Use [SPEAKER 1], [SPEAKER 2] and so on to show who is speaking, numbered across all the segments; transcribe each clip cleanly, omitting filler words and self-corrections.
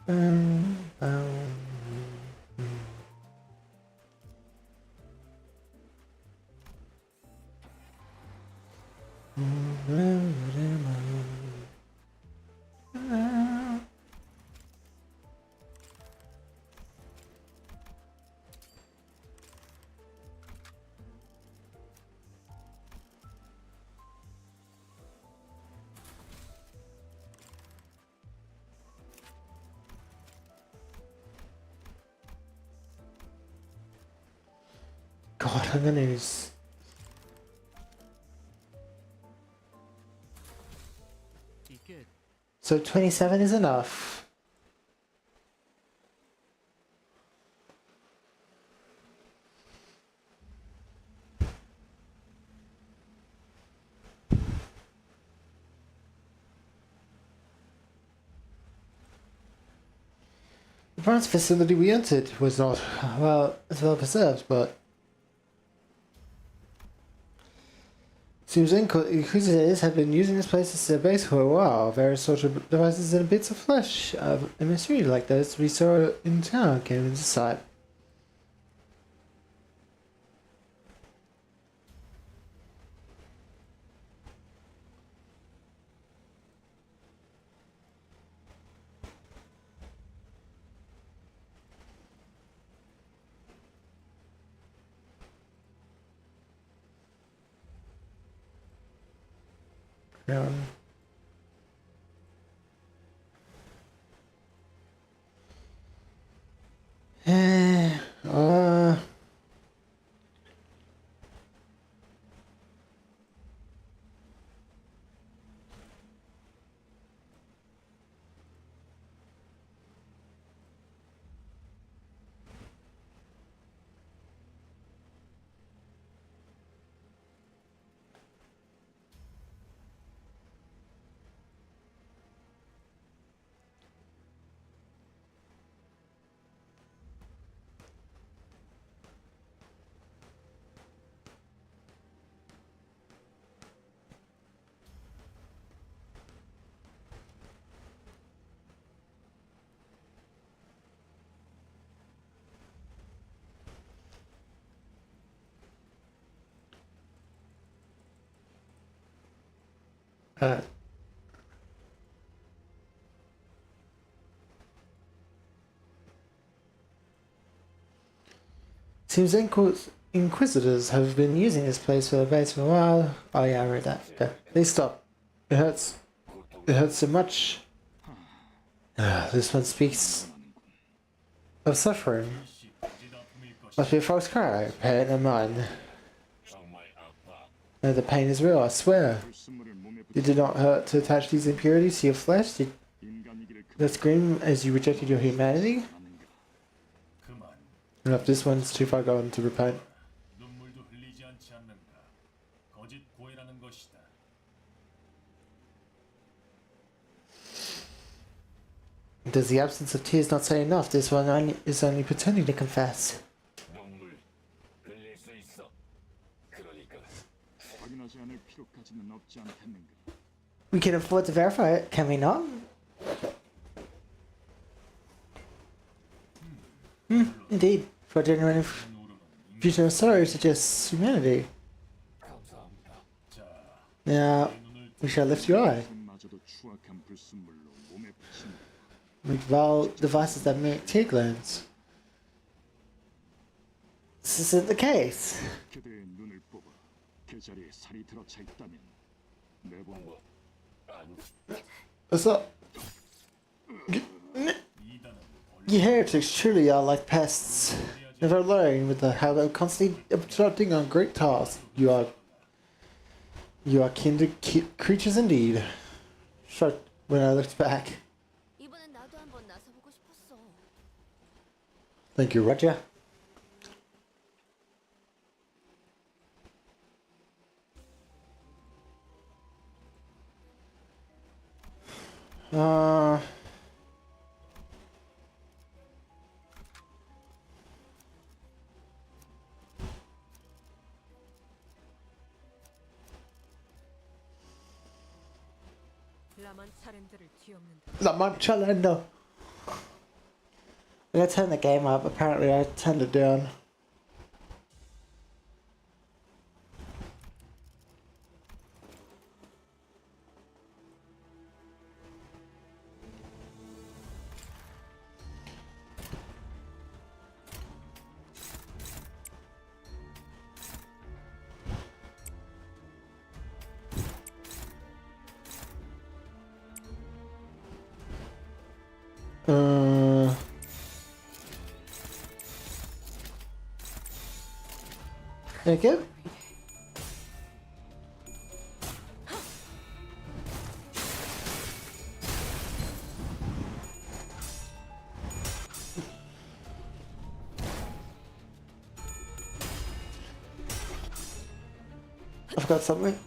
[SPEAKER 1] Um, God, I'm gonna use. So 27 is enough. The bronze facility we entered was not as well preserved, but seems Inquisitors have been using this place as their base for a while. Various sorts of devices and bits of flesh of a mystery like those we saw in town came into sight. Yeah. Eh, uh, uh, seems Inquisitors have been using this place for a base for a while. Oh yeah, I read that. Okay. Please stop. It hurts. It hurts so much. This one speaks of suffering. Must be a false cry. Bear it in mind. No, the pain is real, I swear. You did not hurt to attach these impurities to your flesh? Did that scream as you rejected your humanity? Enough, this one's too far gone to repent. Does the absence of tears not say enough? This one is only pretending to confess. We can afford to verify it, can we not? Indeed. For genuine future sorrow suggests humanity. Now, we shall lift your eye. With vile devices that make tear glands. This isn't the case. What's up? You heretics truly are like pests. Never alone with the habit of constantly obstructing on great tasks. You are kindred creatures indeed. Shut when I looked back. Thank you, Roger. La Manchalendo. I turned the game up. Apparently I turned it down. Thank you. I forgot something.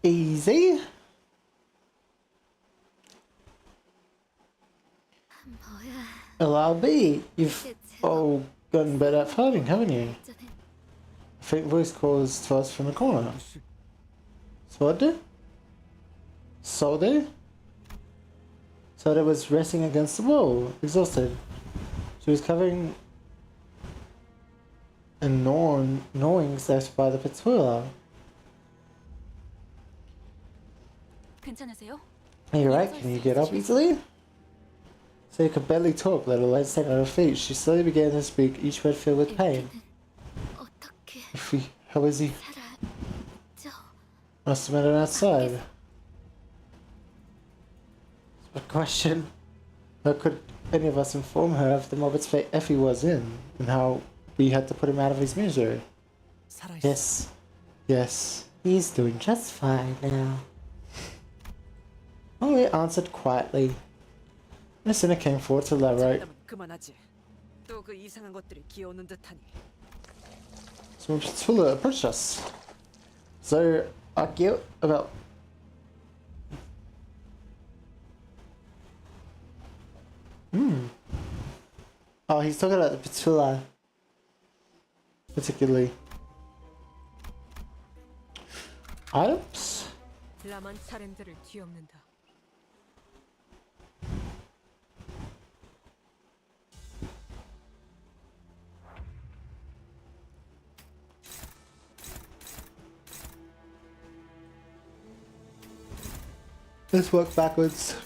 [SPEAKER 1] Easy. LRB, you've all gotten better at fighting, haven't you? A faint voice calls to us from the corner. Sword? Solde? Solde was resting against the wall, exhausted. She was covering and gnawings left by the Petula. Are you right? Can you get up easily? So you could barely talk, let alone stand on her feet. She slowly began to speak, each word filled with pain. How is he? Must have met him outside. A question. How could any of us inform her of the morbid fate Effie was in, and how we had to put him out of his misery? Yes. Yes. He's doing just fine now. Molly answered quietly. No sooner came forward to elaborate. So Petula approached us. So, argue about... Oh, he's talking about the Petula. Particularly. Items? Let's work backwards.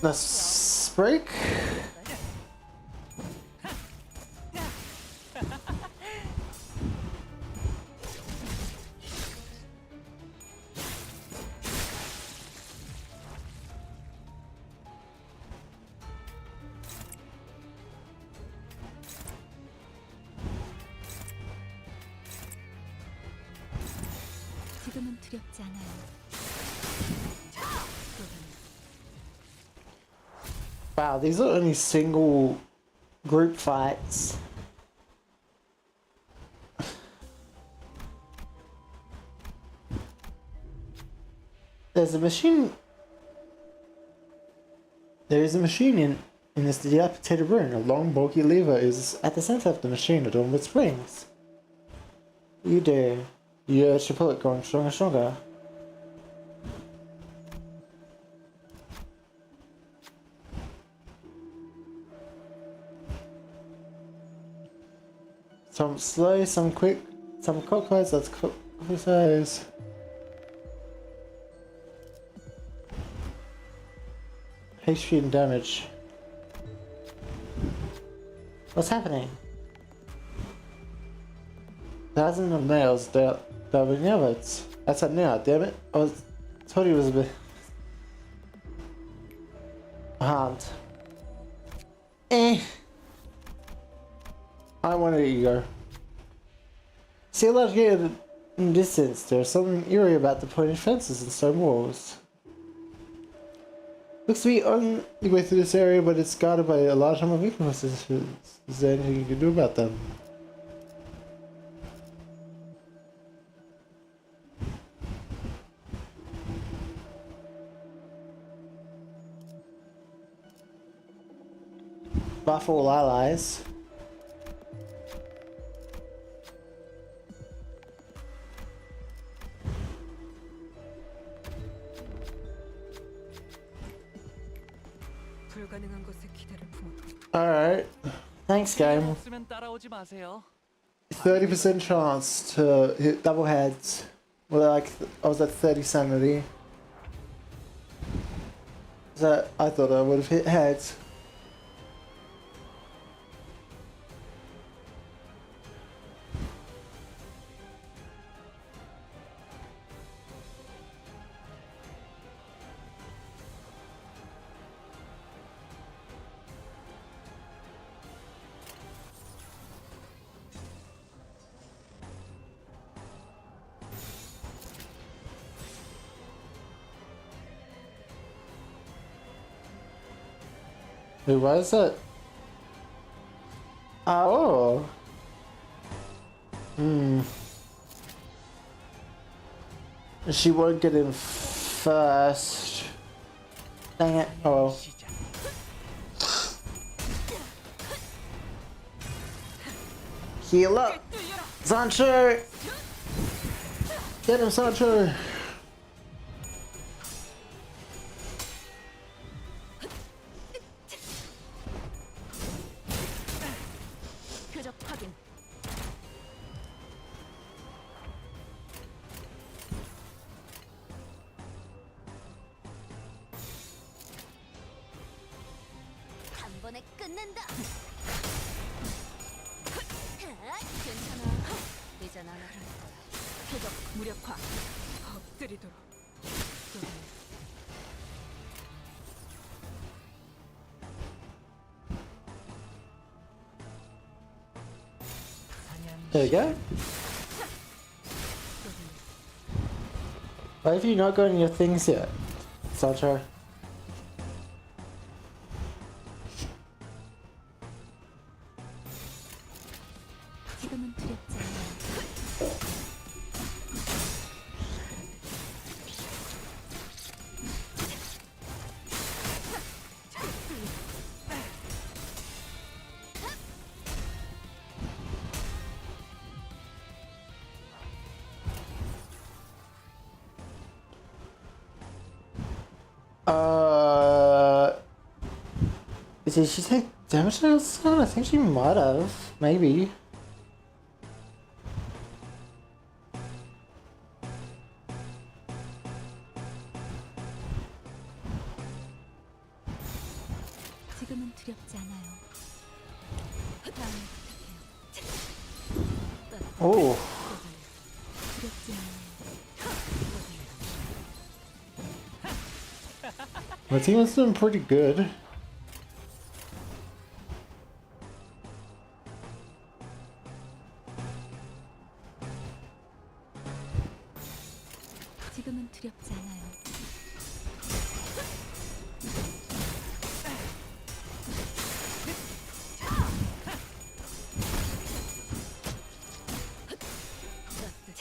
[SPEAKER 1] Let's break. Wow, these are only single group fights. There's a machine. There is a machine in this dilapidated room. A long, bulky lever is at the center of the machine, adorned with springs. You dare. You urge to pull it, growing stronger and stronger. Some slow, some quick, some clockwise, that's clockwise. HP and damage. What's happening? Thousands of nails, they're nails. That's a nail, damn it. I told you it was a bit hard. I want to ego. See a lot here in the distance. There's something eerie about the pointed fences and stone walls. Looks to be only way through this area, but it's guarded by a large number of weaknesses. Is there anything you can do about them? Buff all allies. Alright. Thanks, game. 30% chance to hit double heads. Well, like, I was at 30 sanity. So I thought I would have hit heads. Who was it? Oh. She won't get in first. Dang it. Oh. Heal up. Sancho. Get him, Sancho. There you go. Why have you not gotten your things yet, Sancho? Did she take damage to this one? I think she might have. Maybe. Oh. My team is doing pretty good.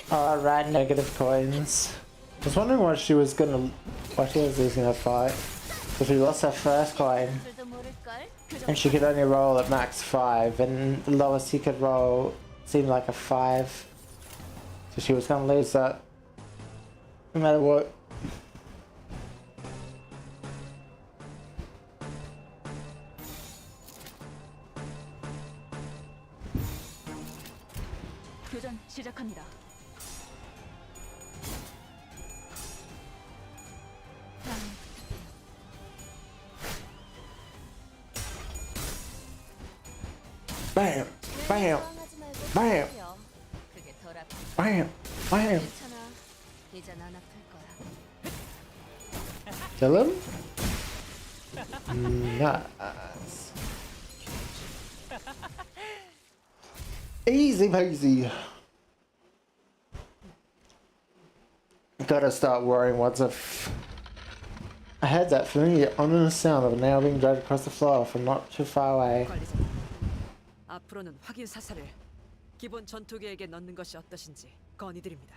[SPEAKER 1] Alright, negative coins. I was wondering what she was losing her fight. Because she lost her first coin. And she could only roll at max 5, and the lowest she could roll seemed like a 5. So she was gonna lose that no matter what. Bam! Bam! Bam! Bam! Bam! Kill him? Nice. Easy peasy. Gotta start worrying what's if. I heard that familiar ominous sound of a nail being dragged across the floor from not too far away.
[SPEAKER 2] 앞으로는 확인 사살을 기본 전투 계획에 넣는 것이 어떠신지 건의드립니다.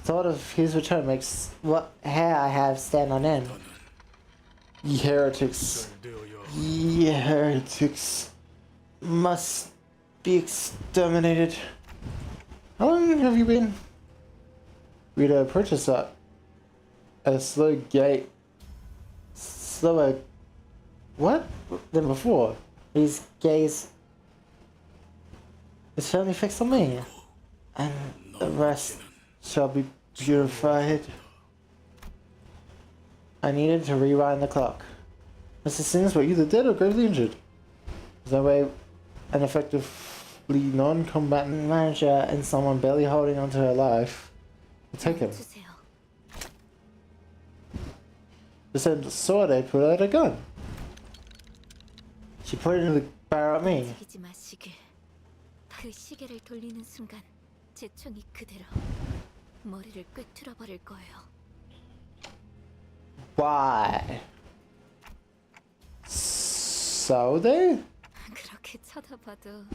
[SPEAKER 1] Thought of his return makes what hair I have stand on end. Ye heretics. Ye heretics must be exterminated. How long have you been? We'd approached us at a slow gait. Slower. What? Than before. His gaze is firmly fixed on me. And the rest shall be purified. I needed to rewind the clock. Mr. Sims were either dead or gravely injured. There's no way an effectively non-combatant manager and someone barely holding onto her life would take him. The same sword I put out a gun. She pointed the barrel at me.
[SPEAKER 3] 그 시계를 돌리는 순간 제 총이 그대로 머리를 꿰뚫어 버릴 거예요.
[SPEAKER 1] Why? So they?
[SPEAKER 3] 그렇게 쳐다봐도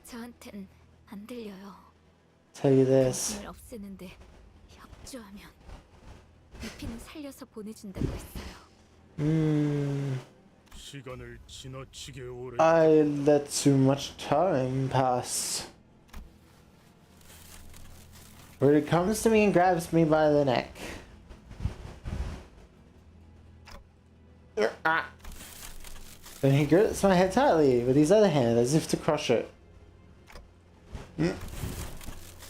[SPEAKER 3] 저한텐 안 들려요.
[SPEAKER 1] Tell you this.
[SPEAKER 3] 을 없애는데 협조하면 루피는 살려서 보내준다고 했어요.
[SPEAKER 4] 시간을 지나치게 오래
[SPEAKER 1] I let too much time pass. Rudy comes to me and grabs me by the neck. Then he grips my head tightly with his other hand as if to crush it.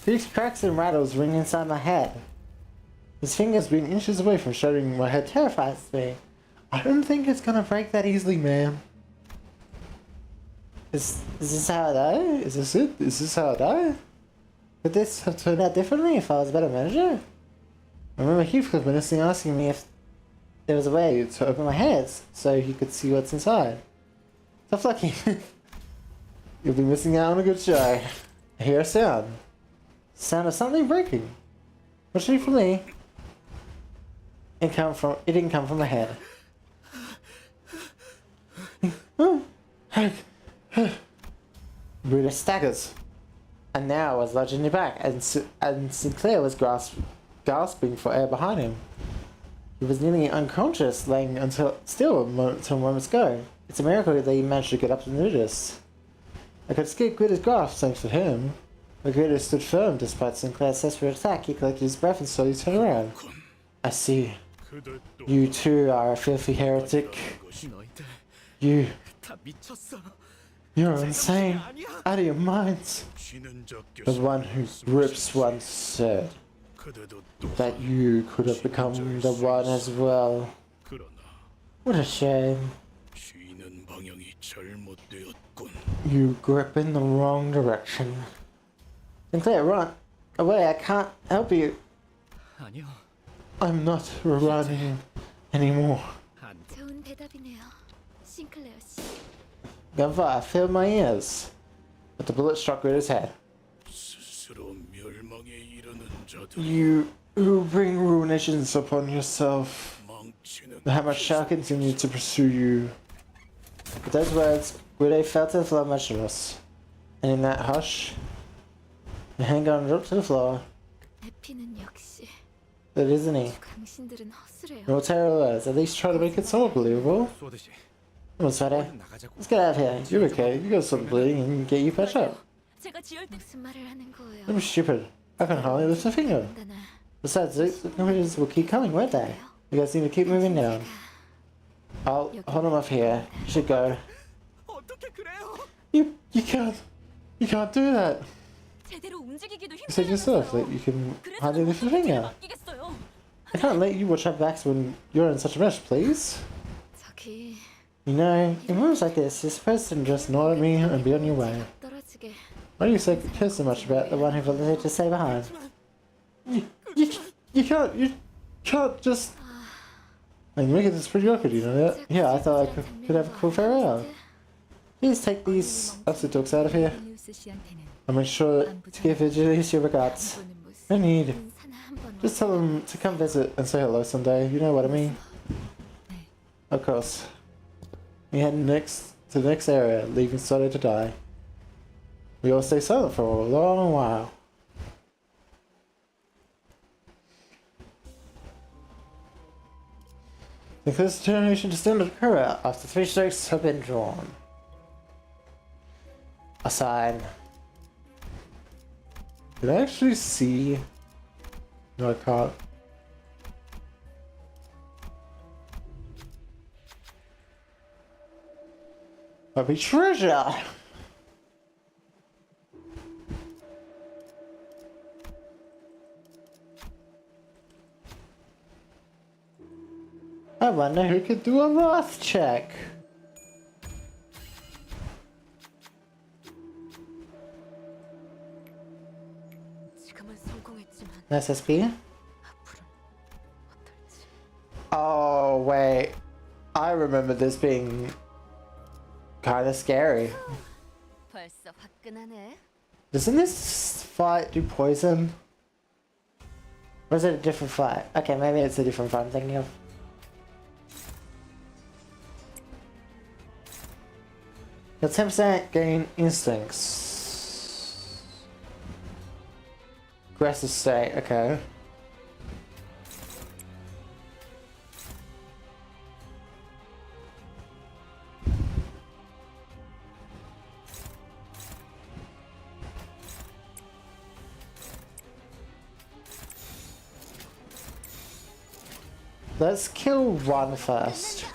[SPEAKER 1] These cracks and rattles ring inside my head. His fingers being inches away from shattering my head terrifies me. I don't think it's gonna break that easily, man. Is this how I die? Is this it? Is this how I die? Could this have turned out differently if I was a better manager? I remember Heathcliff menacing asking me if there was a way to open my hands so he could see what's inside. Tough lucky. You'll be missing out on a good show. I hear a sound. Sound of something breaking. Fortunately for me, it didn't come from my head. Brutus staggers, and now was lodging it back, and Sinclair was gasping for air behind him. He was nearly unconscious, laying still until moments ago. It's a miracle that he managed to get up and do this. I could escape Gritter's grasp thanks to him, but Gritter stood firm despite Sinclair's desperate attack. He collected his breath and slowly turned around. I see. You too are a filthy heretic. You're insane, out of your minds. The one who grips once said that you could have become the one as well. What a shame. You grip in the wrong direction. Sinclair, run away, I can't help you. I'm not running anymore.
[SPEAKER 3] 좋은 대답이네요, 싱클레어 씨.
[SPEAKER 1] Gunfire filled my ears, but the bullet struck Ritter's head. You who bring ruinations upon yourself, the hammer shall continue to pursue you. With those words, Ritter fell to the floor motionless, and in that hush, the handgun dropped to the floor.
[SPEAKER 3] 에피는 역시
[SPEAKER 1] That isn't he?
[SPEAKER 3] 당신들은 허술해요.
[SPEAKER 1] No terrible words, at least try to make it somewhat believable. Come on, Sweater. Let's get out of here. You're okay. You got some bleeding and get you patched up.
[SPEAKER 3] 제가 지을 때 무슨 말을 하는 거예요?
[SPEAKER 1] I'm stupid. I can hardly lift a finger.
[SPEAKER 3] 단단아,
[SPEAKER 1] Besides, the computers will keep coming, won't they? You guys need to keep moving down. I'll hold them off here. You should go. You can't do that.
[SPEAKER 3] 제대로 움직이기도
[SPEAKER 1] You said yourself that you can hardly lift a finger.
[SPEAKER 3] 맡기겠어요.
[SPEAKER 1] I can't let you watch our backs when you're in such a mess, please.
[SPEAKER 3] 저기
[SPEAKER 1] You know, in moments like this, you're supposed to just nod at me and be on your way.
[SPEAKER 3] 떨어지게.
[SPEAKER 1] Why do you care so much about the one who volunteered to stay behind? You can't just... Like, making this pretty awkward, you know that? Yeah, I thought I could have a cool farewell. Please take these acid dogs out of here.
[SPEAKER 3] 림부스 씨한테는
[SPEAKER 1] I'll make sure to give Vigilise your regards.
[SPEAKER 3] 보는 모습.
[SPEAKER 1] No need.
[SPEAKER 3] 인사나 한번
[SPEAKER 1] Just tell them to come visit and say hello someday. You know what I mean?
[SPEAKER 3] 네.
[SPEAKER 1] Of course. We head next to the next area, leaving Soto to die. We all stay silent for a long while. The first determination to stand up occur after 3 strokes have been drawn. A sign. Did I actually see? No, I can't. Might be treasure! I wonder who could do a math check.
[SPEAKER 2] 지금은 성공했지만
[SPEAKER 1] SSP?
[SPEAKER 2] 앞으로는 어떨지.
[SPEAKER 1] Oh, wait. I remember this being kind of scary.
[SPEAKER 3] 벌써 화끈하네.
[SPEAKER 1] Doesn't this fight do poison? Or is it a different fight? Okay, maybe it's a different fight I'm thinking of. Your 10% gain instincts. Aggressive state, okay. Let's kill one first.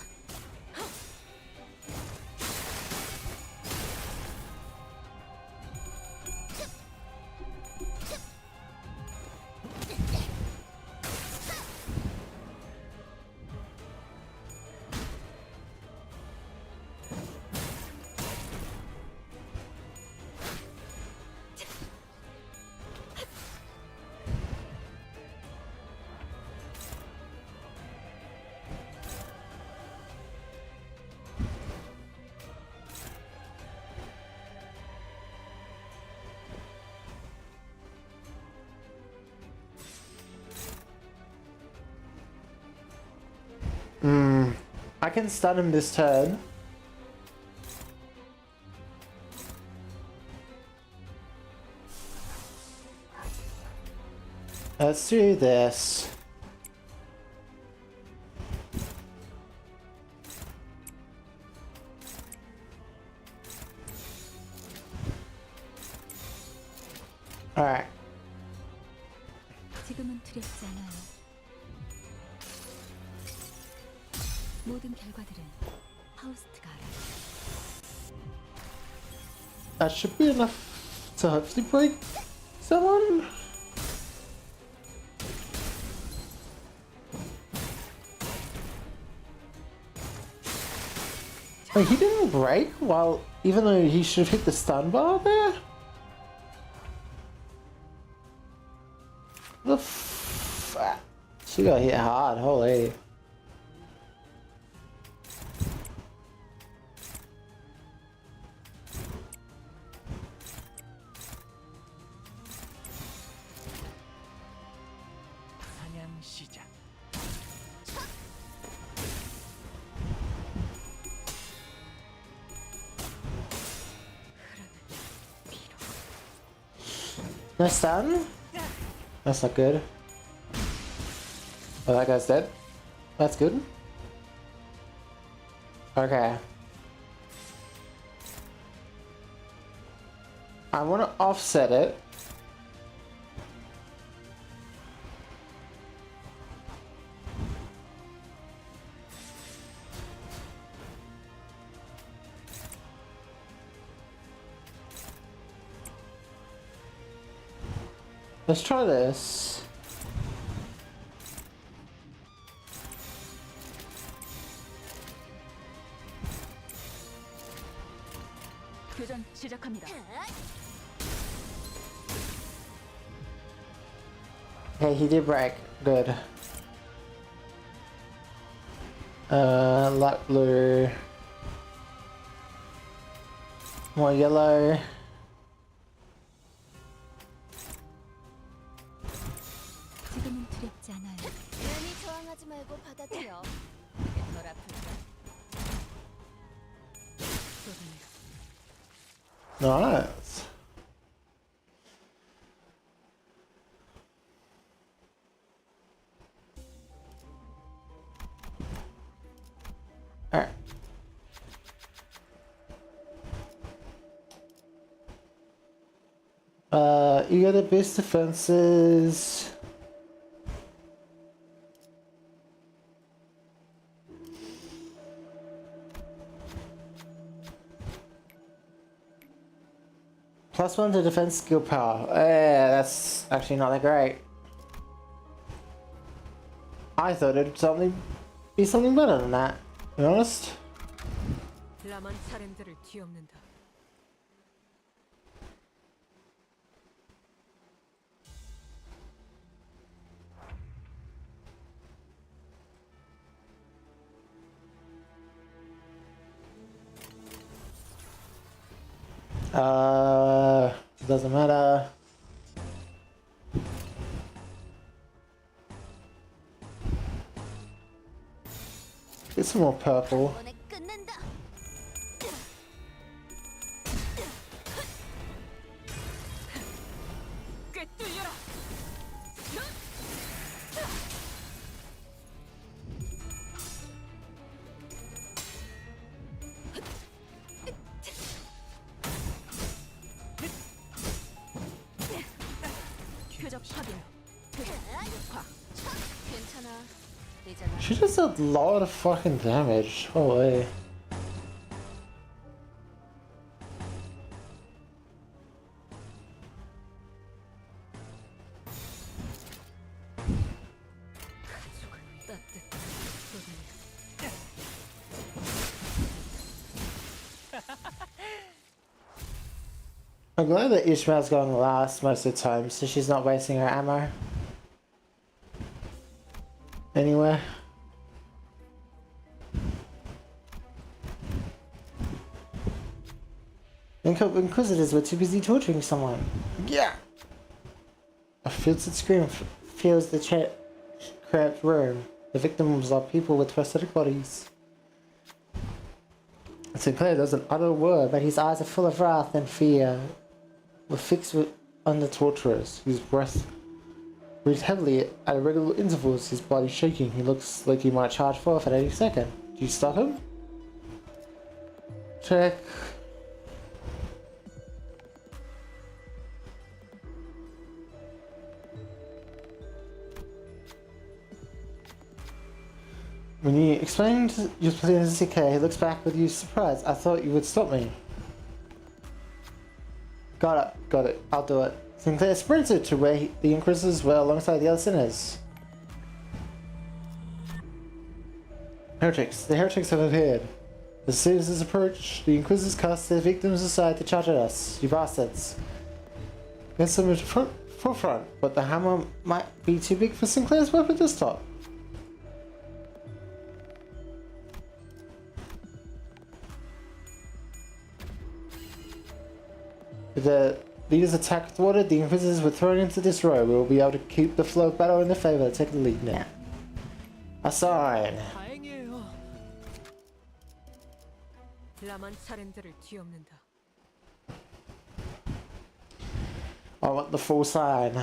[SPEAKER 1] I can stun him this turn. Let's do this. Alright.
[SPEAKER 3] 지금은 두렵지 않아요. 모든 결과들은 파우스트가 알아.
[SPEAKER 1] That should be enough to hopefully break someone. Wait, he didn't break while, even though he should hit the stun bar there? The f. She got hit hard, holy. No stun? That's not good. Oh, that guy's dead. That's good. Okay. I want to offset it. Let's try this.
[SPEAKER 3] 교전 시작합니다.
[SPEAKER 1] Okay, he did break. Good. Light blue. More yellow. Nice. Alright. You gotta boost defenses. +1 to defense skill power. Yeah, that's actually not that great. I thought it'd be something better than that, to be honest.
[SPEAKER 2] 라만 살인들을 뒤엎는다.
[SPEAKER 1] Doesn't matter. Get some more purple.
[SPEAKER 3] 이번에 끝낸다.
[SPEAKER 2] 꿰뚫려라. 표적 확인. 이륙화.
[SPEAKER 3] 괜찮아. 되잖아.
[SPEAKER 1] She does a lot of fucking damage. Holy.
[SPEAKER 3] 따뜻.
[SPEAKER 1] I'm glad that Ishmael's going last most of the time, so she's not wasting her ammo. Anywhere. Inquisitors were too busy torturing someone. Yeah! A filtered scream fills the cramped room. The victims are people with prosthetic bodies. Sinclair doesn't utter a word, but his eyes are full of wrath and fear. Were fixed on the torturers, whose breath breathes heavily at irregular intervals, his body shaking. He looks like he might charge forth at any second. Do you stop him? Check. When you explained your plan to CK, he looks back with you surprised. I thought you would stop me. Got it. I'll do it. Sinclair sprinted to where the Inquisitors were alongside the other sinners. Heretics. The heretics have appeared. As citizens approach, the Inquisitors cast their victims aside to charge at us. You bastards. There's some forefront, but the hammer might be too big for Sinclair's weapon to stop. If the leaders attack thwarted, the Inquisitors were thrown into this row. We will be able to keep the flow of battle in their favor. Take the lead now. A sign.
[SPEAKER 2] 다행이에요. 라만 살인들을 뒤엎는다.
[SPEAKER 1] I want the full sign.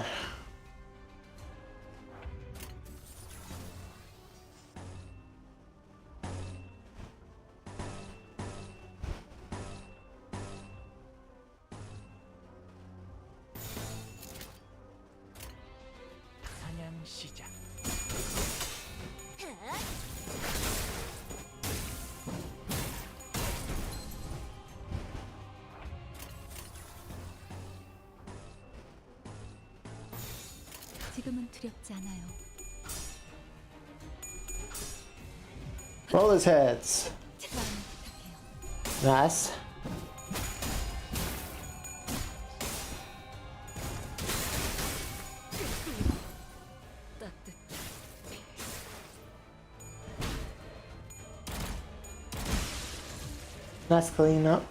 [SPEAKER 2] 사냥 시작.
[SPEAKER 3] 지금은 두렵지 않아요.
[SPEAKER 1] Roll his heads.
[SPEAKER 3] 제발 부탁해요.
[SPEAKER 1] Nice.
[SPEAKER 3] 따뜻.
[SPEAKER 1] Nice clean up.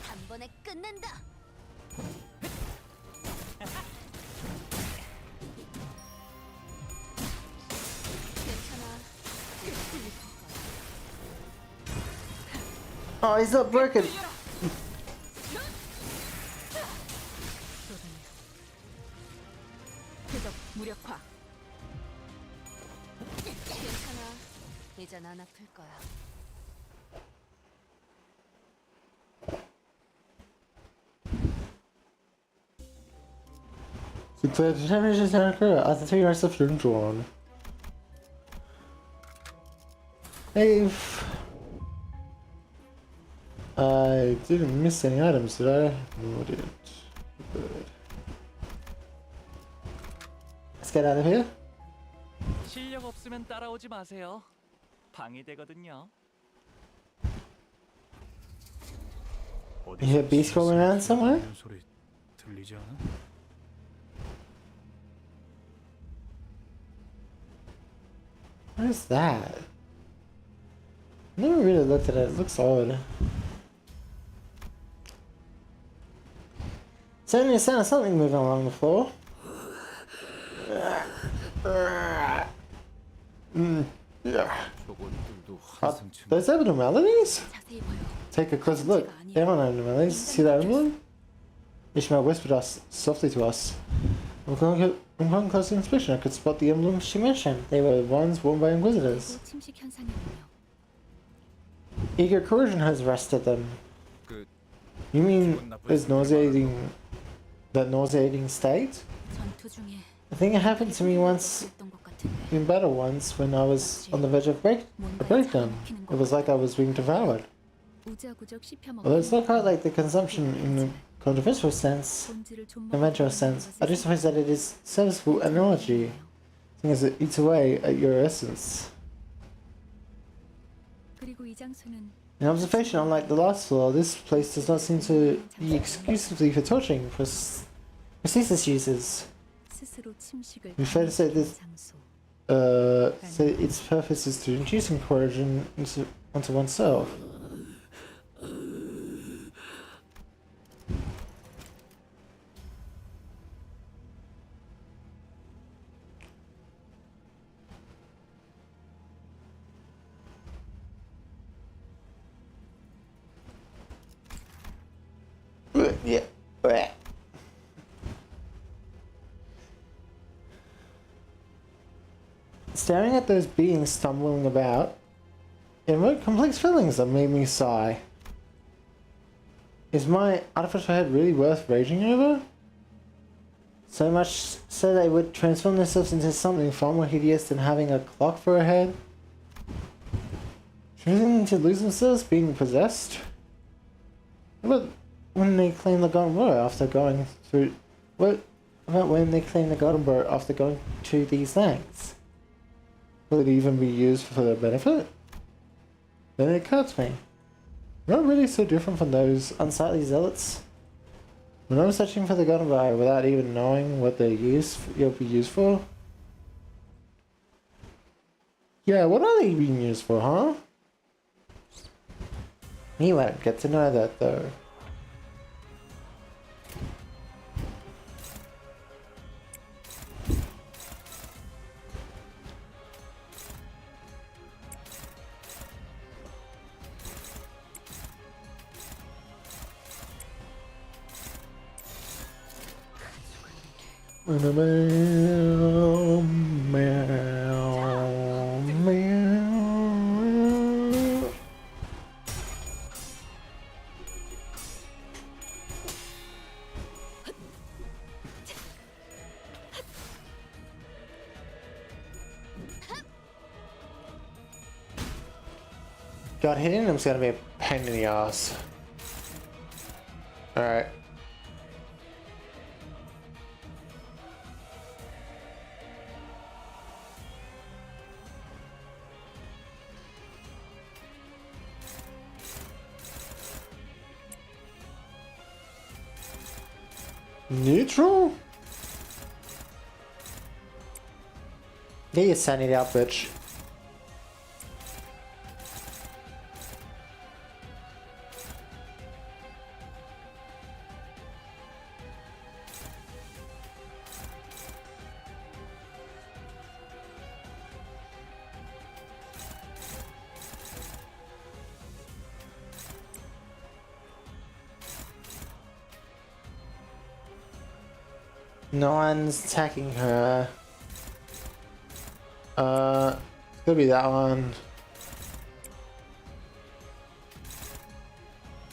[SPEAKER 3] 한 번에 끝낸다.
[SPEAKER 1] Oh, he's not broken.
[SPEAKER 3] 표적 무력화. 괜찮아. 이젠 안 아플 거야.
[SPEAKER 1] The damage is accurate. I think I suffered drawn. Hey, I didn't miss any items, did I? No, I didn't. Good. Let's get out of here.
[SPEAKER 5] 실력 없으면 따라오지 마세요. 방해되거든요.
[SPEAKER 1] You hear beasts rolling around somewhere?
[SPEAKER 4] 소리 들리지 않아?
[SPEAKER 1] What is that? Never really looked at it. It looks odd. Certainly a sound of something moving along the floor. Yeah. Those abnormalities?
[SPEAKER 3] 자세히 보여.
[SPEAKER 1] Take a closer look. There are no abnormalities. See that emblem? Ishmael whispered us softly to us. Upon closer inspection, I could spot the emblems she mentioned. They were ones worn by Inquisitors.
[SPEAKER 3] 또 침식 현상이군요.
[SPEAKER 1] Eager corrosion has arrested them. You mean that nauseating state?
[SPEAKER 3] 전투 중에
[SPEAKER 1] I think it happened to me once
[SPEAKER 3] 했던 것 같은데.
[SPEAKER 1] in battle once when I was on the verge of a breakdown. It was like I was being devoured.
[SPEAKER 3] 우자구적 씹혀먹는
[SPEAKER 1] Although it's not quite like the consumption in the controversial sense,
[SPEAKER 3] 본질을 좀
[SPEAKER 1] conventional sense, I do suppose that it is serviceable analogy, seeing as it eats away at your essence.
[SPEAKER 3] 그리고 이 장소는
[SPEAKER 1] In observation, unlike the last floor, this place does not seem to be exclusively for torturing prosthesis users.
[SPEAKER 3] 스스로 침식을
[SPEAKER 1] We fair to say this,
[SPEAKER 3] 장소.
[SPEAKER 1] say its purpose is to induce corrosion onto oneself. Yeah. Staring at those beings stumbling about, it evoked complex feelings that made me sigh. Is my artificial head really worth raging over? So much so they would transform themselves into something far more hideous than having a clock for a head? Choosing to lose themselves being possessed? What when they claim the golden boy after going through... What about when they claim the golden boy after going to these lengths? Will it even be used for their benefit? Then it occurs to me. Not really so different from those unsightly zealots. When I was searching for the golden boy without even knowing what they'll be used for. Yeah, what are they being used for, huh? You won't get to know that though. Meow, meow, meow. God, hitting him's gonna be a pain in the ass. Alright. Neutral? Get your sanity out, bitch. No one's attacking her. Could be that one.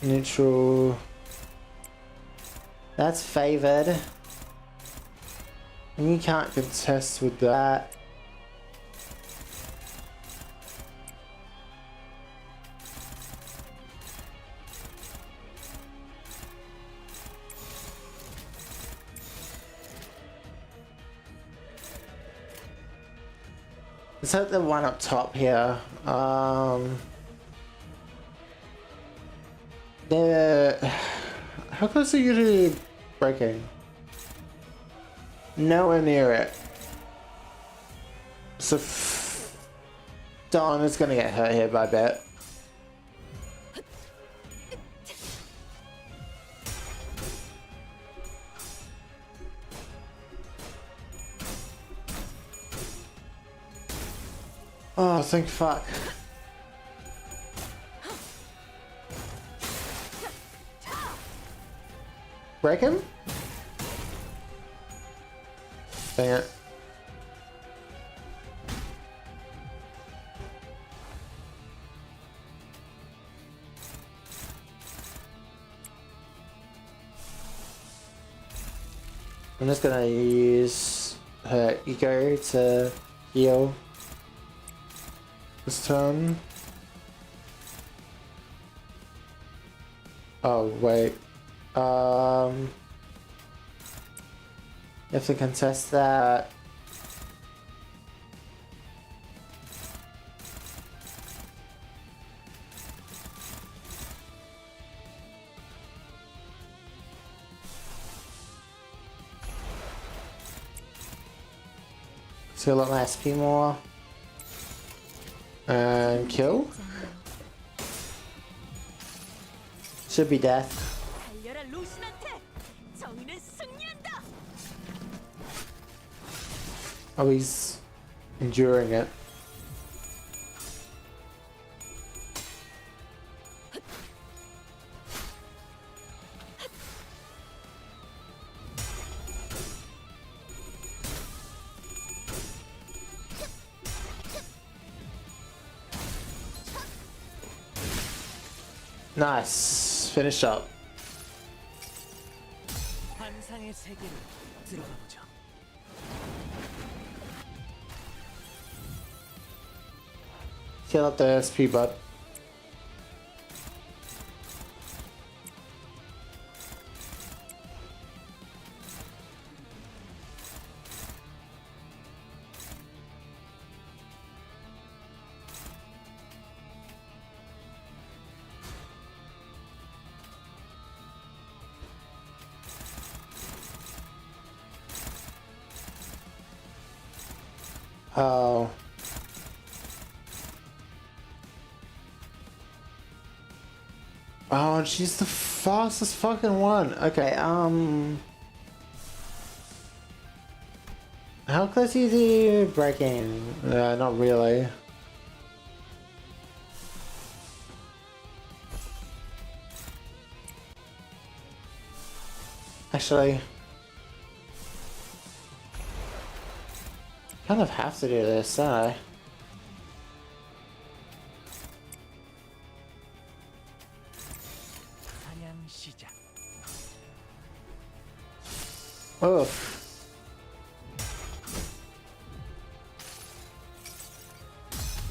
[SPEAKER 1] Neutral. That's favored. And you can't contest with that. Let's hope the one up top here. How close are you to breaking? Nowhere near it. So Dawn is gonna get hurt here by bet. Oh, thank fuck. Break him? Dang it. I'm just gonna use her ego to heal this turn. Oh wait. You have to contest that. Seal up my SP more. And kill. Should be death.
[SPEAKER 3] 달려라 루신한테. 정의는 승리한다.
[SPEAKER 1] Oh, he's enduring it. Nice. Finish up.
[SPEAKER 5] 환상의 세계로 들어가 보죠.
[SPEAKER 1] Kill up the SP, bud. Oh. Oh, she's the fastest fucking one. Okay, how close are you to breaking? Not really. Actually, kind of have to do this, don't I?
[SPEAKER 5] 사냥 시작.
[SPEAKER 1] Oof.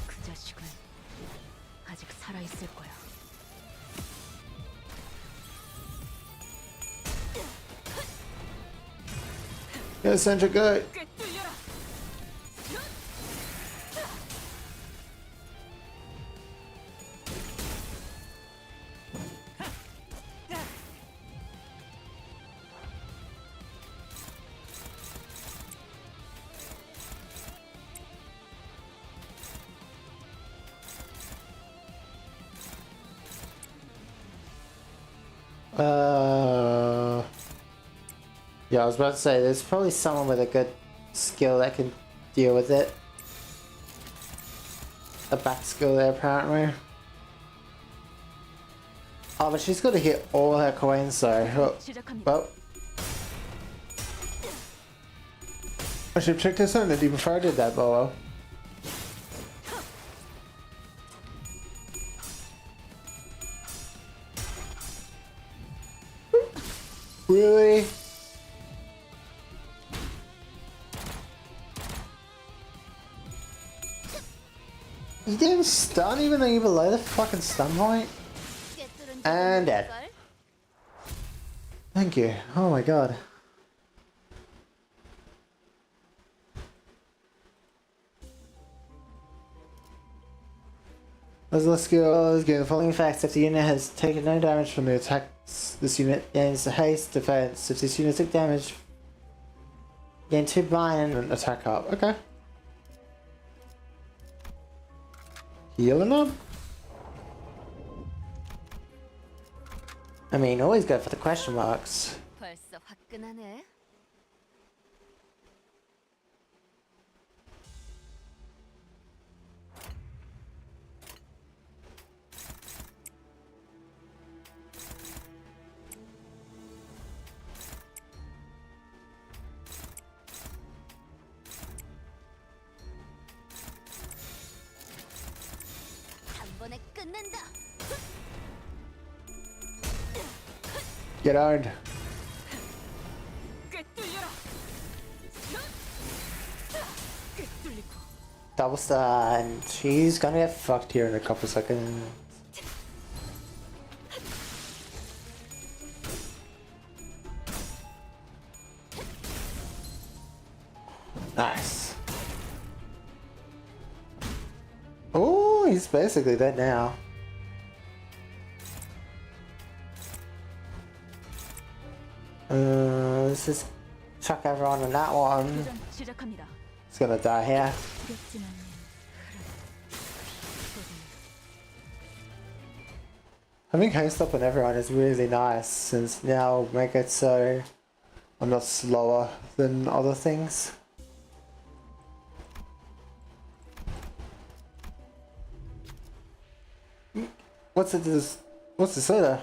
[SPEAKER 3] 그 자식은 아직 살아 있을 거야.
[SPEAKER 1] Go, Sandra, go.
[SPEAKER 3] 꿰뚫려라.
[SPEAKER 1] Yeah, I was about to say, there's probably someone with a good skill that can deal with it. A back skill there, apparently. Oh, but she's got to hit all her coins, so.
[SPEAKER 3] 시작합니다.
[SPEAKER 1] Well. I should have checked this out even before I did that, but well. Really? You didn't stun even though you're below the fucking stun point? And dead. Thank you. Oh my god. Let's go. Let's go. The following facts: if the unit has taken no damage from the attacks, this unit gains a haste defense. If this unit took damage, gain 2 blind and attack up. Okay. Healing up. I mean, always go for the question marks.
[SPEAKER 3] 벌써 화끈하네. 한 번에 끝낸다.
[SPEAKER 1] Get owned.
[SPEAKER 2] 꿰뚫려라. 꿰뚫리고.
[SPEAKER 1] Double stun. She's gonna get fucked here in a couple seconds. Nice. Oh, he's basically dead now. Let's just chuck everyone on that one.
[SPEAKER 3] 교전 시작합니다.
[SPEAKER 1] It's gonna die here.
[SPEAKER 3] 두렵진 않네.
[SPEAKER 1] Having haste up on everyone is really nice since now it'll make it so I'm not slower than other things. What's it? What's the soda?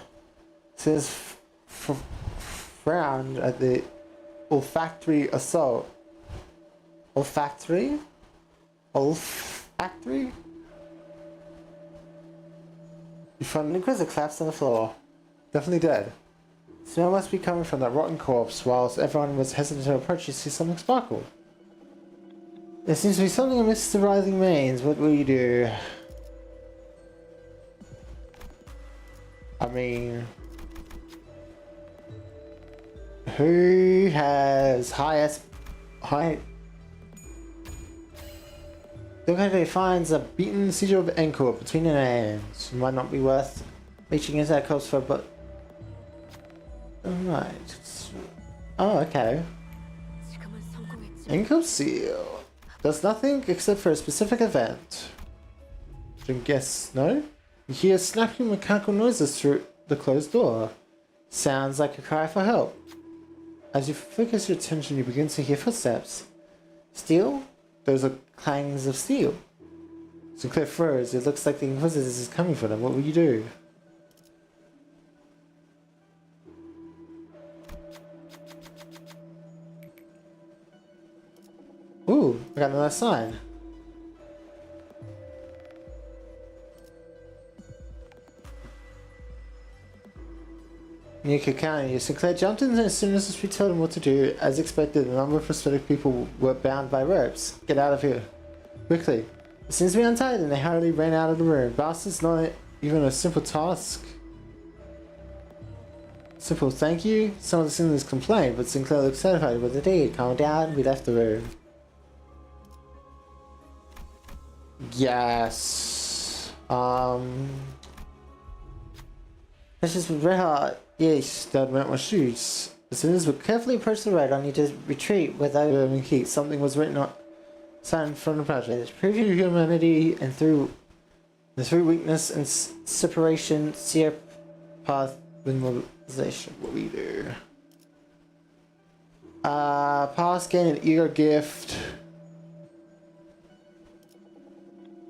[SPEAKER 1] It says frowned at the olfactory assault. Olfactory? Olfactory? You find an Inquisitor collapsed on the floor. Definitely dead. Smell must be coming from that rotten corpse. Whilst everyone was hesitant to approach, you see something sparkle. There seems to be something amidst the rising mains. What will you do? I mean, who has high? Look finds a beaten sigil of Encore between their hands. It might not be worth reaching into that corpse for, but alright. Oh, okay.
[SPEAKER 2] 지금은 성공했지.
[SPEAKER 1] Encore seal does nothing except for a specific event. I guess no. You hear snapping mechanical noises through the closed door. Sounds like a cry for help. As you focus your attention, you begin to hear footsteps. Steel? Those are clangs of steel. Sinclair froze. It looks like the Inquisitor is coming for them. What will you do? Ooh, I got another sign. New County. Sinclair jumped in as soon as we told him what to do. As expected, a number of prosthetic people were bound by ropes. Get out of here. Quickly. It seems to be untied and they hurriedly ran out of the room. Bastards, not even a simple task. Simple thank you. Some of the citizens complained, but Sinclair looked satisfied with the deed. Calm down, we left the room. Yes. This is red hot. Yes, that meant my shoes. As soon as we carefully approached the road, I need to retreat without having heat. Something was written on sign from the project. Prove your humanity and through weakness and separation, see our path with mobilization. What we do? Pass gain an ego gift.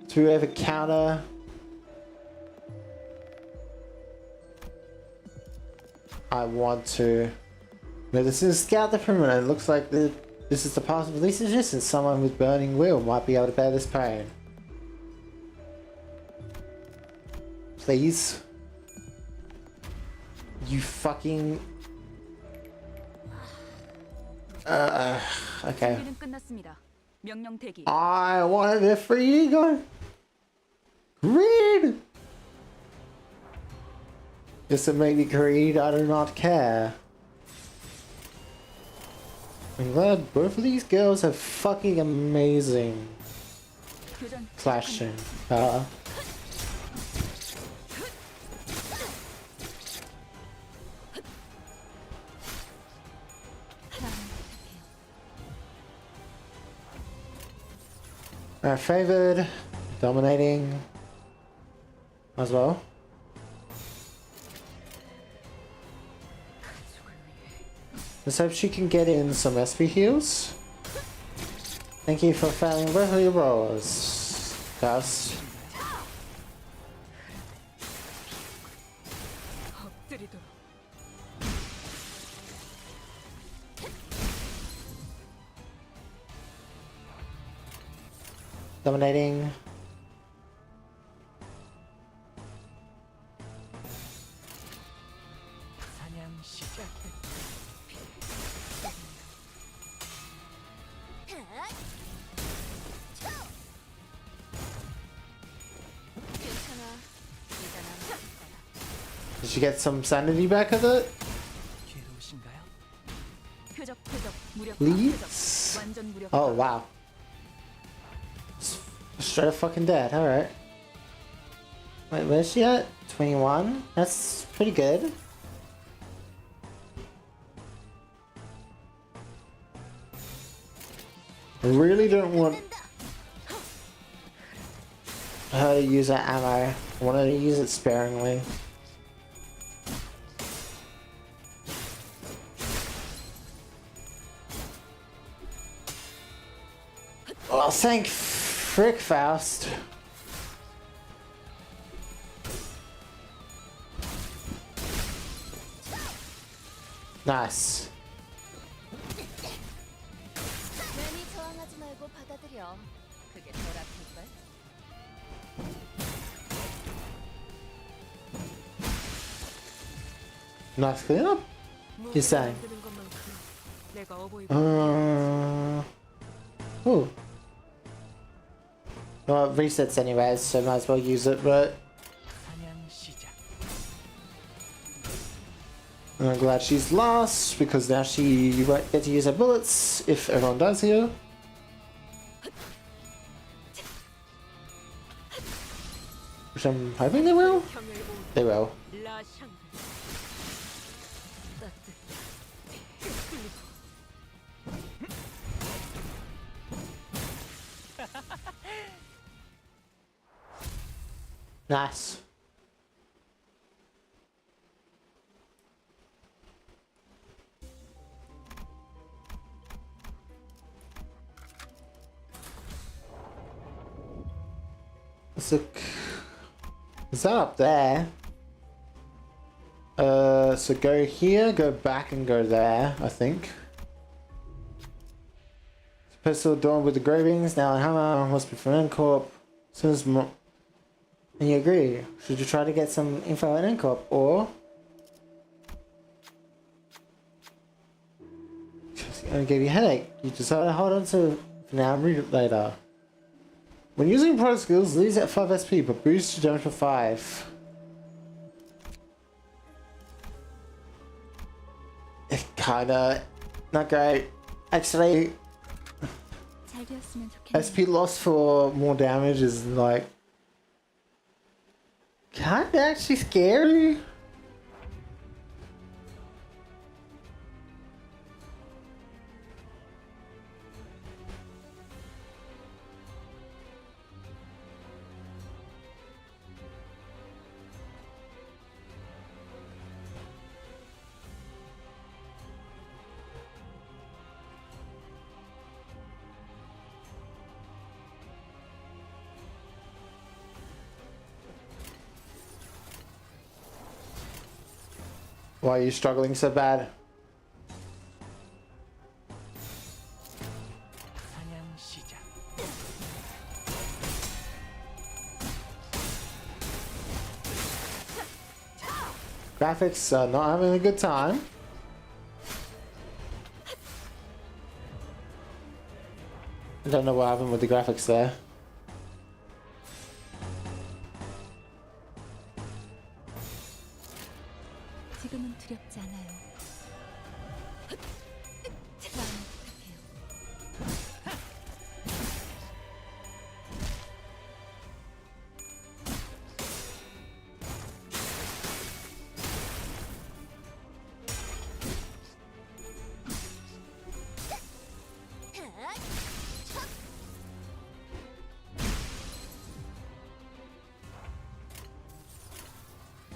[SPEAKER 1] To whoever counter. I want to. Medicine scout the perimeter. It looks like the This is the path of least resistance. Someone with burning will might be able to bear this pain. Please. You fucking... okay.
[SPEAKER 6] 준비는 끝났습니다. 명령 대기.
[SPEAKER 1] I want it for you go. Read! Just to make me greed, I do not care. I'm glad both of these girls have fucking amazing
[SPEAKER 6] 교전
[SPEAKER 1] flashing. Favored, dominating as well. Let's hope she can get in some SP heals. Thank you for failing both of your rolls, Gus.
[SPEAKER 2] 엎드리도록.
[SPEAKER 1] Dominating.
[SPEAKER 5] 사냥 시작.
[SPEAKER 3] 괜찮아. 네가 남았을 거야.
[SPEAKER 1] Did she get some sanity back of it?
[SPEAKER 5] 괴로우신가요?
[SPEAKER 6] 표적 무력
[SPEAKER 1] Please?
[SPEAKER 6] 완전 무력.
[SPEAKER 1] Oh wow. Straight up fucking dead, alright. Wait, where's she at? 21? That's pretty good. I really don't want her to use that ammo. I want her to use it sparingly. Oh, thank frick Faust. Nice.
[SPEAKER 3] 괜히 저항하지 말고 받아들여. 그게 덜 아플걸?
[SPEAKER 1] Nice cleanup. You're saying?
[SPEAKER 2] 만드는 것만큼 내가 어보이.
[SPEAKER 1] Ooh. Well, it resets anyways, so might as well use it, but
[SPEAKER 5] 사냥 시작.
[SPEAKER 1] I'm glad she's lost, because now she won't get to use her bullets if everyone dies here. Which I'm hoping they will. They will.
[SPEAKER 2] 라샹.
[SPEAKER 1] Nice. Let's look. Is that up there? So go here, go back and go there, I think. Pistol adorned with engravings, now a hammer, must be from N-Corp. As soon as and you agree, should you try to get some info on N-Corp, or it's gonna give you a headache. You decide to hold on to it for now and read it later. When using pro skills, lose at 5 SP, but boost your damage for 5. It's kinda not great. Actually,
[SPEAKER 3] 잘 되었으면 좋겠네.
[SPEAKER 1] SP loss for more damage is like kinda actually scary. Why are you struggling so bad? Graphics are not having a good time. I don't know what happened with the graphics there.
[SPEAKER 3] 지금은 두렵지 않아요. 마음을 부탁해요.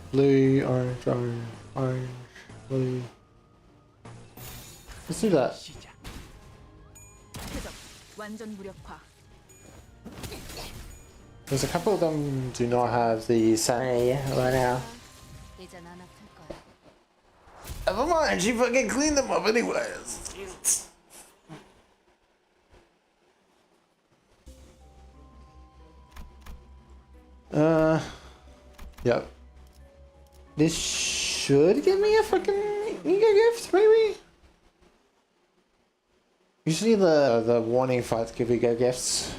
[SPEAKER 1] Blue, orange, orange, orange, blue. Let's do that.
[SPEAKER 5] 시작.
[SPEAKER 6] 표적 완전 무력화.
[SPEAKER 1] There's a couple of them do not have the sanity right now.
[SPEAKER 3] 이젠 안 아플 거야.
[SPEAKER 1] Never mind, she fucking cleaned them up anyways. Yep. This should give me a fucking Nika gift, maybe? Usually the warning fights give you good gifts.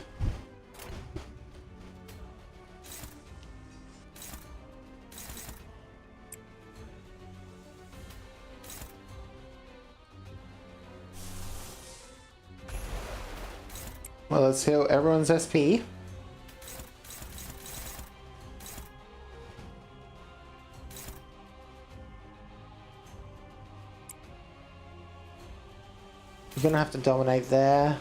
[SPEAKER 1] Well, let's heal everyone's SP. You're gonna have to dominate there.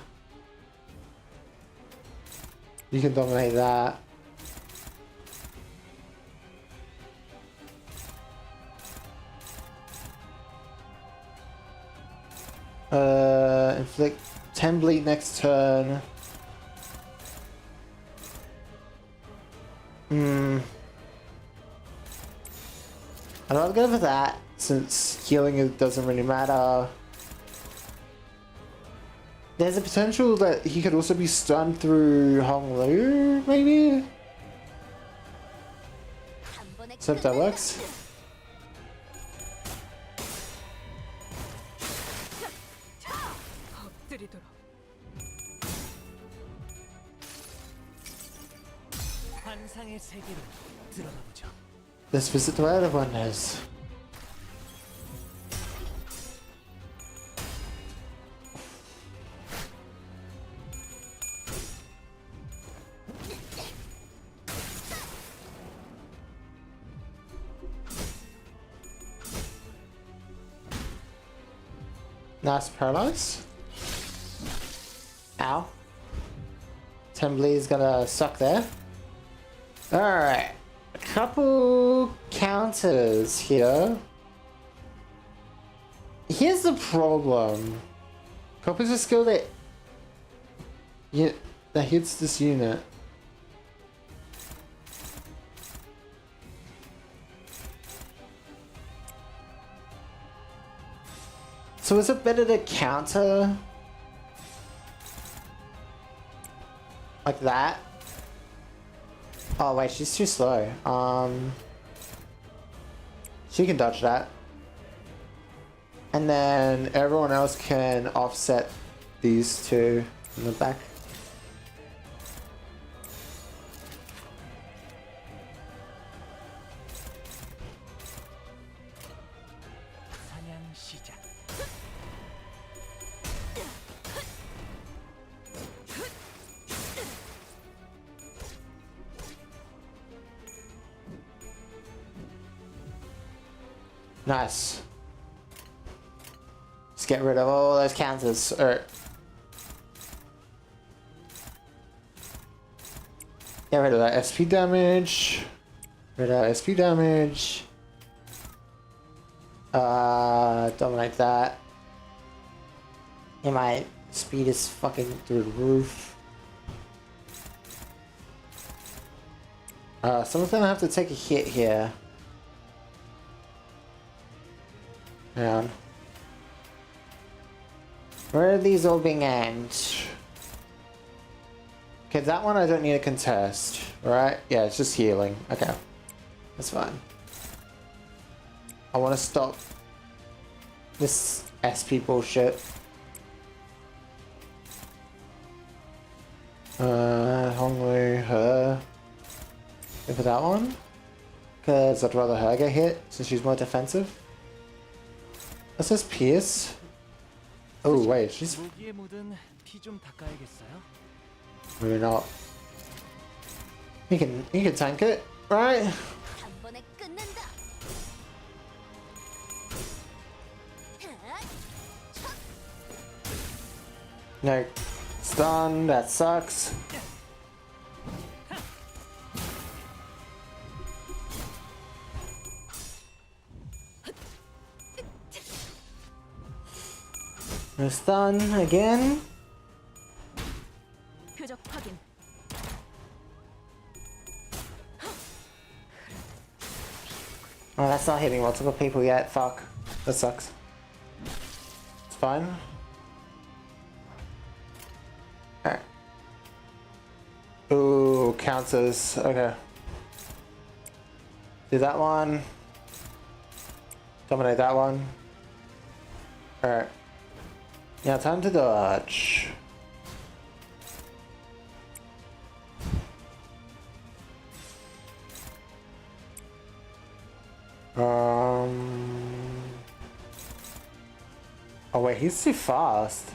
[SPEAKER 1] You can dominate that. Inflict 10 bleed next turn. I'd rather go for that, since healing doesn't really matter. There's a potential that he could also be stunned through Hong Lu, maybe? So if that works.
[SPEAKER 2] 엎드리도록.
[SPEAKER 5] 환상의 세계로 들어가 보죠.
[SPEAKER 1] Let's visit the World of Wonders. Nice paralyze. Ow. Tembly is gonna suck there. Alright. A couple counters here. Here's the problem. Copies a skill that hits this unit. So is it better to counter like that? Oh wait, she's too slow. She can dodge that. And then everyone else can offset these two in the back.
[SPEAKER 5] 사냥 시작.
[SPEAKER 1] Nice. Let's get rid of all those counters. Or get rid of that SP damage. Rid of SP damage. Dominate that. Yeah, my speed is fucking through the roof. Someone's gonna have to take a hit here. Hang on. Where are these all being aimed? Okay, that one I don't need a contest, right? Yeah, it's just healing. Okay, that's fine. I want to stop this SP bullshit. Honglu, her. Go for that one. Because I'd rather her get hit since she's more defensive. What's this Pierce? Oh wait, she's
[SPEAKER 5] 무기에 묻은 피 좀 닦아야겠어요.
[SPEAKER 1] maybe not. You can tank it, right?
[SPEAKER 3] 한 번에 끝낸다.
[SPEAKER 1] No. Stun, that sucks. No stun again.
[SPEAKER 6] 표적 확인.
[SPEAKER 1] Oh, that's not hitting multiple people yet. Fuck. That sucks. It's fine. Alright. Ooh, counters. Okay. Do that one. Dominate that one. Alright. Now time to dodge. Oh wait, he's too fast.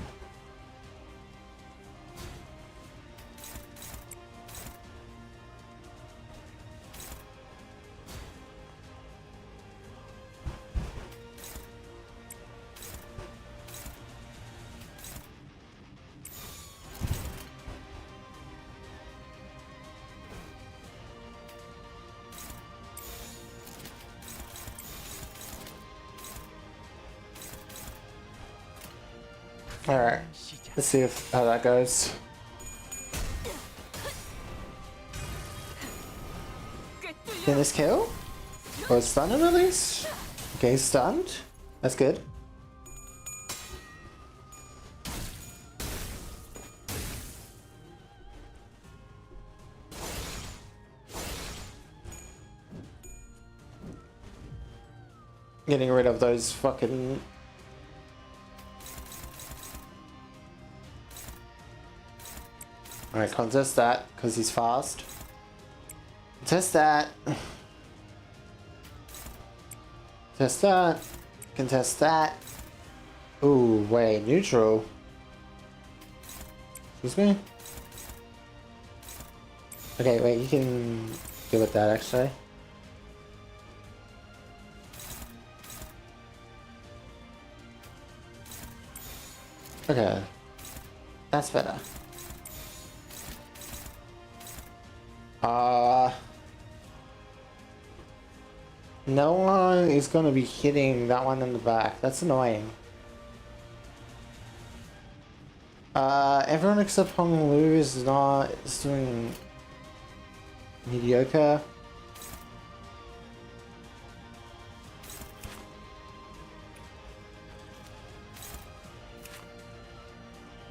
[SPEAKER 1] Alright, let's see how that goes. Can this kill? Or stun him at least? Okay, he's stunned. That's good. Getting rid of those fucking... Alright, contest that, because he's fast. Contest that. Contest that. Contest that. Ooh, wait, neutral. Excuse me? Okay, wait, you can deal with that actually. Okay. That's better. No one is gonna be hitting that one in the back. That's annoying. Everyone except Hong Lu is doing mediocre.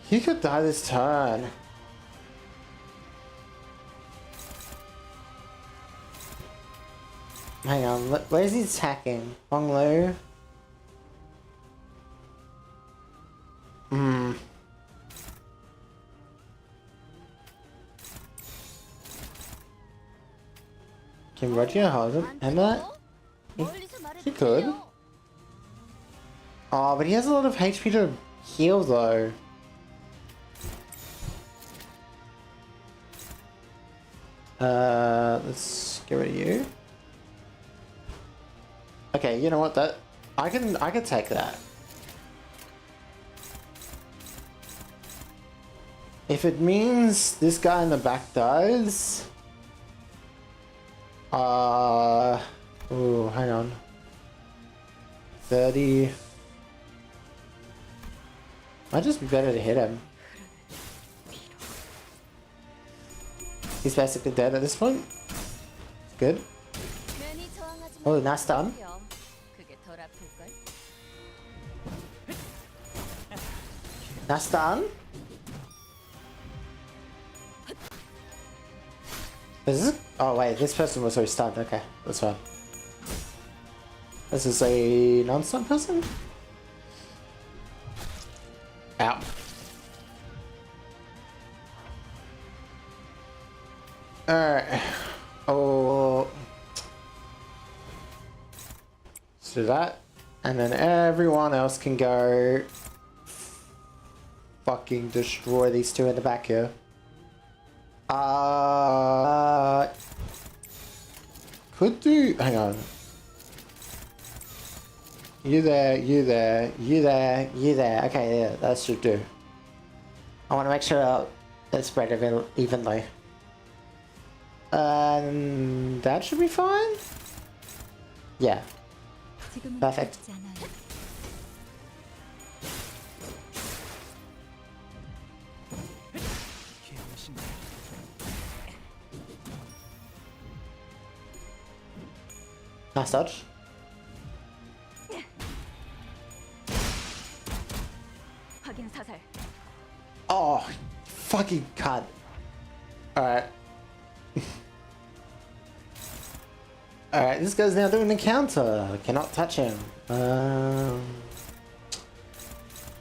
[SPEAKER 1] He could die this turn. Hang on, where's he attacking? Hong Lu? Can Roger hold him? Handle that? He could. Oh, but he has a lot of HP to heal though. Let's get rid of you. Okay, you know what? That I can take that. If it means this guy in the back dies. Ooh, hang on. 30. Might just be better to hit him. He's basically dead at this point. Good. Oh, nice stun. Nice stun. Is this? Oh wait, this person was already stunned. Okay, that's fine. This is a non-stun person? Ow. Alright. Oh. Let's do that. And then everyone else can go fucking destroy these two in the back here. Could do. Hang on. You there, you there, you there, you there. Okay, yeah, that should do. I want to make sure it's spread evenly. That should be fine. Yeah. Perfect. Nice dodge.
[SPEAKER 6] 확인 사살.
[SPEAKER 1] Oh, fucking cunt. Alright. Alright, this guy's now doing an encounter. Cannot touch him.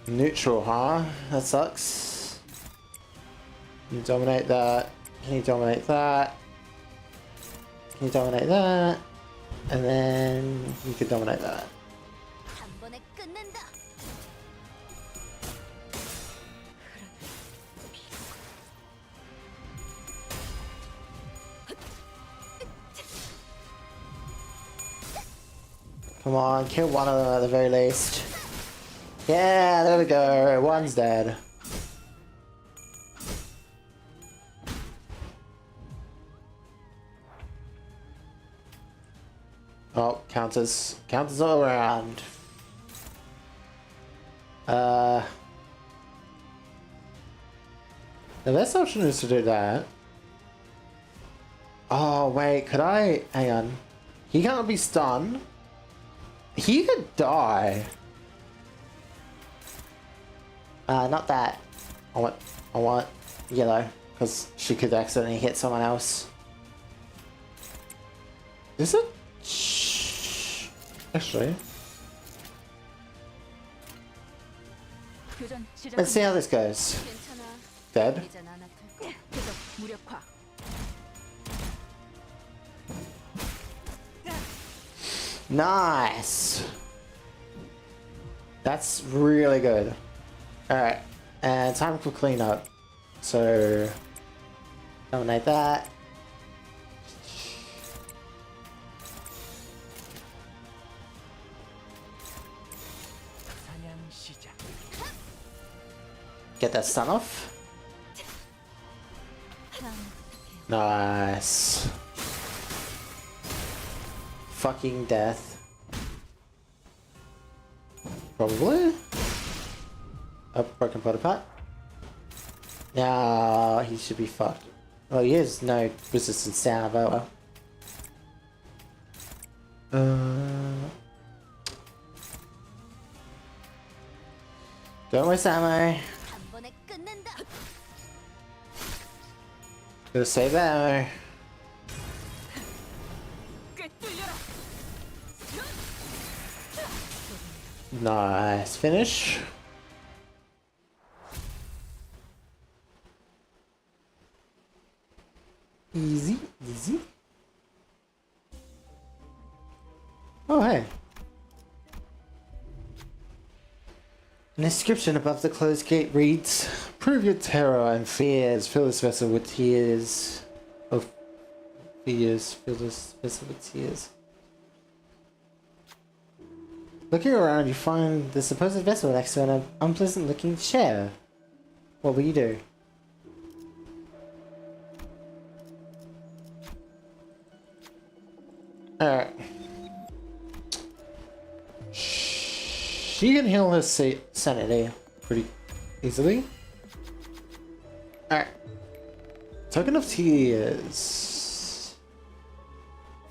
[SPEAKER 1] Neutral, huh? That sucks. Can you dominate that? Can you dominate that? Can you dominate that? And then you can dominate that. Come on, kill one of them at the very least. Yeah, there we go. One's dead. Oh, counters. Counters all around. The best option is to do that. Oh, wait, could I... Hang on. He can't be stunned. He could die. Not that. I want yellow, because she could accidentally hit someone else. Is it? Actually. Let's see how this goes. Dead.
[SPEAKER 6] 계속 무력화.
[SPEAKER 1] Nice. That's really good. Alright. And time for cleanup. So dominate that. Get that stun off. Nice. Fucking death. Probably. Oh, broken pot apart. Now he should be fucked. Well, he has no resistance down, but well. Don't waste ammo. Gonna save that ammo. Nice finish. Easy, easy. Oh, hey. An inscription above the closed gate reads, "Prove your terror and fears. Fill this vessel with tears. Of fears. Fill this vessel with tears." Looking around, you find the supposed vessel next to an unpleasant-looking chair. What will you do? Alright. She can heal her sanity pretty easily. Alright. Token of Tears.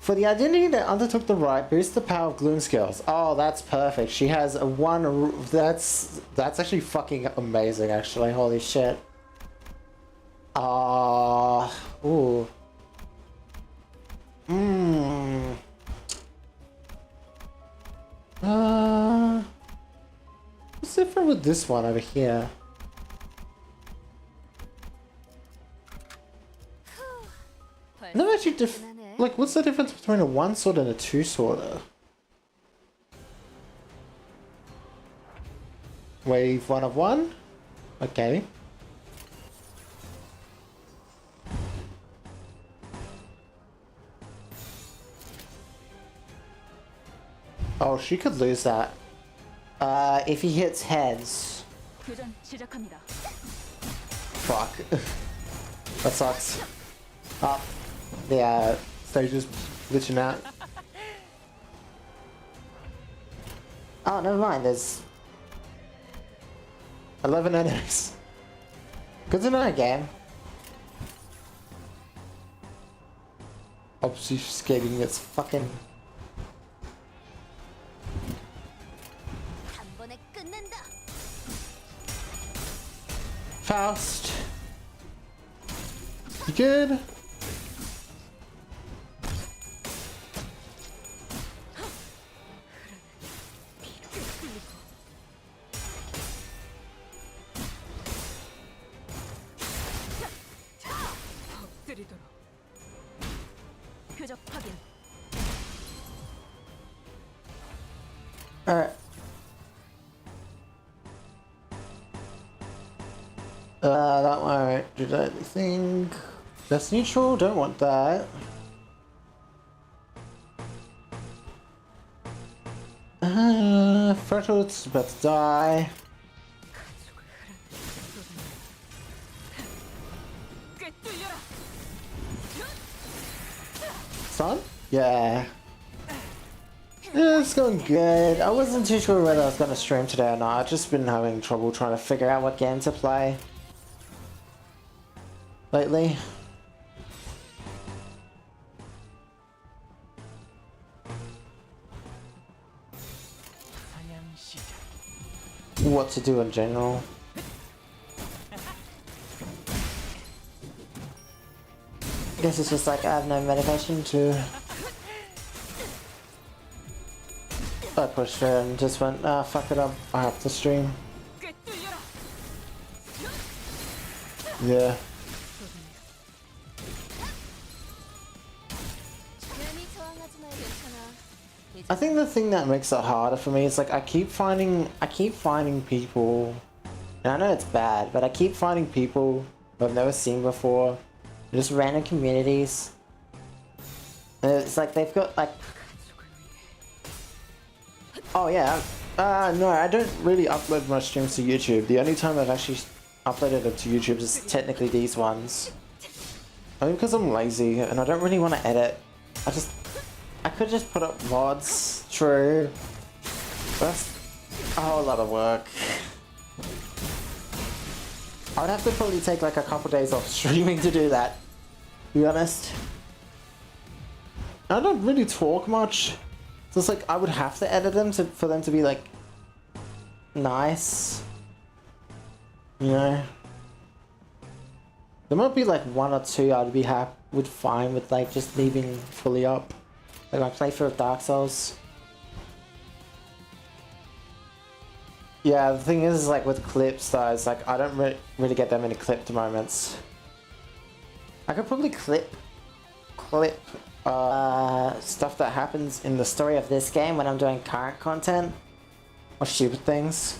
[SPEAKER 1] For the identity that undertook the rite, boost the power of gloom skills. Oh, that's perfect. She has a one... That's actually fucking amazing, actually. Holy shit. Ooh. What's different with this one over here? No, actually, like, what's the difference between a one sword and a two sworder? Wave one of one? Okay. Oh, she could lose that. If he hits heads.
[SPEAKER 6] 교전 시작합니다.
[SPEAKER 1] Fuck. That sucks. Oh, yeah, stage is glitching out. Oh, never mind, there's 11 enemies. Good to know, game. Obfuscating its fucking... Faust. You good?
[SPEAKER 2] 엎드리도록.
[SPEAKER 6] 표적 확인.
[SPEAKER 1] Alright. That won't do anything. That's neutral, don't want that. Fertle's about to die. Son? Yeah. Yeah, it's going good. I wasn't too sure whether I was going to stream today or not. I've just been having trouble trying to figure out what game to play lately. What to do in general. I guess it's just like I have no medication to... I pushed her and just went, ah, fuck it up, I have to stream. Yeah. I think the thing that makes it harder for me is like I keep finding people, and I know it's bad, but I keep finding people who I've never seen before, just random communities. And it's like they've got like, oh yeah, no, I don't really upload my streams to YouTube. The only time I've actually uploaded them to YouTube is technically these ones. Only because I'm lazy and I don't really want to edit. I could just put up mods, true. But that's a whole lot of work. I would have to probably take like a couple days off streaming to do that, to be honest. I don't really talk much. So it's like I would have to edit them for them to be like nice. You know? There might be like one or two I'd be fine with like just leaving fully up. Like my playthrough of Dark Souls. Yeah, the thing is like with clips though, it's like I don't really get that many clipped moments. I could probably clip stuff that happens in the story of this game when I'm doing current content. Or stupid things.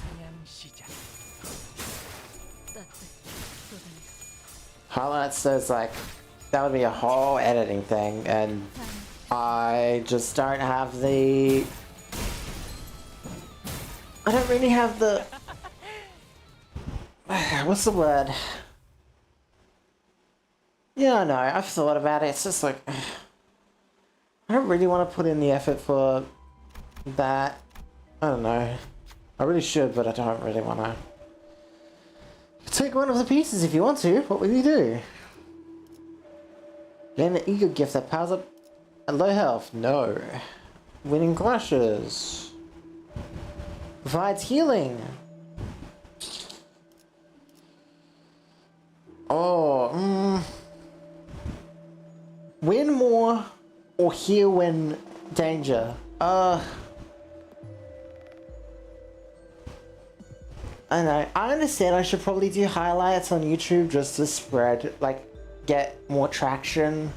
[SPEAKER 1] Highlights, there's like, that would be a whole editing thing, and I just don't have the... I don't really have the... What's the word? Yeah, I know, I've thought about it, it's just like... I don't really want to put in the effort for that. I don't know. I really should, but I don't really want to. Take one of the pieces if you want to. What will you do? Gain the ego gift that powers up at low health. No. Winning clashes. Provides healing. Oh, Win more or heal when danger. I know. I understand I should probably do highlights on YouTube just to spread, like, get more traction.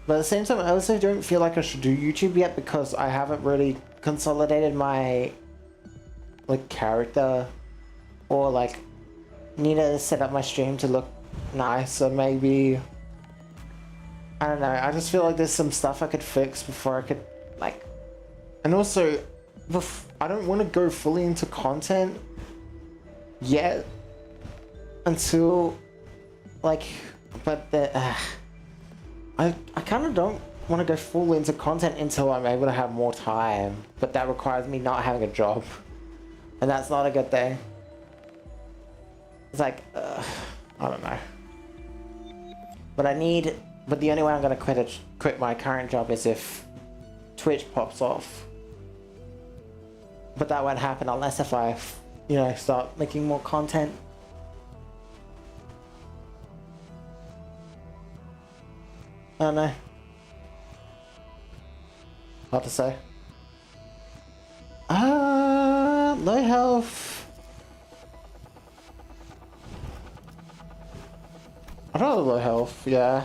[SPEAKER 1] But at the same time, I also don't feel like I should do YouTube yet because I haven't really consolidated my, like, character. Or, like, need to set up my stream to look nice. So maybe... I don't know. I just feel like there's some stuff I could fix before I could, like... And also, I don't want to go fully into content yet until, like, but I kind of don't want to go full into content until I'm able to have more time, but that requires me not having a job, and that's not a good thing. It's like, I don't know, but the only way I'm gonna quit my current job is if Twitch pops off. But that won't happen unless if I, you know, start making more content. I don't know. Hard to say. Low health. I'd rather low health, yeah.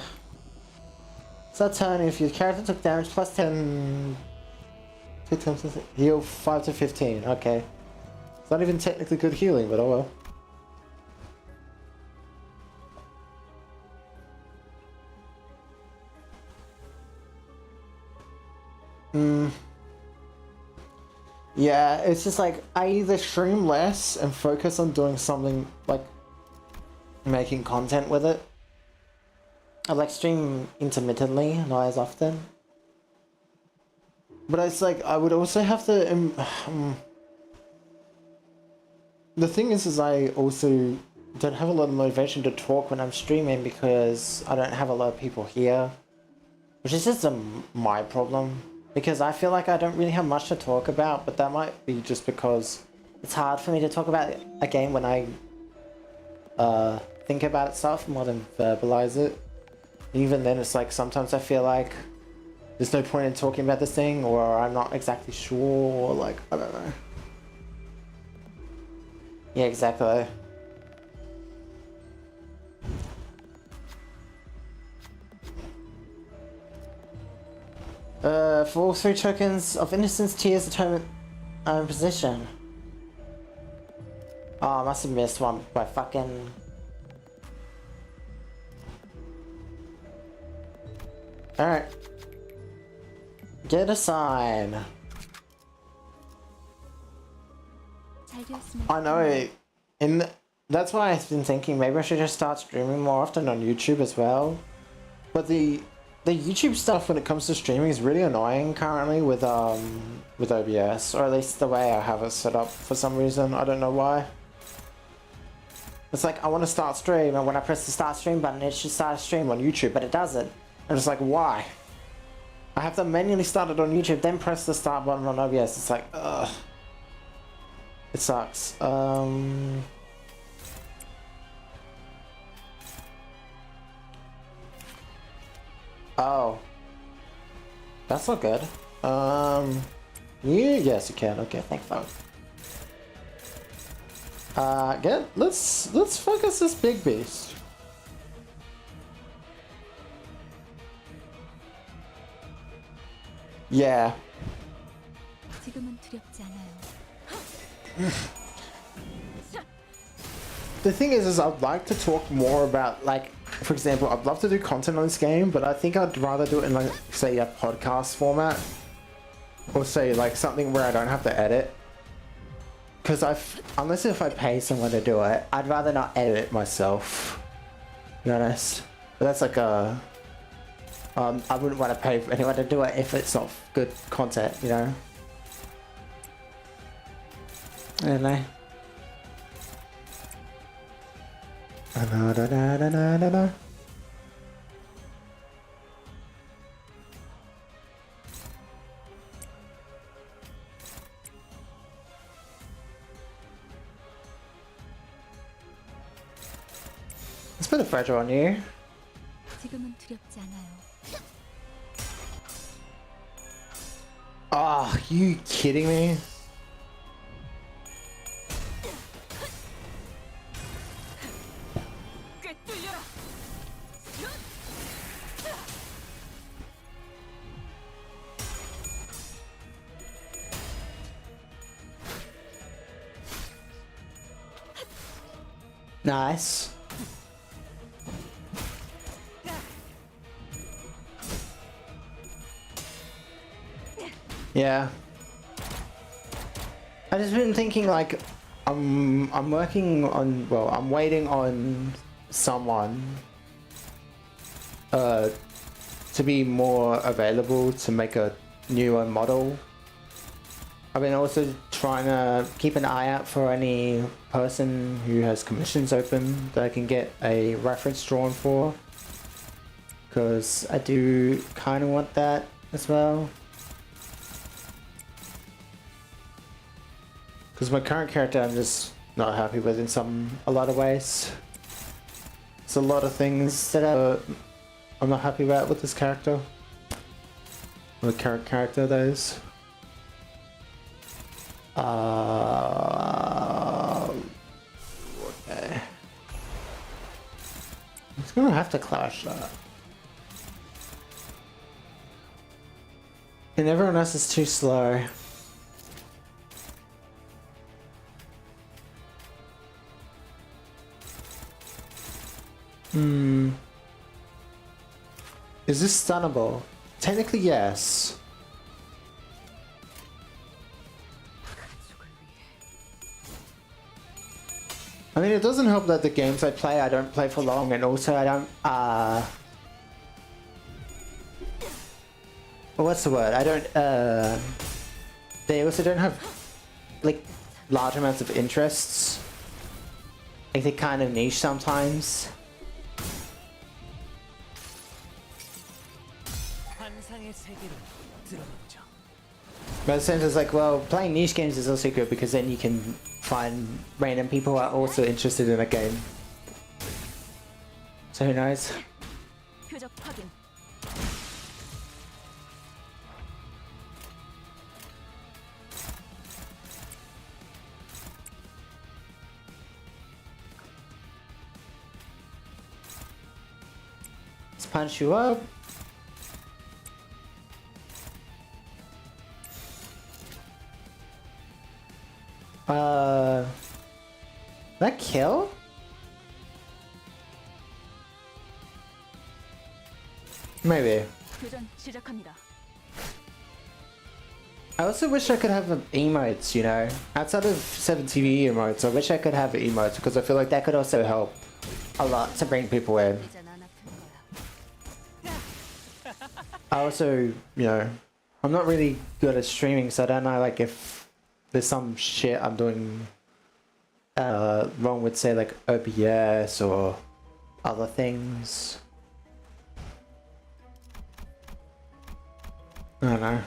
[SPEAKER 1] So turn if your character took damage plus 10. Heal 5 to 15, okay. It's not even technically good healing, but oh well. Yeah, it's just like, I either stream less and focus on doing something like making content with it. I like stream intermittently, not as often. But it's like, I would also have to... the thing is I also don't have a lot of motivation to talk when I'm streaming because I don't have a lot of people here. Which is just my problem. Because I feel like I don't really have much to talk about, but that might be just because it's hard for me to talk about a game when I think about it stuff more than verbalize it. Even then, it's like sometimes I feel like there's no point in talking about this thing, or I'm not exactly sure, or like, I don't know. Yeah, exactly. For all 3 tokens of innocence, tears determine position. Oh, I must have missed one by fucking... Alright. Get a sign. I know. That's why I've been thinking maybe I should just start streaming more often on YouTube as well. But the YouTube stuff when it comes to streaming is really annoying currently with OBS, or at least the way I have it set up for some reason. I don't know why. It's like I want to start stream, and when I press the start stream button, it should start a stream on YouTube, but it doesn't. I'm just like, why? I have to manually start it on YouTube, then press the start button on OBS. It's like, ugh. It sucks. Oh. That's not good. Yes, you can. Okay, thank fuck. Let's focus this big beast. Yeah. The thing is I'd like to talk more about, like, for example, I'd love to do content on this game, but I think I'd rather do it in, like, say, a podcast format. Or say, like, something where I don't have to edit. Because unless if I pay someone to do it, I'd rather not edit it myself. To be honest. But that's like a... I wouldn't want to pay for anyone to do it if it's not good content, you know? I don't know. Da-da-da-da-da-da-da. Let's put a pressure on you. Oh, you kidding me? Nice. Yeah. I just been thinking like I'm working on, well, I'm waiting on someone to be more available to make a newer model. I've been also trying to keep an eye out for any person who has commissions open that I can get a reference drawn for, because I do kind of want that as well. Because my current character I'm just not happy with in a lot of ways. There's a lot of things that I'm not happy about with this character. The current character, that is. Okay. I'm just gonna have to clash that. And everyone else is too slow. Is this stunnable? Technically, yes. I mean, it doesn't help that the games I don't play for long, and also I don't, well, what's the word? I don't, they also don't have, like, large amounts of interests. Like, they're kind of niche sometimes.
[SPEAKER 5] 환상의 세계로 들어가보죠.
[SPEAKER 1] But the sense is like, well, playing niche games is also good because then you can find random people who are also interested in a game. So who knows?
[SPEAKER 6] 표적 확인.
[SPEAKER 1] Let's punch you up. That kill? Maybe.
[SPEAKER 6] 교전 시작합니다.
[SPEAKER 1] I also wish I could have emotes, you know? Outside of 7TV emotes, I wish I could have emotes because I feel like that could also help a lot to bring people in. I also, you know, I'm not really good at streaming, so I don't know, like, if there's some shit I'm doing wrong with, say, like, OBS or other things. I don't know.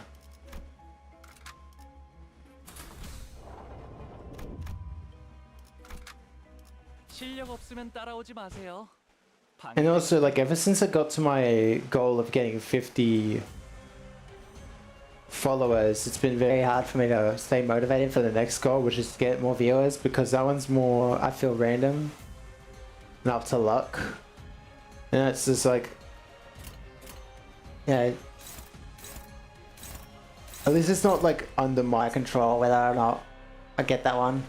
[SPEAKER 5] 실력 없으면 따라오지 마세요.
[SPEAKER 1] And also, like, ever since I got to my goal of getting 50 followers, it's been very hard for me to stay motivated for the next goal, which is to get more viewers, because that one's more, I feel, random and up to luck. And it's just like, yeah, at least it's not like under my control whether or not I get that one.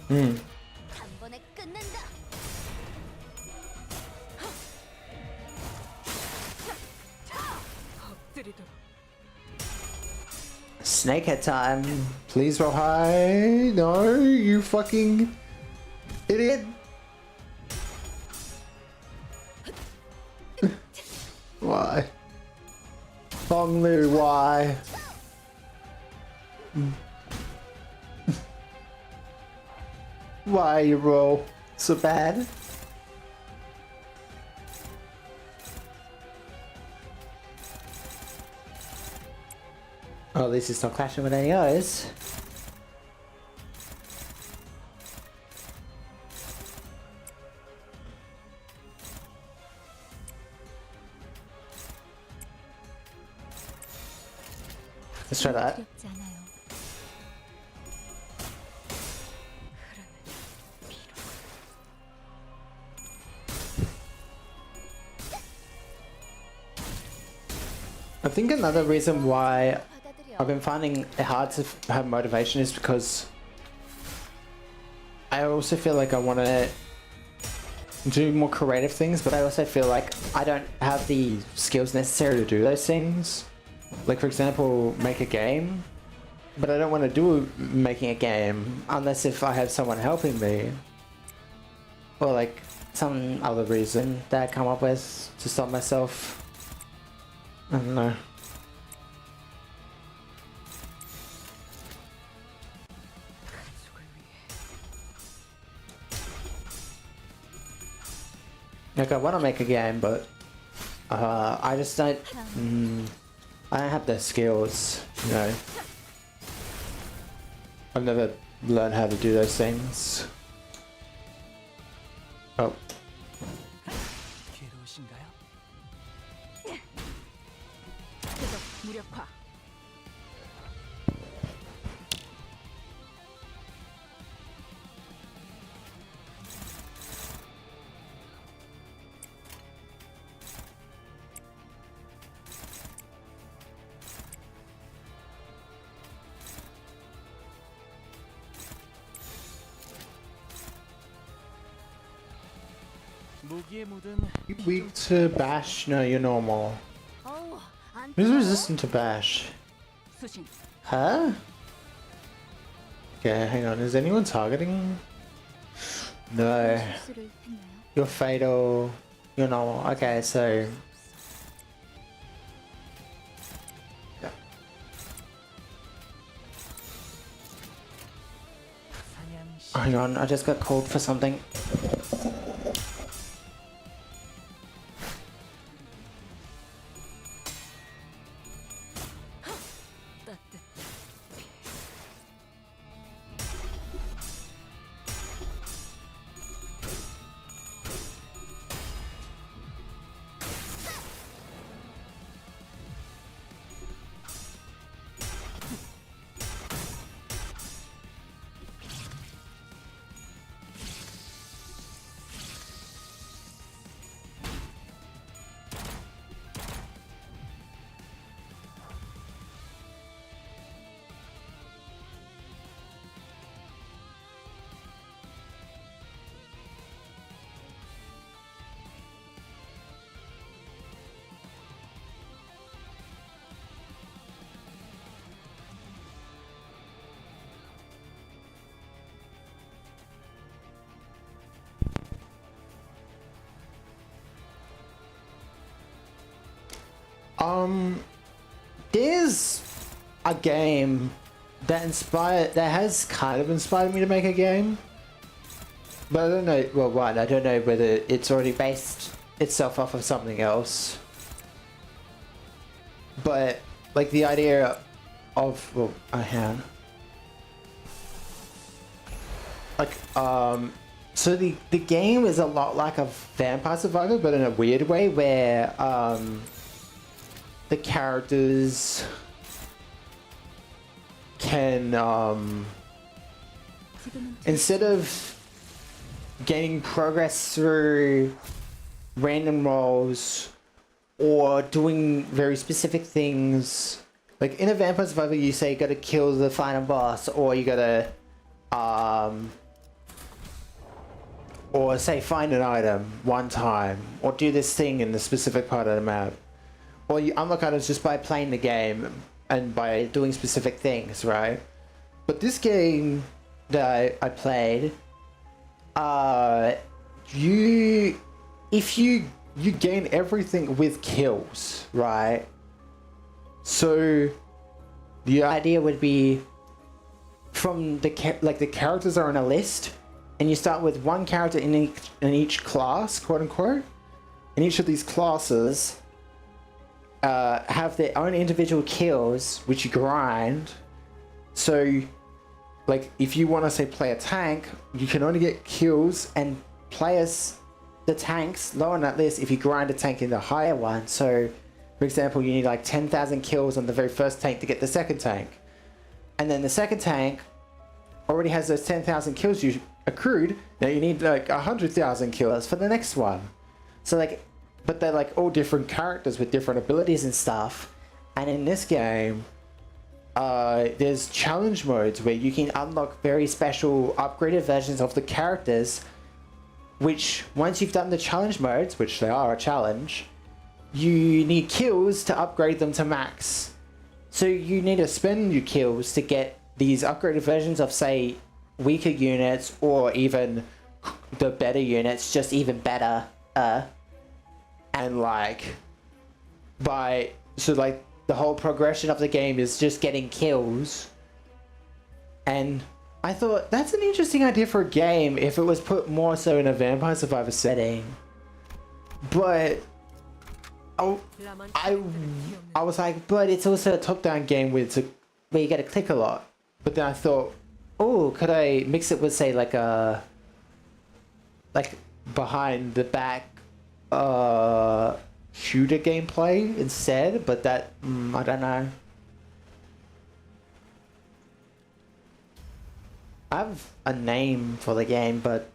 [SPEAKER 3] 한 번에 끝낸다.
[SPEAKER 2] 엎드리도록.
[SPEAKER 1] Snakehead time. Please roll high. No, you fucking idiot. Why? Bong Lu, why? Why you roll so bad? Oh, at least it's not clashing with any others. Let's try that.
[SPEAKER 3] 두렵지 않아요.
[SPEAKER 1] I think another reason why
[SPEAKER 3] 받아들여.
[SPEAKER 1] I've been finding it hard to have motivation is because I also feel like I want to do more creative things, but I also feel like I don't have the skills necessary to do those things. Like, for example, make a game, but I don't want to do making a game unless if I have someone helping me, or like some other reason that I come up with to stop myself. I don't know. Like, I want to make a game, but I just don't. I don't have the skills, you know. I've never learned how to do those things. Oh,
[SPEAKER 5] 괴로우신가요?
[SPEAKER 6] 표적 무력화.
[SPEAKER 5] 무기에 묻은
[SPEAKER 1] you weak to bash? No, you're normal.
[SPEAKER 3] 어우, 안
[SPEAKER 1] Who's
[SPEAKER 3] 뜨거워?
[SPEAKER 1] resistant to bash?
[SPEAKER 6] 수신.
[SPEAKER 1] Huh? Okay, hang on. Is anyone targeting? No.
[SPEAKER 3] 실수를 했나요?
[SPEAKER 1] You're fatal. You're normal. Okay, so. Yeah.
[SPEAKER 5] 사냥시
[SPEAKER 1] Hang on, I just got called for something.
[SPEAKER 3] 따뜻.
[SPEAKER 1] There's a game that has kind of inspired me to make a game, but I don't know. Well, one, I don't know whether it's already based itself off of something else. But like the idea of, well, I have like so the game is a lot like a Vampire Survivor, but in a weird way, where the characters can
[SPEAKER 3] 지금은
[SPEAKER 1] instead of gaining progress through random rolls or doing very specific things, like in a Vampire Survivor you say you gotta kill the final boss, or you gotta or say find an item one time, or do this thing in the specific part of the map, or you unlock items just by playing the game and by doing specific things, right? But this game that I played, if you gain everything with kills, right? So the idea would be from the characters are on a list, and you start with one character in each class, quote unquote, and each of these classes have their own individual kills, which you grind. So, like, if you want to say play a tank, you can only get kills and play as the tanks low on that list if you grind a tank in the higher one. So, For example, you need like 10,000 kills on the very first tank to get the second tank. And then the second tank already has those 10,000 kills you accrued. Now you need like 100,000 kills for the next one. So like, but they're like all different characters with different abilities and stuff. And in this game, there's challenge modes where you can unlock very special upgraded versions of the characters, which once you've done the challenge modes, which they are a challenge, you need kills to upgrade them to max. So you need to spend your kills to get these upgraded versions of, say, weaker units, or even the better units, just even better. And like, so like the whole progression of the game is just getting kills. And I thought that's an interesting idea for a game if it was put more so in a Vampire Survivor setting. But I was like, but it's also a top-down game where you get to click a lot. But then I thought, oh, could I mix it with, say, like a behind the back shooter gameplay instead? But that I don't know. I have a name for the game, but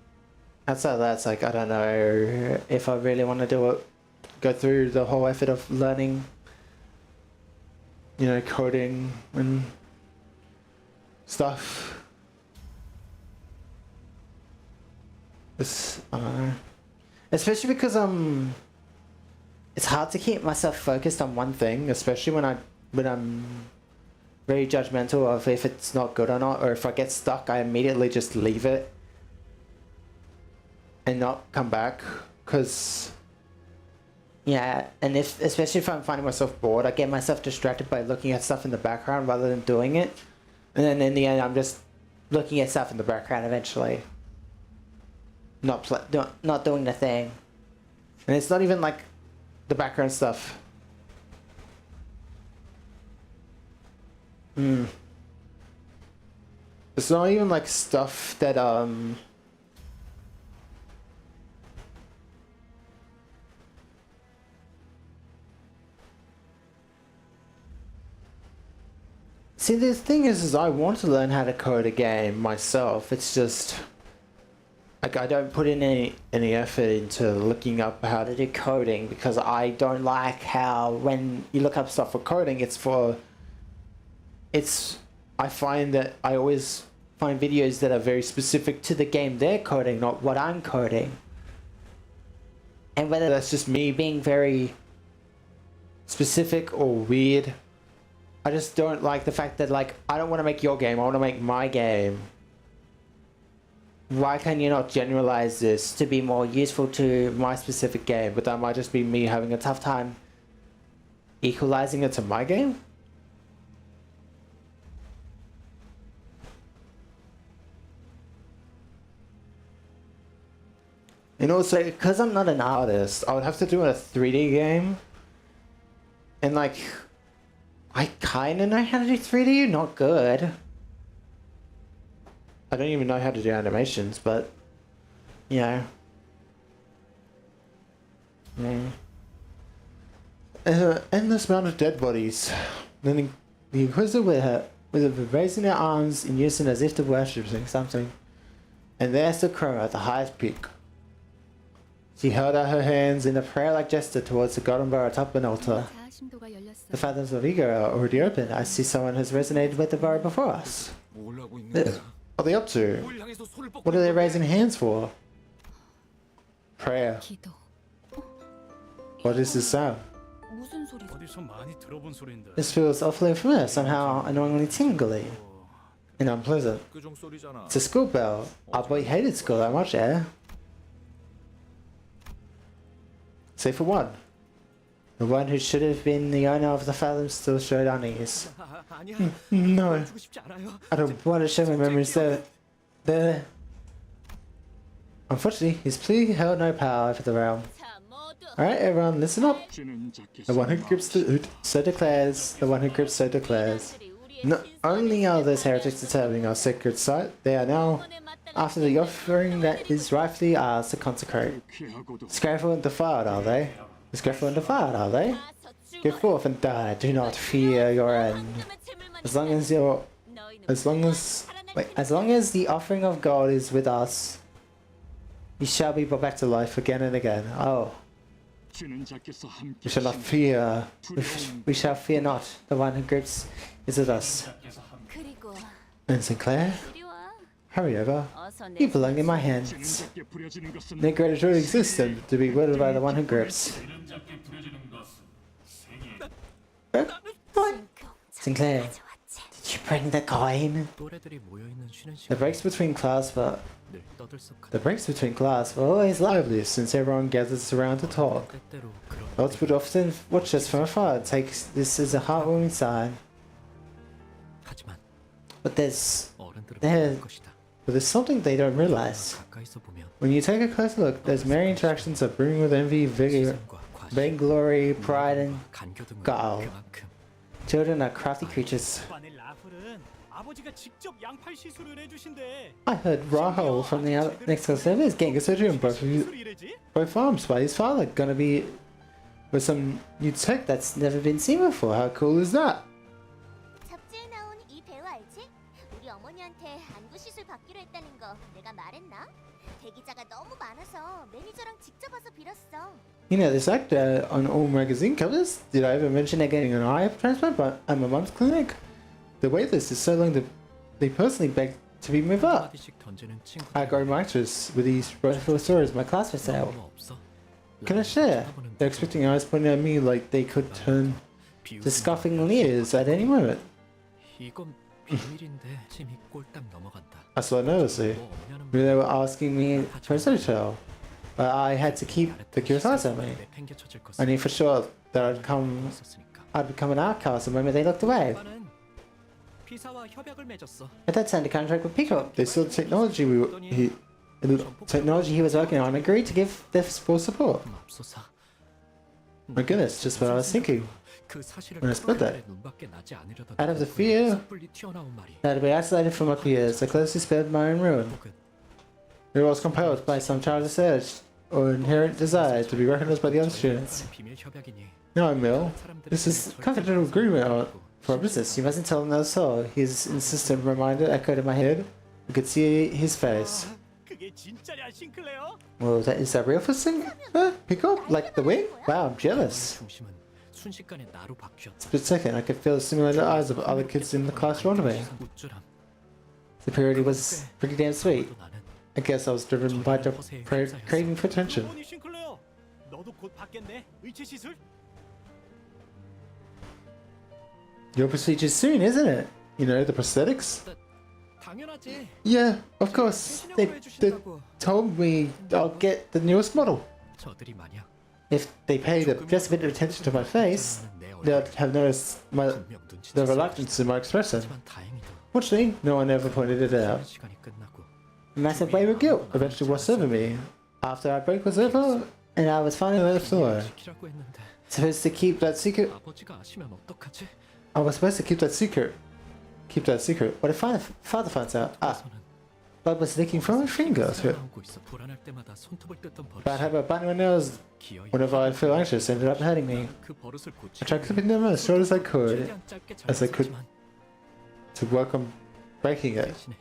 [SPEAKER 1] outside of that, it's like I don't know if I really want to do it. Go through the whole effort of learning, you know, coding and stuff. It's, I don't know. Especially because it's hard to keep myself focused on one thing, especially when I'm very judgmental of if it's not good or not, or if I get stuck, I immediately just leave it and not come back, because yeah, and especially if I'm finding myself bored, I get myself distracted by looking at stuff in the background rather than doing it, and then in the end I'm just looking at stuff in the background eventually, not doing the thing. And it's not even like the background stuff. It's not even like stuff that see, the thing is I want to learn how to code a game myself. It's just like I don't put in any effort into looking up how to do coding, because I don't like how when you look up stuff for coding, I find that I always find videos that are very specific to the game they're coding, not what I'm coding. And whether that's just me being very specific or weird, I just don't like the fact that, like, I don't want to make your game, I want to make my game. Why can you not generalize this to be more useful to my specific game? But that might just be me having a tough time equalizing it to my game. And also, because I'm not an artist, I would have to do a 3D game. And like, I kind of know how to do 3D, not good. I don't even know how to do animations, but, you know. An endless amount of dead bodies. Then the Inquisitor with raising their arms in unison as if to worship something. And there stood Chroma at the highest peak. She held out her hands in a prayer-like gesture towards the golden bar atop an altar. The fathoms of ego are already open. I see someone has resonated with the bar before us. What are they up to? What are they raising hands for? Prayer. What is this sound?
[SPEAKER 4] 어디서 많이 들어본 소리인데.
[SPEAKER 1] This feels awfully familiar, somehow annoyingly tingly and unpleasant. It's a school bell. Our boy hated school that much, eh? Say for one. The one who should have been the owner of the fathom still showed unease. No, I don't want to show my memories there. Unfortunately, his plea held no power over the realm. Alright, everyone, listen up. The one who grips so declares. The one who grips so declares. Not only are those heretics disturbing our sacred site, they are now after the offering that is rightfully ours to consecrate. Disgraceful and defiled, are they? Disgraceful and defiled, are they? Go forth and die. Do not fear your end. As long as the offering of God is with us, you shall be brought back to life again and again. Oh, we shall not fear. We shall fear not. The one who grips is with us.
[SPEAKER 3] 그리고
[SPEAKER 1] And Sinclair,
[SPEAKER 3] 이리 와.
[SPEAKER 1] hurry over.
[SPEAKER 3] 어서 내
[SPEAKER 1] You belong in my hands. No greater joy exists than to be wielded by the one who grips. What? Sinclair,
[SPEAKER 3] 가져왔지.
[SPEAKER 1] did you bring the coin?
[SPEAKER 4] 또래들이 모여 있는 쉬는
[SPEAKER 1] The
[SPEAKER 4] 시간
[SPEAKER 1] breaks between class were
[SPEAKER 4] 늘 떠들썩하다.
[SPEAKER 1] the breaks between class were always lively since everyone gathers around to talk.
[SPEAKER 4] 때때로 그런
[SPEAKER 1] Adults would often watch us from afar and take this as a heartwarming sign.
[SPEAKER 4] 하지만
[SPEAKER 1] But there's
[SPEAKER 4] 어른들은
[SPEAKER 1] 네.
[SPEAKER 4] 모를 것이다.
[SPEAKER 1] something they don't realize.
[SPEAKER 4] 가까이서 보면
[SPEAKER 1] When you take a closer look, those merry interactions are brimming with envy, vigor,
[SPEAKER 4] 시선과 과시,
[SPEAKER 1] vainglory, pride, and
[SPEAKER 4] 간교 등은
[SPEAKER 1] guile.
[SPEAKER 4] 그만큼
[SPEAKER 1] children are crafty creatures.
[SPEAKER 5] 오빠네 라플은 아버지가 직접 양팔 시술을 해주신대.
[SPEAKER 1] I heard Rahul from the next concern is getting a surgery on
[SPEAKER 5] 시술이래지?
[SPEAKER 1] both arms by his father. Gonna be with some new tech that's never been seen before. How cool is that?
[SPEAKER 7] 잡지에 나온 이 배우 알지? 우리 어머니한테 안구 시술 받기로 했다는 거 내가 말했나? 대기자가 너무 많아서 매니저랑 직접 와서 빌었어.
[SPEAKER 1] You know this actor on all magazine covers? Did I ever mention they're getting an eye transplant at my mom's clinic? The waitlist is so long that they personally begged to be moved up.
[SPEAKER 4] 한마디씩 던지는 친구들
[SPEAKER 1] I got my actress with these wonderful stories my classmates tell.
[SPEAKER 4] 너무 없어.
[SPEAKER 1] Can I share? They're expecting eyes pointing at me like they could turn to scoffing leers at any moment.
[SPEAKER 4] 이건 비밀인데 침이 꼴딱 넘어간다.
[SPEAKER 1] I saw it nervously.
[SPEAKER 4] 뭐 없냐는
[SPEAKER 1] They were asking me for a story to tell, but I had to keep the curious eyes on me.
[SPEAKER 4] 내팽개쳐질
[SPEAKER 1] I
[SPEAKER 4] 것은
[SPEAKER 1] knew for sure that
[SPEAKER 4] 있었으니까.
[SPEAKER 1] I'd become an outcast the moment they looked away.
[SPEAKER 4] 오빠는 피사와 협약을 맺었어.
[SPEAKER 1] At that time, the contract with Pico, they saw the technology he was working on, and agreed to give their full support.
[SPEAKER 4] 맙소사.
[SPEAKER 1] My goodness, just what I was thinking.
[SPEAKER 4] 그 사실을
[SPEAKER 1] When I split that,
[SPEAKER 4] 눈밖에 나지 않으려다
[SPEAKER 1] out of the fear
[SPEAKER 4] 섣불리 튀어나온 말이
[SPEAKER 1] that I'd be isolated from my peers, I closely spared my own ruin.
[SPEAKER 4] 혹은
[SPEAKER 1] It was compelled by some childish urge or inherent desire to be recognized by the other students.
[SPEAKER 4] 비밀 협약이니
[SPEAKER 1] No, Mill, this is confidential agreement for our business. You mustn't tell them that I saw. His insistent reminder echoed in my head. I could see his face.
[SPEAKER 5] 그게 진짜냐 싱클레어?
[SPEAKER 1] Well, is that real for Sing? Pico? Like the wing? Wow, I'm jealous.
[SPEAKER 4] 중심은 순식간에 나로 바뀌었다.
[SPEAKER 1] Split second, I could feel the stimulated eyes of other kids in the class around me.
[SPEAKER 4] 우쭐함.
[SPEAKER 1] Superiority was pretty damn sweet.
[SPEAKER 4] 또 나는
[SPEAKER 1] I guess I was driven by the craving for attention.
[SPEAKER 5] 어머니 싱클레어, 너도 곧 받겠네. 의체 시술?
[SPEAKER 1] Your procedure's soon, isn't it? You know, the prosthetics?
[SPEAKER 4] 당연하지.
[SPEAKER 1] Yeah, of course. They
[SPEAKER 4] 해주신다고.
[SPEAKER 1] told me I'll get the newest model.
[SPEAKER 4] 저들이 만약
[SPEAKER 1] If they paid just a bit of attention to my face,
[SPEAKER 4] 내 얼굴
[SPEAKER 1] they'd have noticed
[SPEAKER 4] 분명
[SPEAKER 1] the
[SPEAKER 4] 눈치챘을
[SPEAKER 1] reluctance in my expression.
[SPEAKER 4] 하지만 다행히도
[SPEAKER 1] Fortunately, no one ever pointed it out.
[SPEAKER 4] 쉬는 시간이 끝나고
[SPEAKER 1] A massive wave of guilt eventually washed over me. After our break was over, and I was finally left alone.
[SPEAKER 4] 지키라고 했는데
[SPEAKER 1] Supposed to keep that secret.
[SPEAKER 4] 아버지가 아시면 어떡하지?
[SPEAKER 1] I was supposed to keep that secret. Keep that secret. What if father finds out? Ah,
[SPEAKER 4] 손은
[SPEAKER 1] blood was leaking from my fingers.
[SPEAKER 4] 나오고 있어. 불안할 때마다 손톱을 뜯던
[SPEAKER 1] Bad
[SPEAKER 4] 버릇이
[SPEAKER 1] habit of biting my nails
[SPEAKER 4] 기어이
[SPEAKER 1] whenever I feel anxious ended up hurting me.
[SPEAKER 4] 그 버릇을
[SPEAKER 1] I
[SPEAKER 4] 고치기
[SPEAKER 1] tried clipping them as short as I could
[SPEAKER 4] 최대한 짧게
[SPEAKER 1] as I could
[SPEAKER 4] 잘랐지만
[SPEAKER 1] to work on breaking it.
[SPEAKER 4] 대신에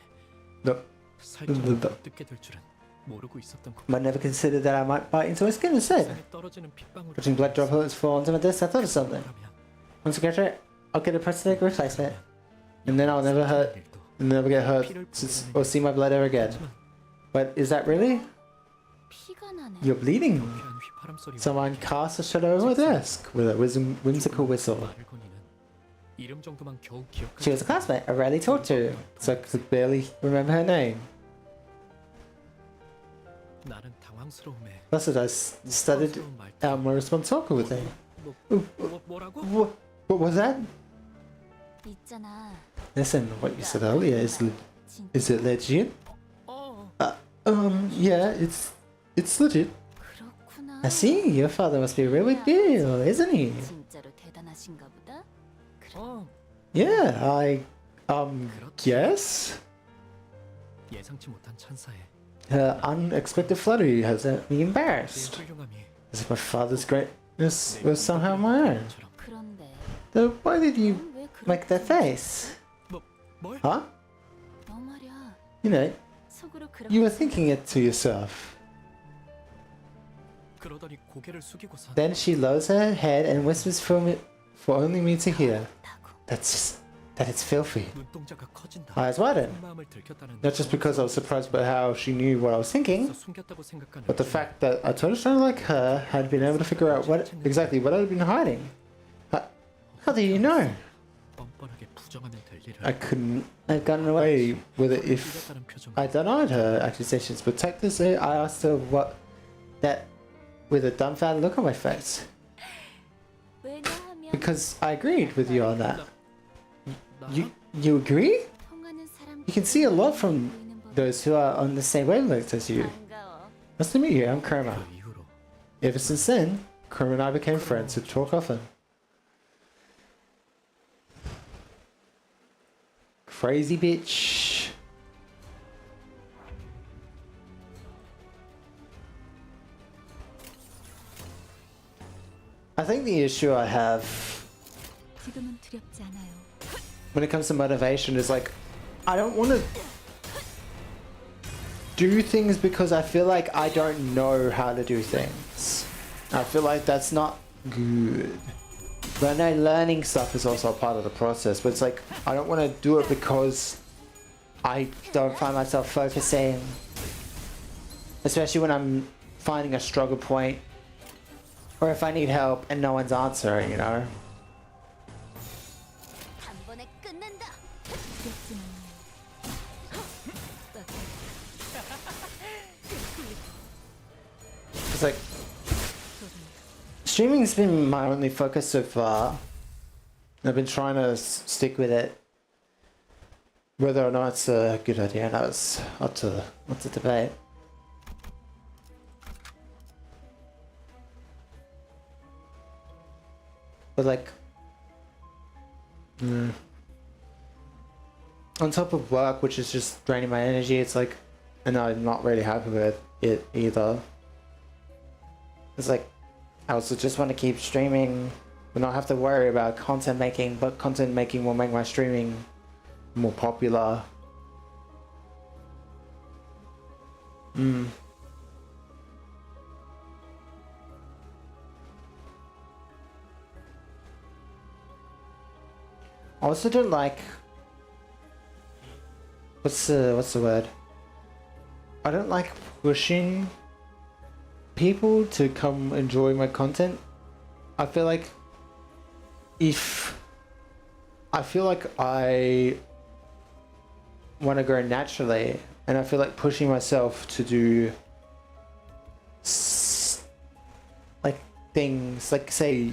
[SPEAKER 1] No,
[SPEAKER 4] 살점을 뜯게 될 줄은 모르고 있었던 거.
[SPEAKER 1] but never considered that I might bite into my skin instead.
[SPEAKER 4] 세상에 떨어지는 빗방울
[SPEAKER 1] Watching blood droplets fall onto my desk, I thought of something. Once I graduate, I'll get a prosthetic replacement, and then I'll never get hurt or see my blood ever again. But is that really?
[SPEAKER 3] 피가 나네.
[SPEAKER 1] You're bleeding.
[SPEAKER 4] 유쾌한 휘파람 소리와
[SPEAKER 1] Someone cast a shadow over my desk with a whimsical whistle.
[SPEAKER 4] 말고니는 이름 정도만 겨우 기억하지.
[SPEAKER 1] She was a classmate I rarely talked to, so I could barely remember her name.
[SPEAKER 4] 나는 당황스러움에
[SPEAKER 1] Thus, I studied out my response awkwardly.
[SPEAKER 4] 뭐라고?
[SPEAKER 1] What was that?
[SPEAKER 3] 있잖아.
[SPEAKER 1] Listen, what you said earlier is it legit?
[SPEAKER 4] 어.
[SPEAKER 1] Yeah, it's legit.
[SPEAKER 3] 그렇구나.
[SPEAKER 1] I see. Your father must be a real big deal, isn't he?
[SPEAKER 3] 진짜로 대단하신가 보다.
[SPEAKER 4] 어.
[SPEAKER 1] Yeah, yes.
[SPEAKER 4] 예상치 못한 찬사에
[SPEAKER 1] Her unexpected flattery has me embarrassed,
[SPEAKER 4] 내 훌륭함이
[SPEAKER 1] as if my father's greatness was somehow my own.
[SPEAKER 4] 처럼
[SPEAKER 3] 그런데
[SPEAKER 1] Then why did you
[SPEAKER 3] 왜 그렇게
[SPEAKER 1] make that face?
[SPEAKER 4] 뭘?
[SPEAKER 1] Huh?
[SPEAKER 3] 너 말이야.
[SPEAKER 1] You know,
[SPEAKER 3] 속으로
[SPEAKER 1] you were
[SPEAKER 3] 그렇게
[SPEAKER 1] thinking it to yourself.
[SPEAKER 4] 그러더니 고개를 숙이고서
[SPEAKER 1] Then she lowers her head and whispers for only me to hear.
[SPEAKER 3] 다고.
[SPEAKER 1] That it's filthy.
[SPEAKER 4] 눈동자가 커진다.
[SPEAKER 1] Eyes widen.
[SPEAKER 4] 마음을 들켰다는
[SPEAKER 1] Not just because I was surprised by how she knew what I was thinking,
[SPEAKER 4] 숨겼다고 생각하는
[SPEAKER 1] but the fact that a total stranger like her had been able to figure out exactly what I'd been hiding. How do you know?
[SPEAKER 4] 뻔뻔하게 부정하면 될 일을
[SPEAKER 1] I couldn't have gotten away with it if
[SPEAKER 4] 이겼다는 표정.
[SPEAKER 1] I denied her accusations, but take this, I asked her what that with a dumbfounded look on my face.
[SPEAKER 3] 왜냐하면
[SPEAKER 1] Because I agreed with you on that.
[SPEAKER 4] 나
[SPEAKER 1] You agree?
[SPEAKER 3] 통하는 사람
[SPEAKER 1] You can see a lot from
[SPEAKER 3] 보이는 법.
[SPEAKER 1] those who are on the same wavelength as you.
[SPEAKER 3] 반가워.
[SPEAKER 1] Nice to meet you, I'm Kramer.
[SPEAKER 4] 그 이후로
[SPEAKER 1] Ever since then, Kramer and I became friends who talk often. Crazy bitch. I think the issue I have
[SPEAKER 3] 지금은 두렵지 않아요.
[SPEAKER 1] when it comes to motivation is like, I don't want to do things because I feel like I don't know how to do things. I feel like that's not good. But I know learning stuff is also a part of the process, but it's like, I don't want to do it because I don't find myself focusing. Especially when I'm finding a struggle point, or if I need help and no one's answering, you know?
[SPEAKER 7] 한 번에 끝낸다.
[SPEAKER 3] 두렵진 않아요.
[SPEAKER 1] It's like, streaming's been my only focus so far. I've been trying to stick with it. Whether or not it's a good idea, that was up to debate. But like, on top of work, which is just draining my energy, it's like, and I'm not really happy with it either. It's like, I also just want to keep streaming, but not have to worry about content making, but content making will make my streaming more popular. I also don't like, what's the word? I don't like pushing people to come enjoy my content. I feel like I want to grow naturally, and I feel like pushing myself to do like things like, say,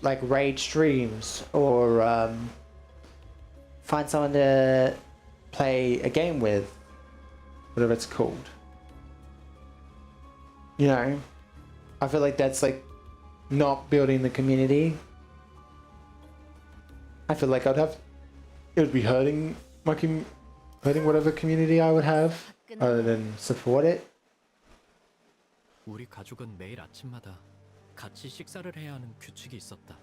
[SPEAKER 1] like raid streams, or find someone to play a game with, whatever it's called. You know, I feel like that's like not building the community. I feel like it would be hurting hurting whatever community I would have, other than support it.
[SPEAKER 4] 우리 가족은 매일 아침마다 같이 식사를 해야 하는 규칙이 있었다.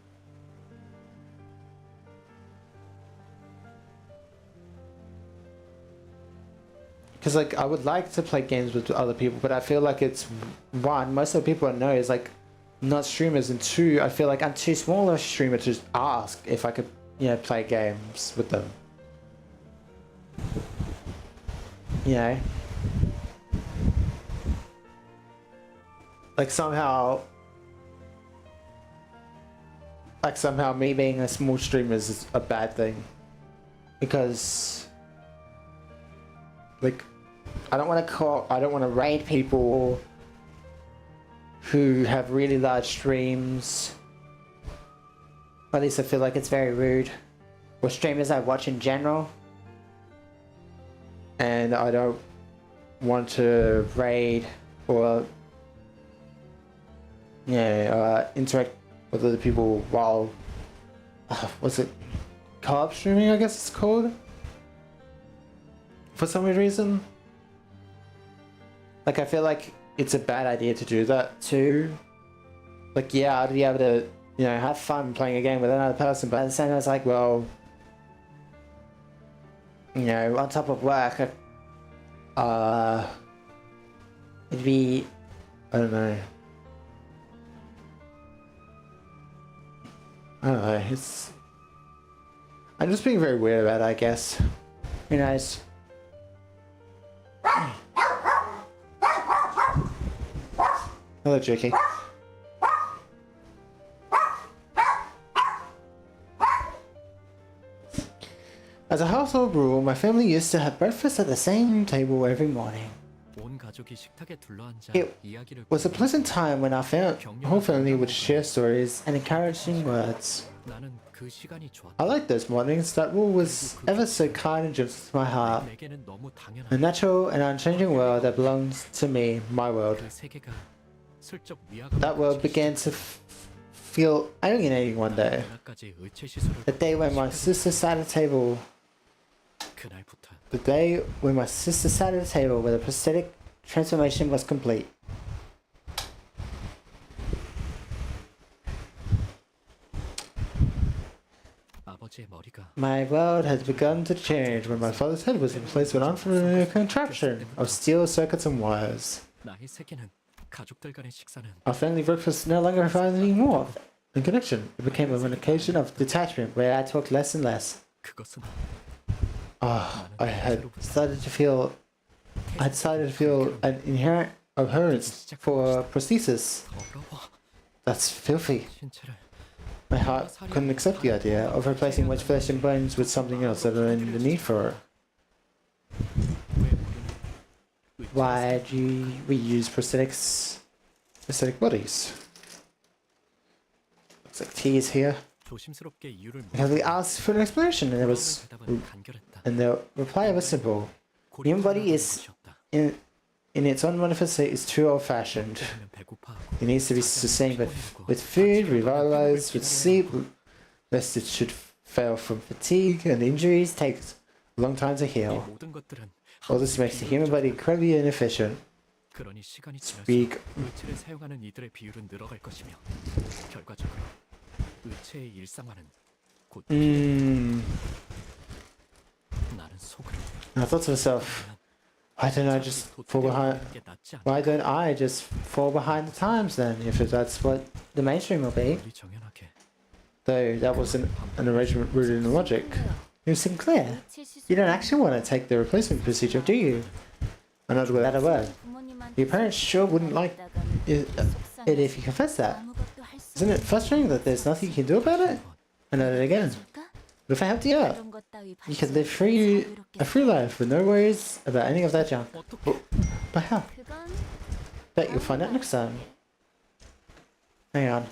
[SPEAKER 1] Because like I would like to play games with other people, but I feel like it's, one, most of the people I know is like not streamers, and two, I feel like I'm too small a streamer to just ask if I could, play games with them. You know? Like somehow me being a small streamer is a bad thing. Because like I don't want to raid people who have really large streams. At least I feel like it's very rude. Or streamers I watch in general. And I don't want to raid or interact with other people while what's it, co-op streaming, I guess it's called, for some weird reason. Like I feel like it's a bad idea to do that too. Like, yeah, I'd be able to, you know, have fun playing a game with another person, but at the same time, it's like, well, you know, on top of work, it'd be, I don't know. I don't know, it's... I'm just being very weird about it, I guess. Who knows? Hello, Jerky. As a household rule, my family used to have breakfast at the same table every morning.
[SPEAKER 4] 온 가족이 식탁에 둘러앉아
[SPEAKER 1] It
[SPEAKER 4] 이야기를
[SPEAKER 1] was a pleasant time when our whole family would share stories and encouraging words.
[SPEAKER 4] 나는 그 시간이 좋았다.
[SPEAKER 1] I liked those mornings. That rule was ever so kind and gentle to my heart.
[SPEAKER 4] 내게는 너무 당연한
[SPEAKER 1] A natural and unchanging world that belongs to me, my world.
[SPEAKER 4] 그 세계가 슬쩍 위화감을
[SPEAKER 1] That world began to feel alienating one day.
[SPEAKER 4] 그날까지 의체 시술을
[SPEAKER 1] The day when my sister sat at a table.
[SPEAKER 4] 그날부터
[SPEAKER 1] The day when my sister sat at a table where the prosthetic transformation was complete.
[SPEAKER 4] 아버지의 머리가
[SPEAKER 1] My world had begun to change when my father's head was replaced with an unfamiliar contraption of steel circuits and wires.
[SPEAKER 4] 나의 세계는 가족들 간의 식사는
[SPEAKER 1] Our family breakfast no longer required any more in connection. It became an occasion of detachment where I talked less and less.
[SPEAKER 4] 그것은
[SPEAKER 1] I had started to feel an inherent abhorrence for prosthesis.
[SPEAKER 4] 더러워.
[SPEAKER 1] That's filthy.
[SPEAKER 4] 신체를
[SPEAKER 1] My heart couldn't accept the idea of replacing much flesh and bones with something else other than the need for it.
[SPEAKER 4] 왜 머리는
[SPEAKER 1] Why do we use prosthetic bodies? Looks like T is here.
[SPEAKER 4] 조심스럽게 이유를
[SPEAKER 1] Because we asked for an explanation, and
[SPEAKER 4] 대답은 간결했다.
[SPEAKER 1] the reply was simple. The human body is in its own manifestation is too old-fashioned.
[SPEAKER 4] 배고파하고
[SPEAKER 1] It needs to be sustained with food, revitalized with sleep, lest it should fail from fatigue and injuries take a long time to
[SPEAKER 4] 이
[SPEAKER 1] heal.
[SPEAKER 4] 모든 것들은
[SPEAKER 1] All this makes the human body incredibly inefficient.
[SPEAKER 4] 그러니 시간이 지날수록
[SPEAKER 1] Speak.
[SPEAKER 4] 의체를 사용하는 이들의 비율은 늘어갈 것이며 결과적으로 의체의 일상화는 곧 나는 속으로
[SPEAKER 1] And I thought to myself, why don't I just fall behind?
[SPEAKER 4] 게 낫지 않아.
[SPEAKER 1] Why don't I just fall behind the times then, if that's what the mainstream will be?
[SPEAKER 4] 우리 정연하게
[SPEAKER 1] Though that wasn't an arrangement rooted in logic. It was Sinclair. You don't actually want to take the replacement procedure, do you? I'm not without a word. Your parents sure wouldn't like it if you confess that. Isn't it frustrating that there's nothing you can do about it? I know that again. But if I helped you out, you could live a free life with no worries about any of that junk. But how? Bet you'll find out next time. Hang on.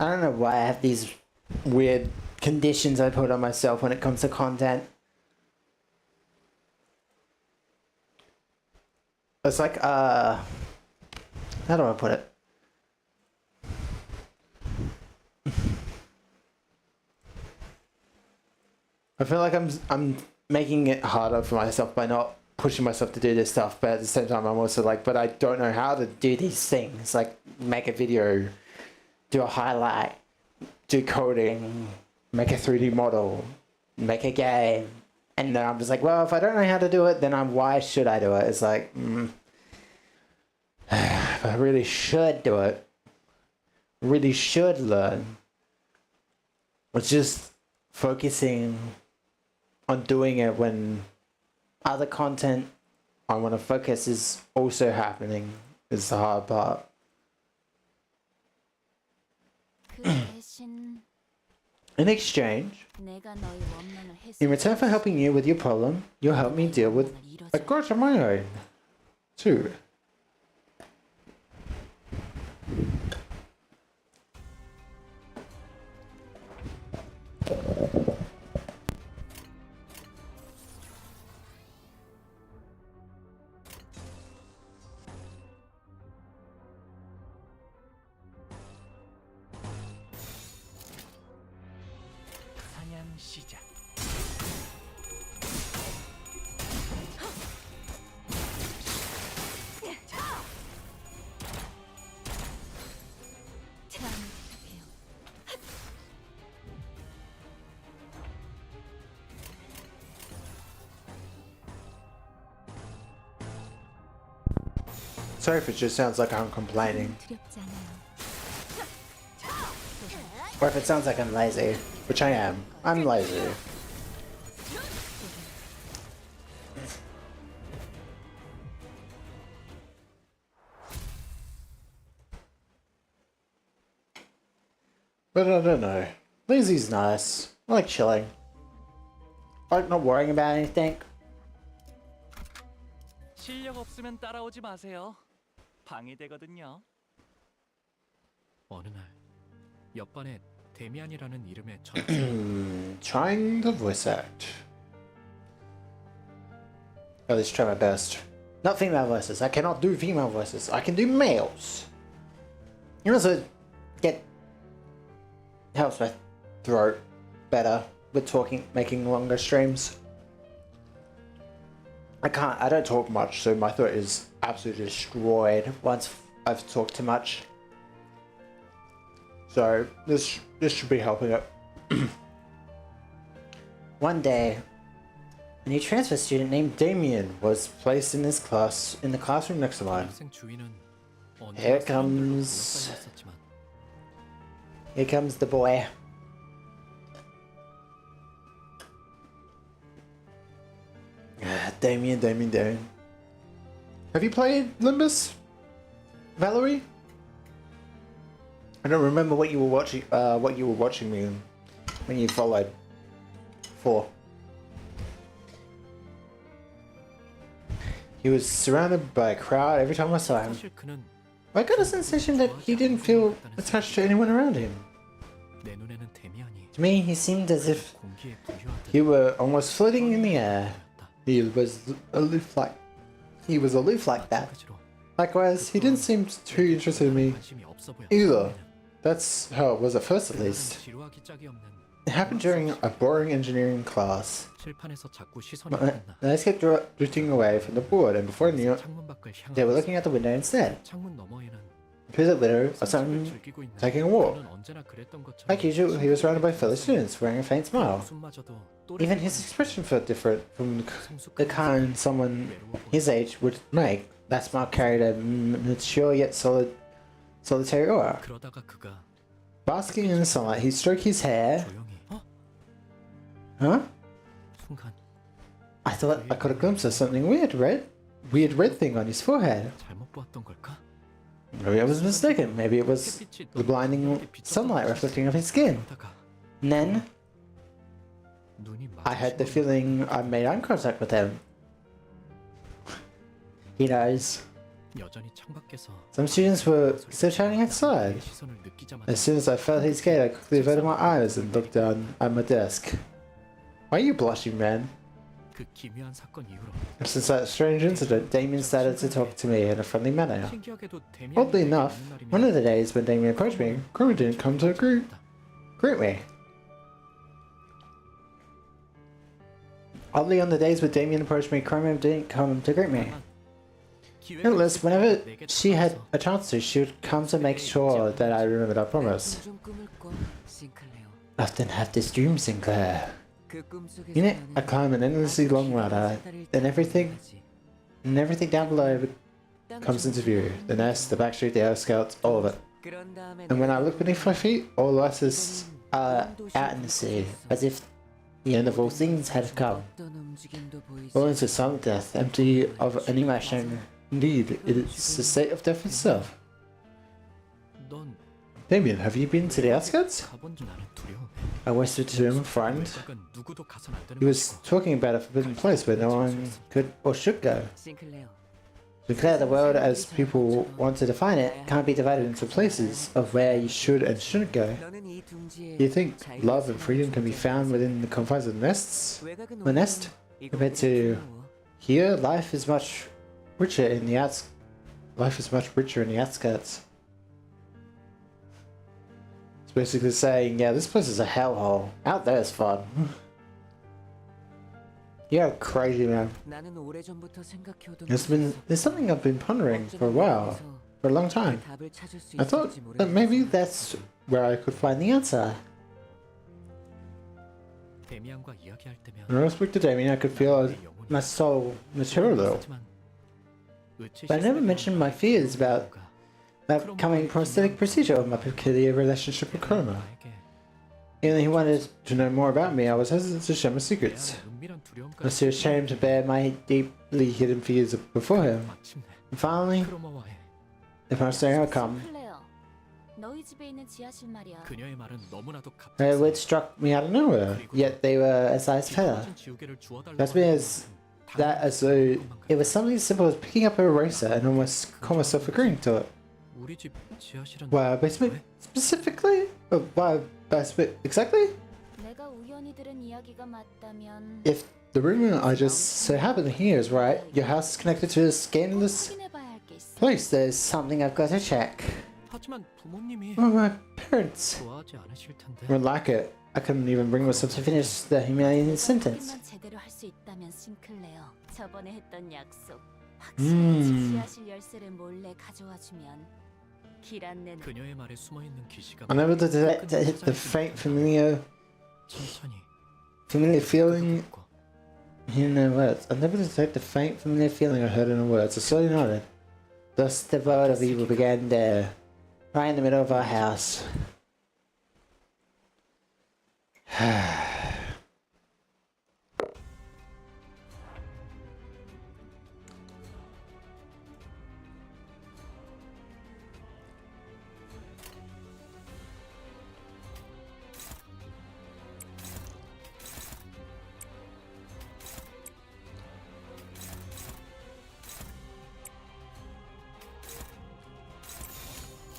[SPEAKER 1] I don't know why I have these weird conditions I put on myself when it comes to content. It's like, how do I put it? I feel like I'm making it harder for myself by not pushing myself to do this stuff, but at the same time I'm also like, but I don't know how to do these things, like make a video, do a highlight, do coding, make a 3D model, make a game, and then I'm just like, well, if I don't know how to do it, then why should I do it? It's like, if I really should do it, really should learn, it's just focusing on doing it when other content I want to focus is also happening is the hard part.
[SPEAKER 3] 그 대신
[SPEAKER 1] In exchange,
[SPEAKER 3] 내가 너의 원망을
[SPEAKER 1] in return for helping you with your problem, you'll help me deal with a grudge of my own, too.
[SPEAKER 5] 사냥 시작.
[SPEAKER 3] 참 부탁해요.
[SPEAKER 1] Sorry if it just sounds like I'm complaining,
[SPEAKER 3] 두렵지 않아요.
[SPEAKER 1] or if it sounds like I'm lazy, which I am. I'm lazy. But I don't know. Lazy's nice. I like chilling. I like not worrying about anything.
[SPEAKER 5] 실력 없으면 따라오지 마세요. 방해되거든요.
[SPEAKER 4] 어느 날 옆반에 데미안이라는 이름의 전
[SPEAKER 1] Trying to voice act. At least try my best. Not female voices. I cannot do female voices. I can do males. You also get helps my throat better with talking, making longer streams. I don't talk much, so my throat is absolutely destroyed once I've talked too much. So this should be helping it. One day, a new transfer student named Damien was placed in this class in the classroom next to mine.
[SPEAKER 4] 학생 주위는
[SPEAKER 1] Here
[SPEAKER 4] 언제나 사람들로
[SPEAKER 1] comes-
[SPEAKER 4] 둘러싸여 있었지만
[SPEAKER 1] Here comes the boy. Damien. Have you played Limbus, Valerie? I don't remember what you were watching. What you were watching me when you followed. For. He was surrounded by a crowd every time I saw him.
[SPEAKER 4] 사실 그는
[SPEAKER 1] I got a sensation that he didn't feel attached to anyone around him.
[SPEAKER 4] 내 눈에는 데미안이
[SPEAKER 1] To me, he seemed as if
[SPEAKER 4] 공기에 부유하듯
[SPEAKER 1] he were almost floating in the air. He was aloof like that.
[SPEAKER 4] 마찬가지로
[SPEAKER 1] Likewise, he didn't seem too interested in me
[SPEAKER 4] 관심이 없어 보였다.
[SPEAKER 1] either. That's how it was at first, at least.
[SPEAKER 4] 지루하기 짝이 없는
[SPEAKER 1] It happened during a boring engineering class.
[SPEAKER 4] 칠판에서 자꾸 시선이
[SPEAKER 1] My
[SPEAKER 4] 나
[SPEAKER 1] eyes kept drifting away from the board, and before I knew it,
[SPEAKER 4] 창문 밖을
[SPEAKER 1] they were
[SPEAKER 4] 향하고
[SPEAKER 1] looking at the window instead.
[SPEAKER 4] 창문 너머에는
[SPEAKER 1] Here's a litter of
[SPEAKER 4] 산책을
[SPEAKER 1] someone
[SPEAKER 4] 즐기고 있는
[SPEAKER 1] taking a walk.
[SPEAKER 4] 그는 언제나 그랬던 것처럼
[SPEAKER 1] Like usual, he was surrounded by fellow students, wearing a faint smile.
[SPEAKER 4] 웃음마저도
[SPEAKER 1] Even his expression felt different from the kind someone
[SPEAKER 4] 외로워
[SPEAKER 1] his age would make. That smile carried a mature yet solitary aura.
[SPEAKER 4] 그러다가 그가
[SPEAKER 1] Basking in the sunlight, he stroked his hair.
[SPEAKER 4] 조용히
[SPEAKER 1] Huh?
[SPEAKER 4] 순간
[SPEAKER 1] I thought I caught a glimpse of something weird red thing on his forehead.
[SPEAKER 4] 잘못 보았던 걸까?
[SPEAKER 1] Maybe I was mistaken. Maybe it was
[SPEAKER 4] 햇빛이
[SPEAKER 1] the
[SPEAKER 4] 너무
[SPEAKER 1] blinding
[SPEAKER 4] 강하게 비쳤던
[SPEAKER 1] sunlight
[SPEAKER 4] 것이
[SPEAKER 1] reflecting off his skin.
[SPEAKER 4] 그러다가
[SPEAKER 1] And then
[SPEAKER 4] 눈이
[SPEAKER 1] I had the
[SPEAKER 4] 마주치고
[SPEAKER 1] feeling I made eye contact with him. He knows.
[SPEAKER 4] 여전히 창밖에서
[SPEAKER 1] Some students were still chatting outside.
[SPEAKER 4] 시선을 느끼자마자
[SPEAKER 1] As soon as I felt his gate, I quickly averted my eyes and looked down at my desk. Why are you blushing, man?
[SPEAKER 4] 그 기묘한 사건 이후로
[SPEAKER 1] Since that strange incident, Damien started to talk to me in a friendly manner.
[SPEAKER 4] 신기하게도 데미안이
[SPEAKER 1] Oddly enough, one of the days when Damien approached me, Crowman didn't come to greet me. Oddly, on the days when Damien approached me, Crowman didn't come to greet me. Nevertheless, whenever she had a chance to, she would come to make sure that I remembered our promise. I often have this dream, Sinclair. In it, I climb an endlessly long ladder, and everything down below comes into view. The nest, the back street, the Earth Scouts, all of it. And when I look beneath my feet, all the lights are out in the sea, as if the end of all things had come. All into silent death, empty of any emotion. Indeed, it's the state of death itself.
[SPEAKER 4] 넌
[SPEAKER 1] Damien, have you been to the outskirts?
[SPEAKER 4] 가본 줄 나는 두려워.
[SPEAKER 1] I whispered to him, friend.
[SPEAKER 4] 약간 누구도 가선 안 되는
[SPEAKER 1] He was talking about a forbidden place where no one could or should go. Sinclair, the world as people want to define it can't be divided into places of where you should and shouldn't go. Do you think love and freedom can be found within the confines of the nest? Compared to here, life is much richer in the outskirts. It's basically saying, yeah, this place is a hellhole. Out there is fun. You're crazy, man. There's something I've been pondering for a while, for a long time. I thought that maybe that's where I could find the answer.
[SPEAKER 4] 데미안과 이야기할 때면
[SPEAKER 1] When I spoke to Damien, I could feel my soul mature a little. But I never mentioned my fears about that upcoming prosthetic procedure or my peculiar relationship with Chroma. Even though he wanted to know more about me, I was hesitant to share my secrets. I was too ashamed to bear my deeply hidden fears before him. And finally, the prosthetic had come.
[SPEAKER 3] 클레어, 너희 집에 있는 지하실 말이야.
[SPEAKER 4] 그녀의 말은 너무나도
[SPEAKER 1] Her words struck me out of nowhere, yet they were as light as feather. That's me as though it was something as simple as picking up an eraser and almost call myself agreeing to it.
[SPEAKER 4] 우리 집 지하실은
[SPEAKER 1] Why, basement specifically? Why, basement exactly?
[SPEAKER 3] 내가 우연히 들은 이야기가 맞다면
[SPEAKER 1] If the rumor I just so happen to hear is right, your house is connected to a scandalous
[SPEAKER 3] 확인해봐야 할 게 있어.
[SPEAKER 1] place. There's something I've got to check.
[SPEAKER 4] 하지만 부모님이
[SPEAKER 1] Well, my parents
[SPEAKER 4] 좋아하지 않으실 텐데.
[SPEAKER 1] would like it. I couldn't even bring myself to finish the humiliating sentence.
[SPEAKER 3] 확인만 제대로 할 수 있다면 싱클레어. 저번에 했던 약속. 확실히 지하실 열쇠를 몰래 가져와주면 길 안내는
[SPEAKER 4] 그녀의 말에 숨어 있는 기시가
[SPEAKER 1] Unable to hit the faint familiar
[SPEAKER 4] 천천히
[SPEAKER 1] feeling in her words. Unable to detect the faint familiar feeling I heard in her words. I slowly nodded. Thus the world of evil began there, right in the middle of our house.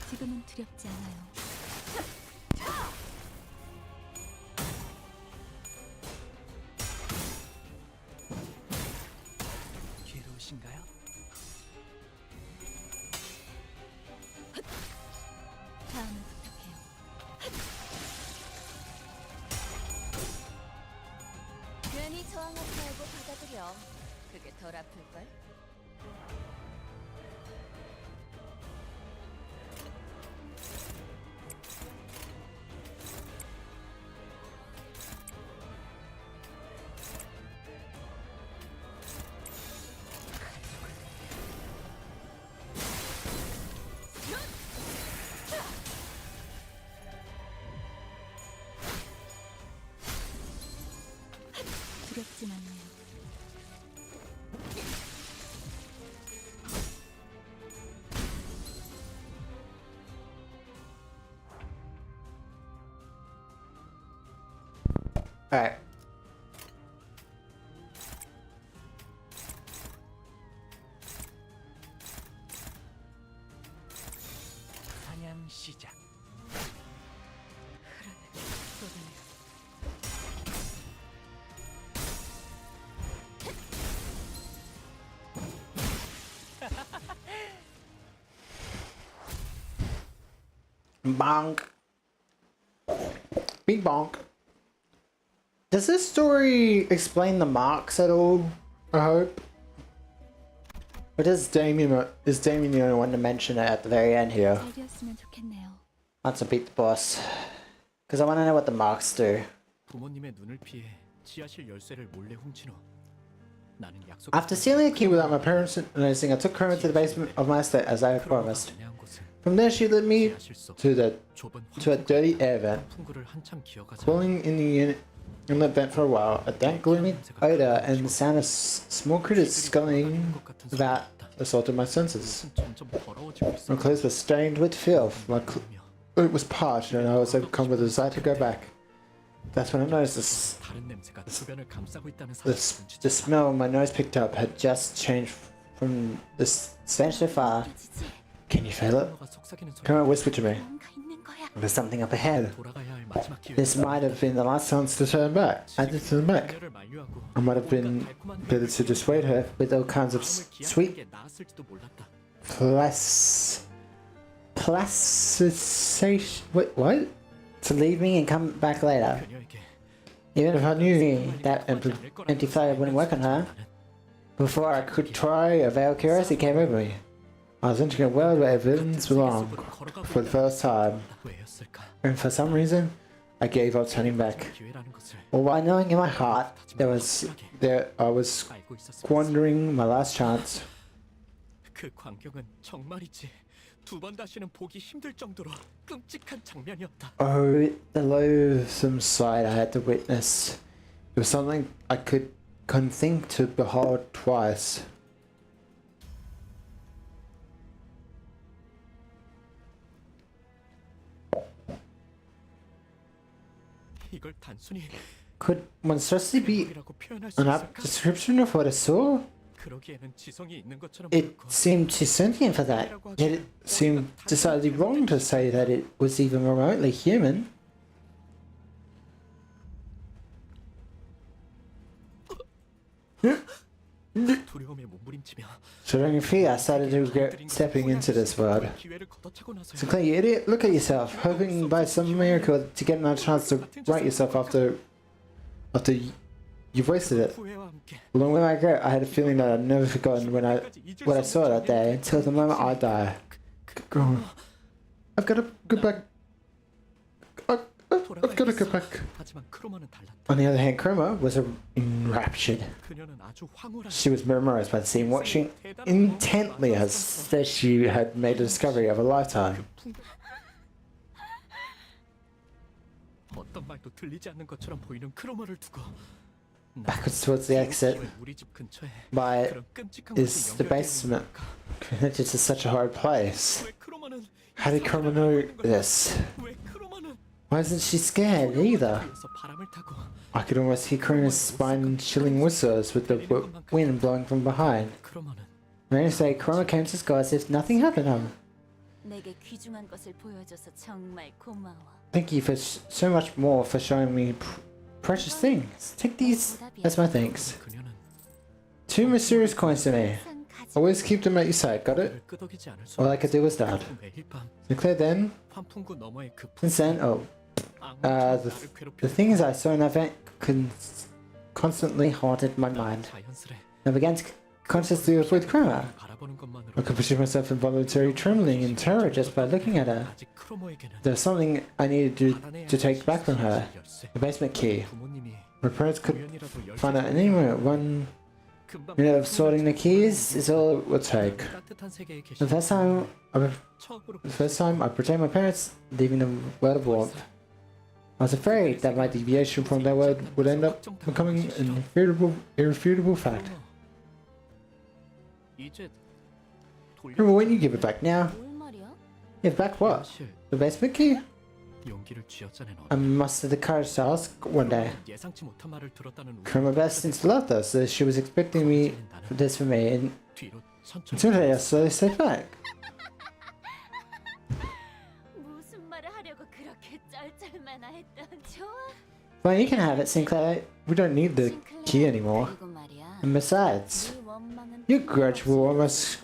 [SPEAKER 3] 지금은 두렵지 않아요.
[SPEAKER 4] 괴로우신가요?
[SPEAKER 3] 다음은 부탁해요. 괜히 저항하지 말고 받아들여. 그게 덜 아플걸? 두렵진 않네요.
[SPEAKER 1] Alright.
[SPEAKER 4] 시작.
[SPEAKER 1] Bonk. Big bonk. Does this story explain the marks at all? I hope. Or is Damien the only one to mention it at the very end here?
[SPEAKER 3] 잘 되었으면 좋겠네요.
[SPEAKER 1] Once I beat the boss. Because I want to know what the marks do.
[SPEAKER 4] 부모님의 눈을 피해 지하실 열쇠를 몰래 훔친 후 나는 약속.
[SPEAKER 1] After stealing a key without my parents noticing, I took Chroma to the basement of my estate as I had promised. From there, she led me to a dirty air vent.
[SPEAKER 4] 풍구를 한참 기어가자.
[SPEAKER 1] Crawling in the vent for a while, a dank, gloomy odor and the sound of small critters scuttling about assaulted my senses.
[SPEAKER 4] 점점 더러워지고 있어.
[SPEAKER 1] My clothes were stained with filth. It was parched, and I was overcome with a desire to go back. That's when I noticed
[SPEAKER 4] 다른 냄새가 주변을 감싸고 있다는
[SPEAKER 1] the
[SPEAKER 4] 사실을
[SPEAKER 1] smell my nose picked up had just changed from the stench so far. Can you feel it?
[SPEAKER 4] 가 속삭이는 소리.
[SPEAKER 1] Chroma whispered to me.
[SPEAKER 3] 뭔가 있는 거야.
[SPEAKER 1] There's something up ahead.
[SPEAKER 4] 돌아가야 할 마지막 기회.
[SPEAKER 1] This might have been the last chance to turn back. I did turn back.
[SPEAKER 4] 그녀를 만류하고
[SPEAKER 1] I might have been better to dissuade her with all kinds of sweet
[SPEAKER 4] 게 나았을지도 몰랐다.
[SPEAKER 1] placitation. Wait, what? To leave me and come back later.
[SPEAKER 4] 그녀에게
[SPEAKER 1] Even if I knew that empty fire wouldn't work on her, before I could try, a veil of curiosity came over me. I was entering a world where villains belong for the first time,
[SPEAKER 4] 왜였을까?
[SPEAKER 1] and for some reason, I gave up turning back.
[SPEAKER 4] 기회라는 것을
[SPEAKER 1] All while knowing in my heart I was
[SPEAKER 4] 알고 있었어.
[SPEAKER 1] squandering my last chance.
[SPEAKER 4] 그 광경은 정말이지 두 번 다시는 보기 힘들 정도로 끔찍한 장면이었다.
[SPEAKER 1] Oh, the loathsome sight I had to witness. It was something I couldn't think to behold twice.
[SPEAKER 4] 이걸 단순히
[SPEAKER 1] Could monstrosity be
[SPEAKER 4] 이라고 표현할 수
[SPEAKER 1] an apt
[SPEAKER 4] 있을까?
[SPEAKER 1] description of what I saw?
[SPEAKER 4] 그러기에는 지성이 있는 것처럼
[SPEAKER 1] It
[SPEAKER 4] 보였고
[SPEAKER 1] seemed too sentient for that, yet it seemed decidedly wrong to say that it was even remotely human.
[SPEAKER 4] 두려움에 몸부림치며
[SPEAKER 1] Shuddering in fear, I started to regret stepping into this world.
[SPEAKER 4] 기회를 걷어차고 나서
[SPEAKER 1] So Clay, you idiot, look at yourself, hoping by some miracle to get another chance to right yourself after you've wasted it.
[SPEAKER 4] 후회와 함께
[SPEAKER 1] Along with my regret, I had a feeling that I'd never forgotten what I saw that day until the moment I die. Oh, I've got to go back. I've got to go back.
[SPEAKER 4] 하지만 크로마는 달랐다.
[SPEAKER 1] On the other hand, Chroma was enraptured.
[SPEAKER 4] 그녀는 아주 황홀한
[SPEAKER 1] She was mesmerized by the scene, watching intently as that she had made a discovery of a lifetime.
[SPEAKER 4] 어떤 말도 들리지 않는 것처럼 보이는 크로마를 두고
[SPEAKER 1] Backwards towards the exit
[SPEAKER 4] 우리 집 근처에
[SPEAKER 1] by
[SPEAKER 4] 그런 끔찍한
[SPEAKER 1] is
[SPEAKER 4] 곳이
[SPEAKER 1] the
[SPEAKER 4] 연결되어
[SPEAKER 1] basement connected to such a horrid place.
[SPEAKER 4] 왜 크로마는
[SPEAKER 1] How did Chroma know this?
[SPEAKER 4] 왜 크로마는
[SPEAKER 1] Why isn't she scared either?
[SPEAKER 4] 그래서 바람을 타고
[SPEAKER 1] I could almost hear Chroma's spine-chilling whistles with the wind blowing from behind.
[SPEAKER 4] 크로마는
[SPEAKER 1] Many say Chroma came to sky as if nothing happened to him.
[SPEAKER 3] 내게 귀중한 것을 보여줘서 정말 고마워.
[SPEAKER 1] Thank you for so much more for showing me precious things. Take these as my thanks.
[SPEAKER 4] 그녀는
[SPEAKER 1] 2 mysterious coins to me.
[SPEAKER 3] 항상 가지고
[SPEAKER 1] Always keep them at your side, got it?
[SPEAKER 4] 그를 끄덕이지 않을 수
[SPEAKER 1] All I could do was nod.
[SPEAKER 4] 매일 밤
[SPEAKER 1] Declare then,
[SPEAKER 4] 환풍구 너머의 그
[SPEAKER 1] since then, the things I saw in that event constantly haunted my mind.
[SPEAKER 4] 자연스레
[SPEAKER 1] I began to consciously avoid Chroma.
[SPEAKER 4] 바라보는 것만으로
[SPEAKER 1] I could perceive myself involuntarily trembling in terror just by looking at her.
[SPEAKER 4] 아직 크로모에게는
[SPEAKER 1] There was something I needed to take back from her.
[SPEAKER 4] 열쇠
[SPEAKER 1] The basement key.
[SPEAKER 4] 부모님이
[SPEAKER 1] My parents could
[SPEAKER 4] 우연이라도 열쇠
[SPEAKER 1] find out any moment. 1
[SPEAKER 4] 금방
[SPEAKER 1] minute of sorting the keys is all it would take.
[SPEAKER 4] 따뜻한 세계에
[SPEAKER 1] The
[SPEAKER 4] 계신
[SPEAKER 1] first
[SPEAKER 4] 처음으로
[SPEAKER 1] time I protected my parents, leaving them a world of warmth. I was afraid that my deviation from their world would end up becoming an irrefutable fact.
[SPEAKER 4] 이제
[SPEAKER 1] Remember when you give it back now?
[SPEAKER 3] 뭘 말이야?
[SPEAKER 1] Give back what?
[SPEAKER 4] 사실
[SPEAKER 1] The basement key?
[SPEAKER 4] 용기를 쥐었잖아 너.
[SPEAKER 1] I mustered the courage to ask one day.
[SPEAKER 4] 예상치 못한 말을 들었다는
[SPEAKER 1] Chroma burst into laughter, so she was expecting me this for me, and
[SPEAKER 4] 뒤로
[SPEAKER 1] until
[SPEAKER 4] 천천히
[SPEAKER 1] I slowly stepped back. Well, you can have it, Sinclair. We don't need the key anymore.
[SPEAKER 3] 그리고 말이야.
[SPEAKER 1] And besides,
[SPEAKER 3] 네 원망은
[SPEAKER 1] your grudge will almost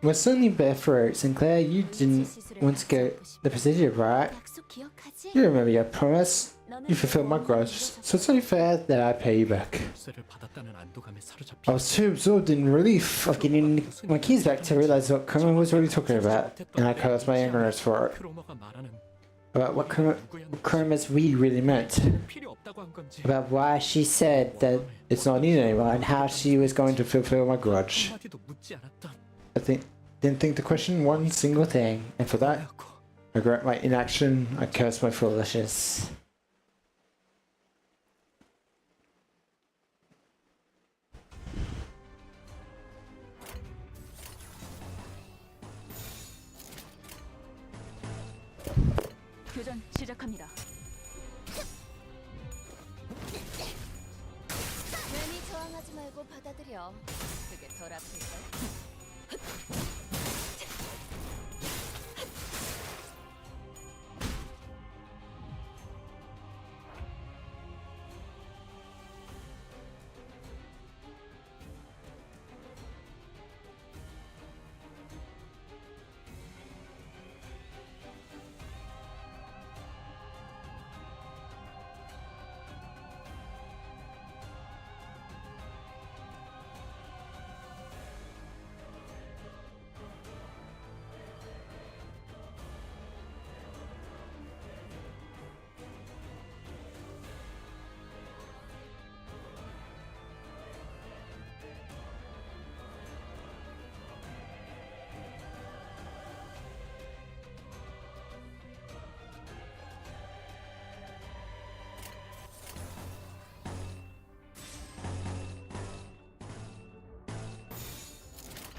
[SPEAKER 1] certainly bear fruit. Sinclair, you didn't want to go the procedure, right?
[SPEAKER 3] 약속 기억하지?
[SPEAKER 1] You remember your promise. You fulfilled my grudge, so it's only fair that I pay you back.
[SPEAKER 4] 열쇠를 받았다는 안도감에 사로잡히
[SPEAKER 1] I was too absorbed in relief of getting my keys back to realize what Kermit was really talking about, and I cursed my ignorance for it.
[SPEAKER 4] 크로머가 말하는
[SPEAKER 1] About what Kermit's really meant.
[SPEAKER 4] 필요 없다고 한 건지
[SPEAKER 1] About why she said that it's not needed anymore, and how she was going to fulfill my grudge.
[SPEAKER 4] 한마디도 묻지 않았던
[SPEAKER 1] Didn't think to question one single thing, and for that, I regret my inaction, I curse my foolishness.
[SPEAKER 6] 교전 시작합니다.
[SPEAKER 3] 괜히 저항하지 말고 받아들여. 그게 덜 아플걸?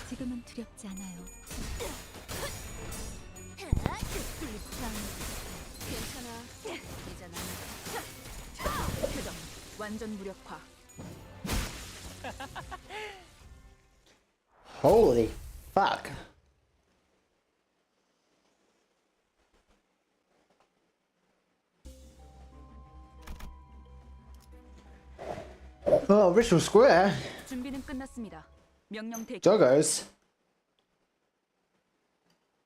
[SPEAKER 3] 지금은 두렵지 않아요. 괜찮아. 이제 나는
[SPEAKER 6] 표정 완전 무력화.
[SPEAKER 1] Holy fuck. Oh, Ritual Square.
[SPEAKER 6] 준비는 끝났습니다. 명령 대기.
[SPEAKER 1] Joggers.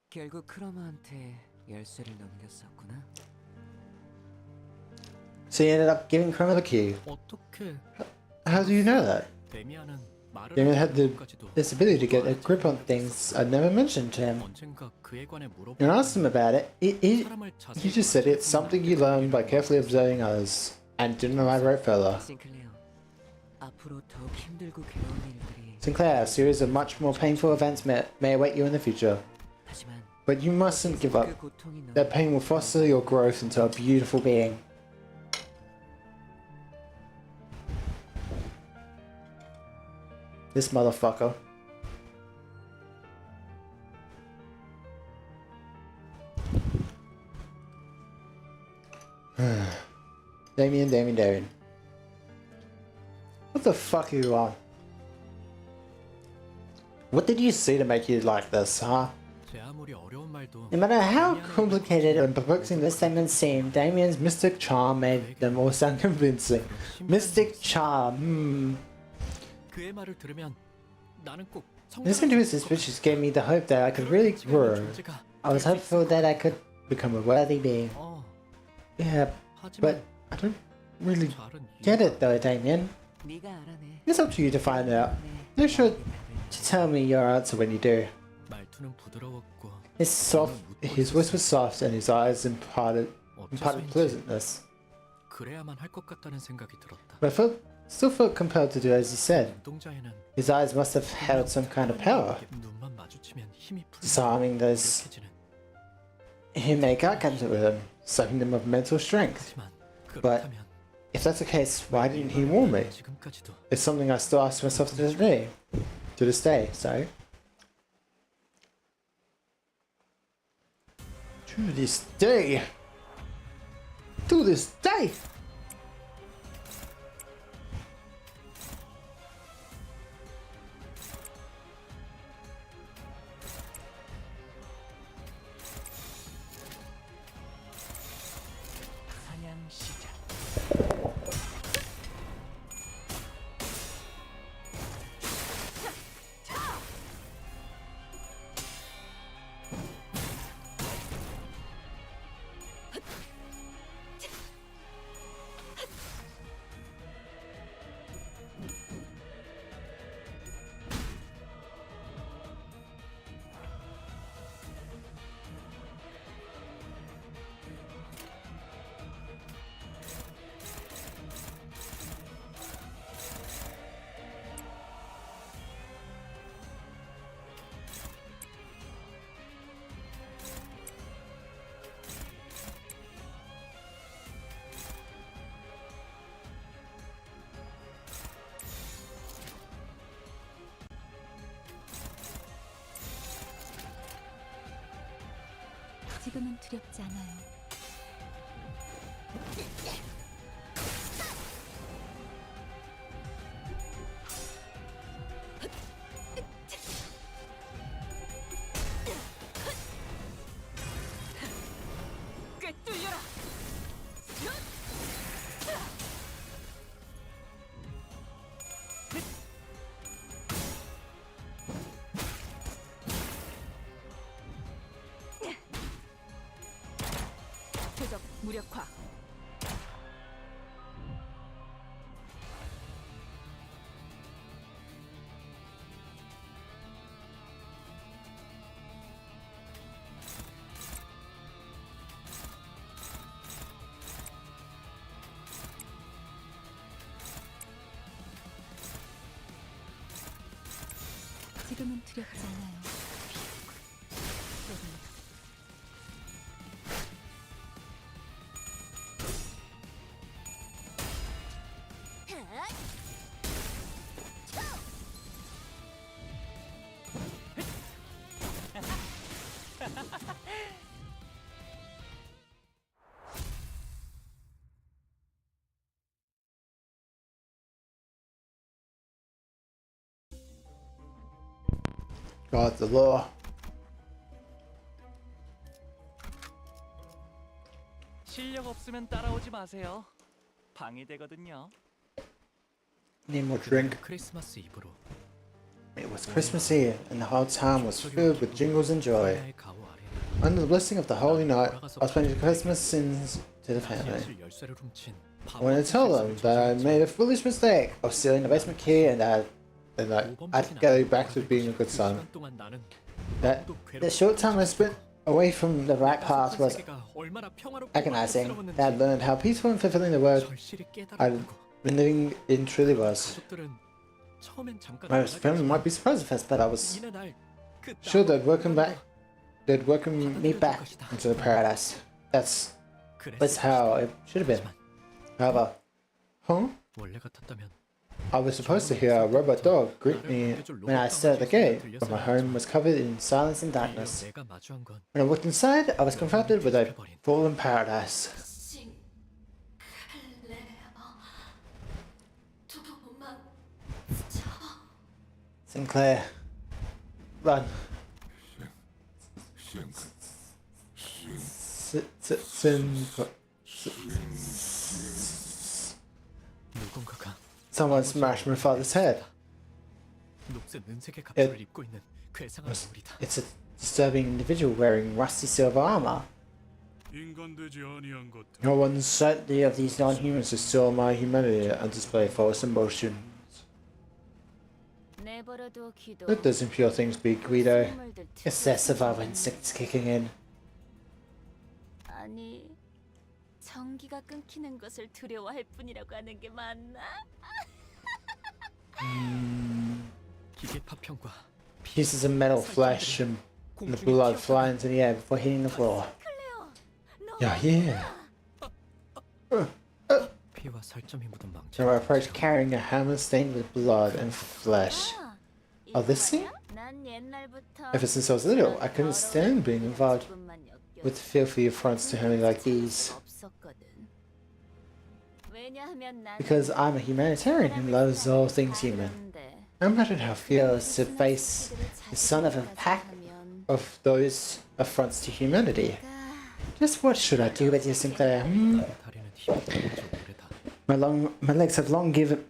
[SPEAKER 8] 결국 크로마한테 열쇠를 넘겼었구나.
[SPEAKER 1] So you ended up giving Chroma the key.
[SPEAKER 4] 어떻게
[SPEAKER 1] How do you know that?
[SPEAKER 4] 데미안은 말을
[SPEAKER 1] Damien had
[SPEAKER 4] 하기까지도
[SPEAKER 1] this ability to get a grip on things I'd never mentioned to him.
[SPEAKER 4] 언젠가 그에 관해
[SPEAKER 1] And I asked him about it.
[SPEAKER 4] 사람을
[SPEAKER 1] He
[SPEAKER 4] 자세히
[SPEAKER 1] just said it's something you learn by carefully observing others. And didn't elaborate further.
[SPEAKER 8] 싱클레어, 앞으로 더욱 힘들고 괴로운 일들이.
[SPEAKER 1] Sinclair, a series of much more painful events may await you in the future.
[SPEAKER 8] 하지만
[SPEAKER 1] But you mustn't give up.
[SPEAKER 8] 그 고통이 너무
[SPEAKER 1] That pain will foster your growth into a beautiful being. This motherfucker. Damien. What the fuck are you on? What did you see to make you like this, huh?
[SPEAKER 4] 제 아무리 어려운 말도
[SPEAKER 1] No matter how complicated and perplexing the statements seem, Damien's mystic charm made them all sound convincing. Mystic charm,
[SPEAKER 4] 그의 말을 들으면 나는 꼭
[SPEAKER 1] Listening to his suspicions gave me the hope that I could really grow.
[SPEAKER 4] 존재가
[SPEAKER 1] I was hopeful that I could become a worthy being. Yeah, but
[SPEAKER 4] 하지만
[SPEAKER 1] I don't really
[SPEAKER 4] 잘은
[SPEAKER 1] get it though, Damien.
[SPEAKER 8] 네가 알아내.
[SPEAKER 1] It's up to you to find out. Be sure to tell me your answer when you do.
[SPEAKER 4] 말투는 부드러웠고
[SPEAKER 1] His voice was soft and his eyes imparted pleasantness.
[SPEAKER 4] 그래야만 할 것 같다는 생각이 들었다.
[SPEAKER 1] But I still felt compelled to do as he said.
[SPEAKER 4] 눈동자에는
[SPEAKER 1] His eyes must have held some kind of power,
[SPEAKER 4] 눈만 마주치면 힘이
[SPEAKER 1] disarming those
[SPEAKER 4] 풀리지는.
[SPEAKER 1] who make eye contact with him, sucking them of mental strength.
[SPEAKER 4] 하지만
[SPEAKER 1] But
[SPEAKER 4] 그렇다면
[SPEAKER 1] if that's the case, why didn't he warn me?
[SPEAKER 4] 지금까지도
[SPEAKER 1] It's something I still ask myself to this day. To this day, sorry. To this day. To this day.
[SPEAKER 8] 사냥 시작.
[SPEAKER 3] 지금은 두렵지 않아요.
[SPEAKER 6] 꿰뚫려라. 표적 무력화.
[SPEAKER 3] 지금은 두렵지 않아요.
[SPEAKER 1] God, the law.
[SPEAKER 5] 실력 없으면 따라오지 마세요. 방해되거든요.
[SPEAKER 1] Need more drink.
[SPEAKER 4] 크리스마스 이브로
[SPEAKER 1] It was Christmas Eve, and the whole town was filled with jingles and joy.
[SPEAKER 4] 하나의 가오 아래
[SPEAKER 1] Under the blessing of the holy night, I was planning Christmas sins to the family.
[SPEAKER 4] 지하실 열쇠를 훔친
[SPEAKER 1] I wanted to tell them that I made a foolish mistake of stealing the basement key and that I'd go back to being a good son.
[SPEAKER 4] 시간 동안 나는
[SPEAKER 1] That the short time I spent away from the right path was agonizing. That I learned how peaceful and fulfilling the world
[SPEAKER 4] 절실히
[SPEAKER 1] I'd
[SPEAKER 4] 깨달았고
[SPEAKER 1] been living in truly was.
[SPEAKER 4] 가족들은 처음엔 잠깐
[SPEAKER 1] My family might be surprised at first, but I was
[SPEAKER 4] 이내 날그
[SPEAKER 1] sure they'd welcome me back into the paradise. That's how it should have been. However,
[SPEAKER 4] 원래 같았다면
[SPEAKER 1] I was supposed to hear a robot dog greet me when I stood at the gate, but my home was covered in silence and darkness.
[SPEAKER 4] 내가 마주한 건
[SPEAKER 1] When I looked inside, I was confronted with a fallen paradise. Sinclair, run.
[SPEAKER 4] 누군가가
[SPEAKER 1] Someone smashed my father's head.
[SPEAKER 4] 녹색 은색의 갑주를 입고 있는 괴상한 인물이다.
[SPEAKER 1] It's a disturbing individual wearing rusty silver armor. No one's certainty of these non-humans to steal my humanity and display false emotions.
[SPEAKER 3] 내버려둬 기도.
[SPEAKER 1] Let those impure things be, Guido. It's their survival instincts kicking in.
[SPEAKER 3] 아니, 전기가 끊기는 것을 두려워할 뿐이라고 하는 게 맞나?
[SPEAKER 4] 기계 파편과
[SPEAKER 1] Pieces of metal, flesh, and the blood fly into the air before hitting the floor. Yeah.
[SPEAKER 4] 피와 살점이 묻은 망치.
[SPEAKER 1] So I approached carrying a hammer stained with blood and flesh. Oh, this thing?
[SPEAKER 3] 난 옛날부터
[SPEAKER 1] Ever since I was little, I couldn't stand being involved
[SPEAKER 3] 뿐만 엮여
[SPEAKER 1] with filthy affronts to handling like these.
[SPEAKER 3] 없었거든. 왜냐하면 난
[SPEAKER 1] Because I'm a humanitarian who loves all things human. No matter how it feels to face the son of a pack of those affronts to humanity. Just what should I do with you, Sinclair?
[SPEAKER 4] 다리는 힘이 들어가서 오래다.
[SPEAKER 1] My legs have long given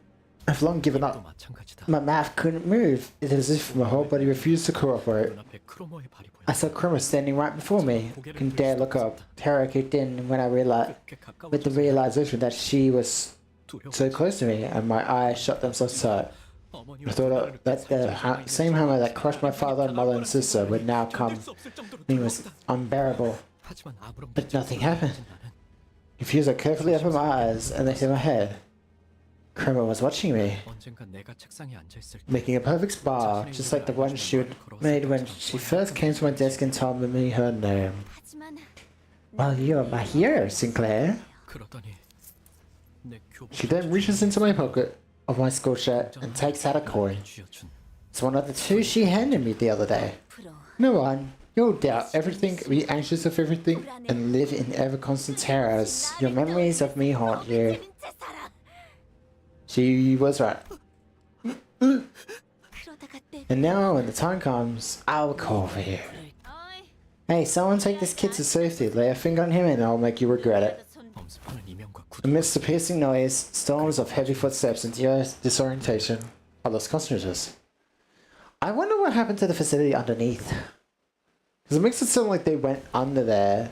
[SPEAKER 4] 또
[SPEAKER 1] up.
[SPEAKER 4] 마찬가지다.
[SPEAKER 1] My mouth couldn't move. It was as if my whole body refused to cooperate.
[SPEAKER 4] 눈앞에 크로모의 발이 보여.
[SPEAKER 1] I saw Chroma standing right before me. Couldn't dare look up. Terror kicked in when I realized,
[SPEAKER 4] 꽤 가까워.
[SPEAKER 1] with the realization that she was
[SPEAKER 4] 두려워.
[SPEAKER 1] so close to me, and my eyes shut themselves shut. I thought that the same hammer that crushed my father, mother, and sister would now come. It was unbearable,
[SPEAKER 4] 하지만 아무런
[SPEAKER 1] but
[SPEAKER 4] 문제가
[SPEAKER 1] nothing happened.
[SPEAKER 4] 없진 않은
[SPEAKER 1] Confused, I carefully opened my eyes and lifted my head. Chroma was watching me,
[SPEAKER 4] 언젠가 내가 책상에 앉아 있을 때
[SPEAKER 1] making a perfect spa, just like the one she had made when she first came to my desk and told me her name.
[SPEAKER 3] 하지만
[SPEAKER 1] Well, you're my hero, Sinclair.
[SPEAKER 4] 그러더니 내 교복
[SPEAKER 1] She then reaches into my pocket of my school shirt and takes out a coin.
[SPEAKER 4] 쥐어준
[SPEAKER 1] It's one of the two she handed me the other day.
[SPEAKER 3] 앞으로
[SPEAKER 1] No one, You'll doubt everything, be anxious of everything, and live in ever constant terrors. Your memories of me haunt you.
[SPEAKER 7] 재는 채 살아.
[SPEAKER 1] She was right.
[SPEAKER 7] 그러다가 때.
[SPEAKER 1] And now, when the time comes, I'll call for you. Hey, someone take this kid to safety. Lay a finger on him and I'll make you regret it.
[SPEAKER 4] 엄습하는 이명과 구두.
[SPEAKER 1] Amidst the piercing noise, storms of heavy footsteps and disorientation, I lost consciousness. I wonder what happened to the facility underneath. Because it makes it sound like they went under there.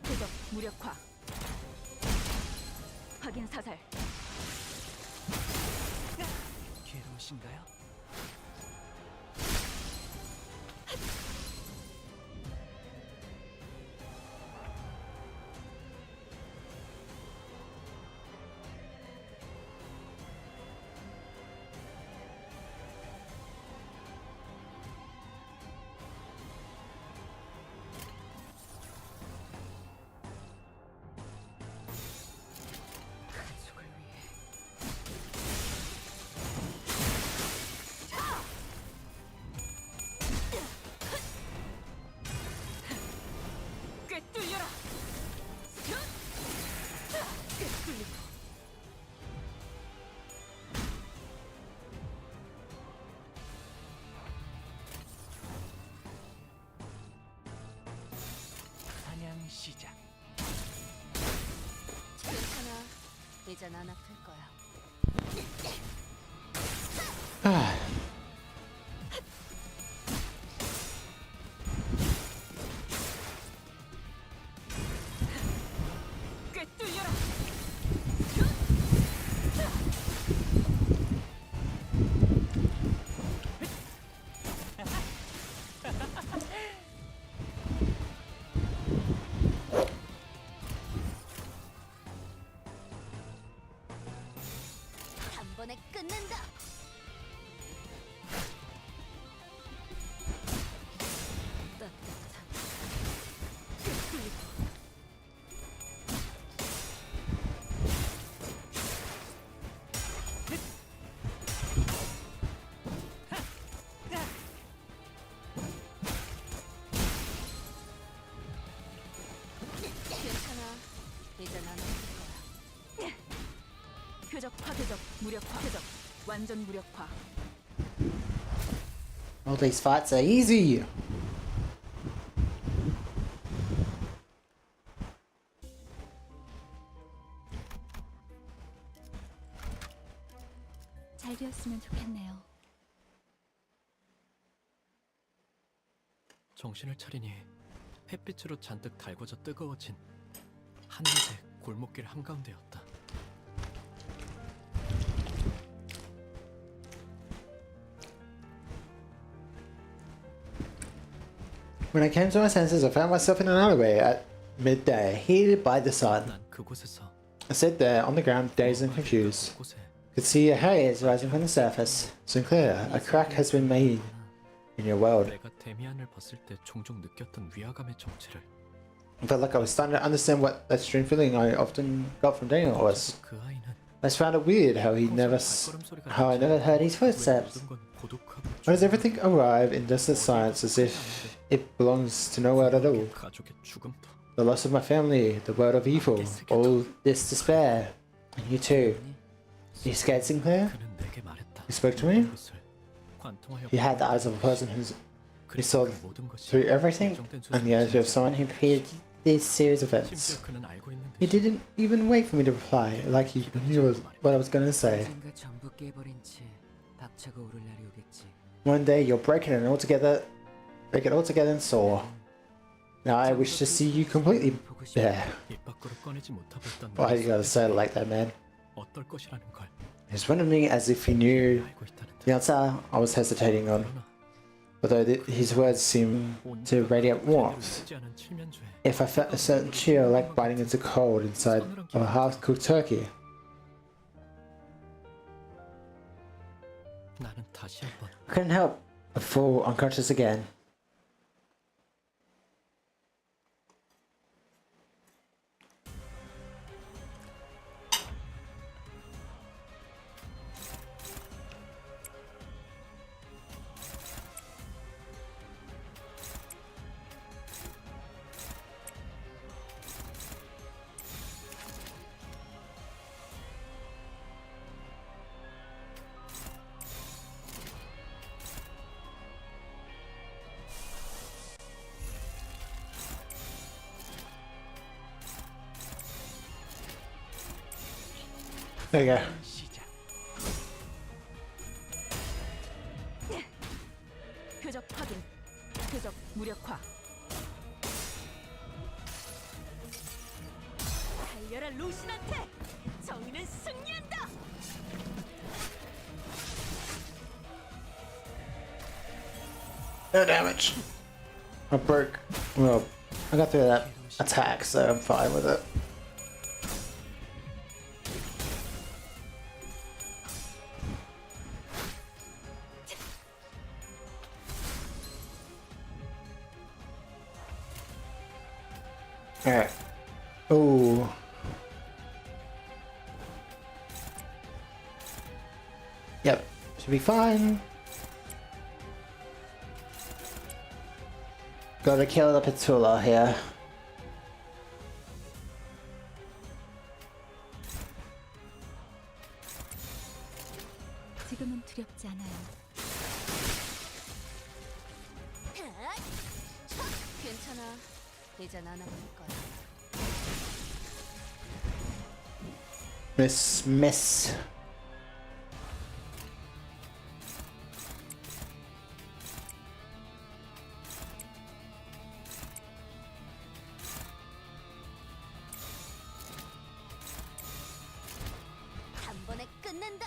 [SPEAKER 6] 표적 무력화. 확인 사살.
[SPEAKER 4] 괴로우신가요?
[SPEAKER 6] 꿰뚫려라. 꿰뚫리고.
[SPEAKER 4] 사냥 시작.
[SPEAKER 3] 괜찮아. 이젠 안 아플 거야.
[SPEAKER 6] 꿰뚫려라.
[SPEAKER 7] 한 번에 끝낸다.
[SPEAKER 3] 괜찮아. 이젠 안 아플 거야.
[SPEAKER 6] 표적 파괴적 무력화. 표적 완전 무력화.
[SPEAKER 1] All these fights are easy.
[SPEAKER 3] 잘 되었으면 좋겠네요.
[SPEAKER 4] 정신을 차리니 햇빛으로 잔뜩 달궈져 뜨거워진 한낮의 골목길 한가운데였다.
[SPEAKER 1] When I came to my senses, I found myself in an alleyway at midday, heated by the sun.
[SPEAKER 4] 난 그곳에서
[SPEAKER 1] I sat there on the ground, dazed and confused.
[SPEAKER 4] 곳에
[SPEAKER 1] Could see a haze rising from the surface. Sinclair, a crack has been made in your world.
[SPEAKER 4] 내가 데미안을 봤을 때 종종 느꼈던 위화감의 정체를
[SPEAKER 1] I felt like I was starting to understand what that strange feeling I often got from Daniel was.
[SPEAKER 4] 그 아이는
[SPEAKER 1] I just found it weird how how I never heard his footsteps.
[SPEAKER 4] 모든 건 고독하고
[SPEAKER 1] Why does everything arrive in distant silence as if it belongs to no world at all?
[SPEAKER 4] 가족의 죽음도
[SPEAKER 1] The loss of my family, the world of evil, all this despair. And you too. You scared, Sinclair?
[SPEAKER 4] 그는 내게 말했다.
[SPEAKER 1] You spoke to me?
[SPEAKER 4] 그것을 관통하여
[SPEAKER 1] You had the eyes of a person who saw
[SPEAKER 4] 그 모든 것이
[SPEAKER 1] through everything,
[SPEAKER 4] 결정된
[SPEAKER 1] and the eyes of someone who prepared this series of events.
[SPEAKER 4] 심지어 그는 알고 있는
[SPEAKER 1] He
[SPEAKER 4] 듯이
[SPEAKER 1] didn't even wait for me to reply, like he knew what I was going to say.
[SPEAKER 8] 언젠가 전부 깨버린 채 박차가 오를 날이 오겠지.
[SPEAKER 1] One day you'll break it all together and soar. Now I wish to see you completely
[SPEAKER 8] 보고 싶어.
[SPEAKER 1] bare.
[SPEAKER 4] 입 밖으로 꺼내지 못하고 있던
[SPEAKER 1] Why you gotta say it like that, man?
[SPEAKER 4] 어떨 것이라는 걸
[SPEAKER 1] He went at me as if he knew
[SPEAKER 4] 알고 있다는
[SPEAKER 1] the
[SPEAKER 4] 듯.
[SPEAKER 1] answer I was hesitating on.
[SPEAKER 4] 그러나
[SPEAKER 1] Although his words seemed to radiate warmth,
[SPEAKER 4] 지 않은 칠면조에
[SPEAKER 1] if I felt a certain chill like biting into cold inside of a half-cooked turkey.
[SPEAKER 4] 나는 다시 한번
[SPEAKER 1] I couldn't help but fall unconscious again. There you go.
[SPEAKER 5] 시작.
[SPEAKER 6] 표적 확인. 표적 무력화. 달려라 루신한테. 정의는 승리한다.
[SPEAKER 1] No damage. I broke. Well, I got through that attack, so I'm fine with it. Alright. Oh. Yep. Should be fine. Gotta kill the Petula here.
[SPEAKER 3] 지금은 두렵지 않아요.
[SPEAKER 7] 괜찮아. 이젠 안 아플 거야.
[SPEAKER 1] Miss.
[SPEAKER 7] 한 번에 끝낸다.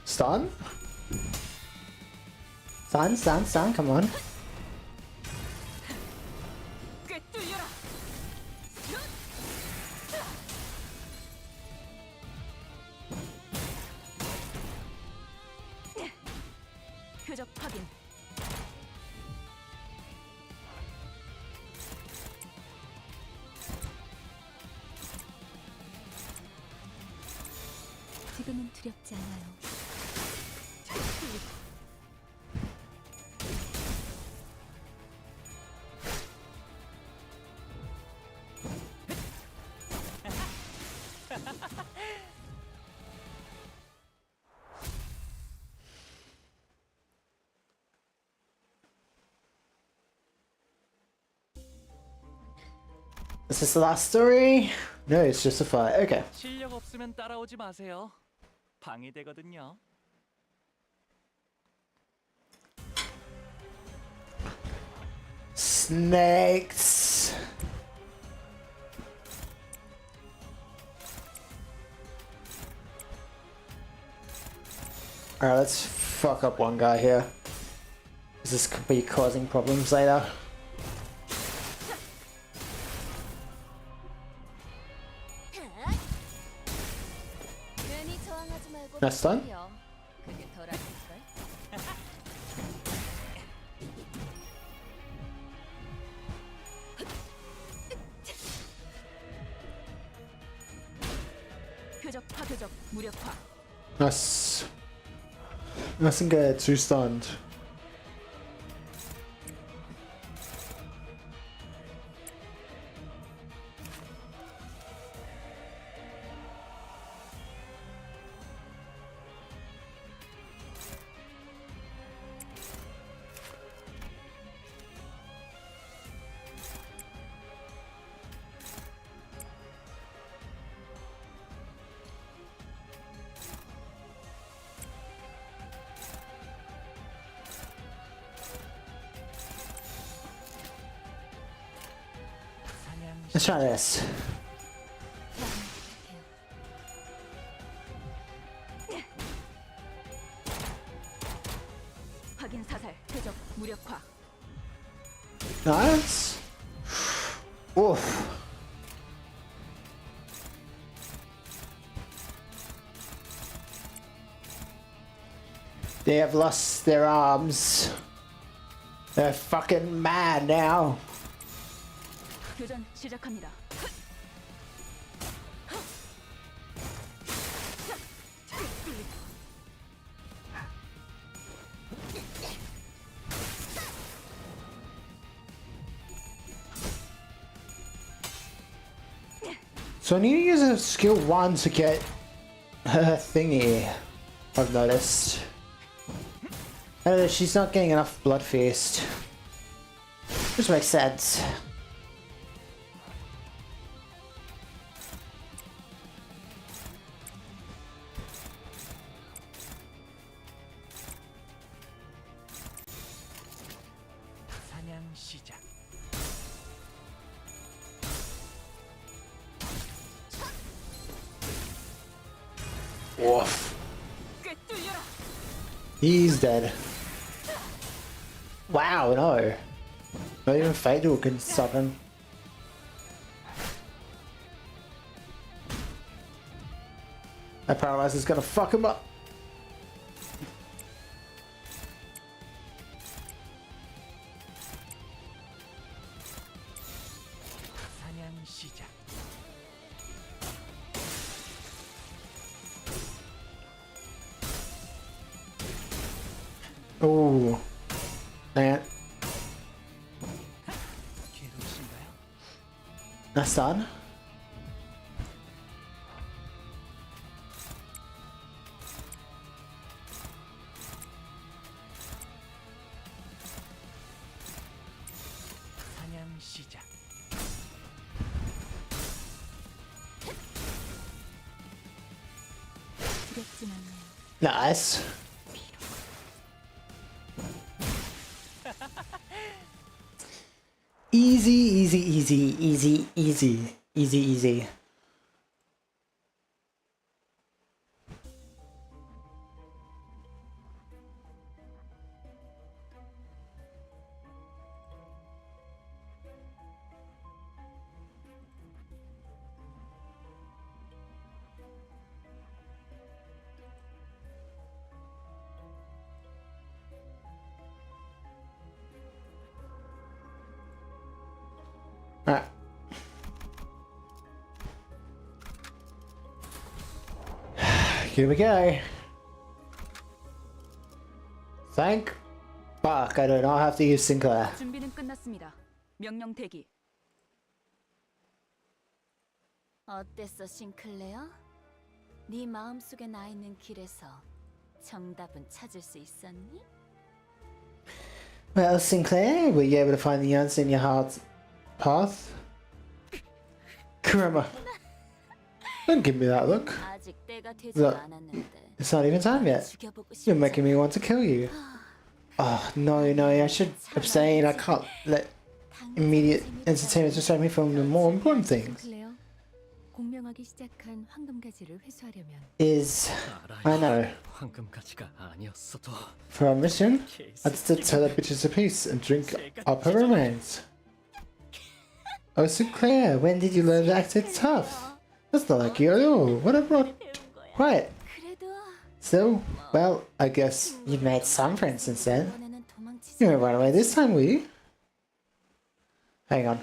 [SPEAKER 1] Stun? Stun, come on.
[SPEAKER 6] 꿰뚫려라. 표적 확인.
[SPEAKER 3] 지금은 두렵지 않아요.
[SPEAKER 1] Is this the last story? No, it's just a fight. Okay.
[SPEAKER 5] 실력 없으면 따라오지 마세요. 방해되거든요.
[SPEAKER 1] Snakes. Alright, let's fuck up one guy here. This could be causing problems later.
[SPEAKER 7] 괜히 저항하지 말고.
[SPEAKER 1] That's done?
[SPEAKER 7] 버텨. 그게 덜 아플걸?
[SPEAKER 6] 표적 파괴적 무력화.
[SPEAKER 1] Nice. Nice and good. 2 stunned. Let's try this.
[SPEAKER 6] 확인 사살. 표적 무력화.
[SPEAKER 1] Nice. Oof. They have lost their arms. They're fucking mad now.
[SPEAKER 6] 교전 시작합니다.
[SPEAKER 1] So I need to use a skill 1 to get her thingy, I've noticed. She's not getting enough blood feast. Which makes sense.
[SPEAKER 5] 사냥 시작.
[SPEAKER 1] Woof.
[SPEAKER 6] 꿰뚫려라.
[SPEAKER 1] He's dead. Wow, no. Not even Fatal can stop him. That paralysis is gonna fuck him up.
[SPEAKER 5] 사냥 시작.
[SPEAKER 1] Oh, man.
[SPEAKER 5] 괴로우신가요?
[SPEAKER 1] That's done.
[SPEAKER 5] 사냥 시작.
[SPEAKER 3] 두렵진 않네요.
[SPEAKER 1] Nice. Easy, easy, easy, easy, easy, easy, easy. Alright. Here we go. Thank fuck, I do not have to use Sinclair.
[SPEAKER 6] 준비는 끝났습니다. 명령 대기.
[SPEAKER 3] 어땠어, 싱클레어? 네 마음속에 나 있는 길에서 정답은 찾을 수 있었니?
[SPEAKER 1] Well, Sinclair, were you able to find the answer in your heart's path? Kurama. Don't give me that look.
[SPEAKER 3] 아직 때가 되지
[SPEAKER 1] Look,
[SPEAKER 3] 않았는데
[SPEAKER 1] it's not even time yet.
[SPEAKER 3] 죽여보고 싶지.
[SPEAKER 1] You're making me want to kill you. Oh, no, no, I should abstain. I can't let immediate entertainment distract me from the more important things.
[SPEAKER 6] 싱클레어, 공명하기 시작한 황금가지를 회수하려면
[SPEAKER 1] Is, I know,
[SPEAKER 4] 황금 가지가 아니었어도
[SPEAKER 1] for our mission, I just to tear the bitches to peace and drink up her remains. Oh, Sinclair, when did you learn to act it tough? That's not like you at all. What a rot. Quiet.
[SPEAKER 3] 그래도
[SPEAKER 1] So, well, I guess you've made some friends since then.
[SPEAKER 3] 이번에는 도망치지.
[SPEAKER 1] You won't run away this time, will you? Hang on.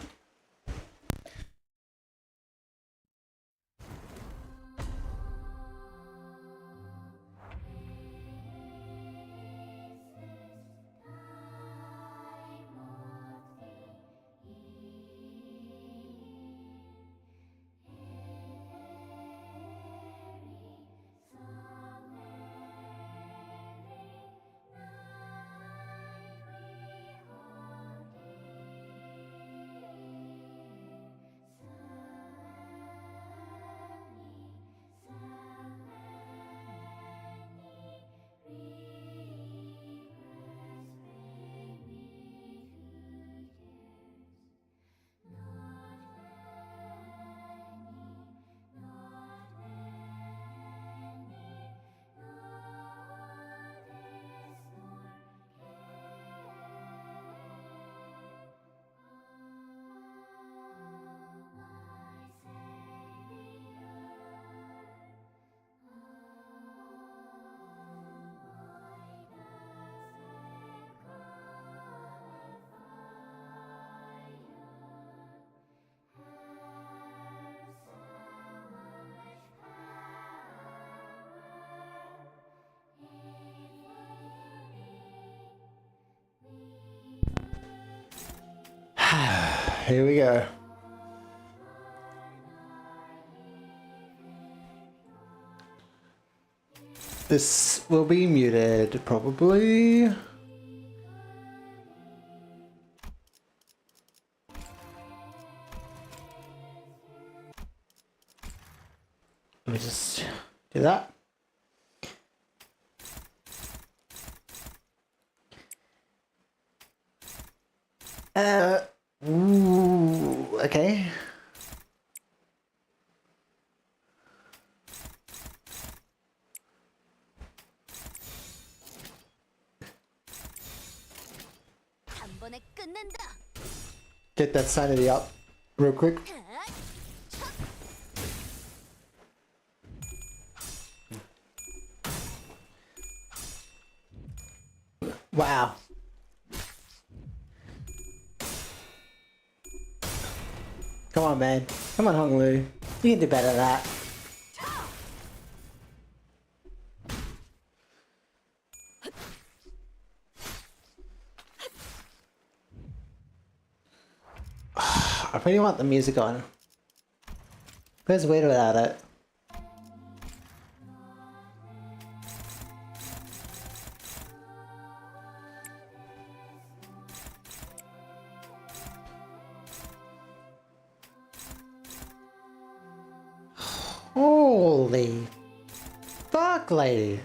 [SPEAKER 1] Here we go. This will be muted, probably. Ooh, okay.
[SPEAKER 7] 단번에 끝낸다.
[SPEAKER 1] Get that sanity up real quick. Wow. Come on, man. Come on, Hong Lu. You can do better than that. I really want the music on. Feels weird without it. Holy fuck, lady.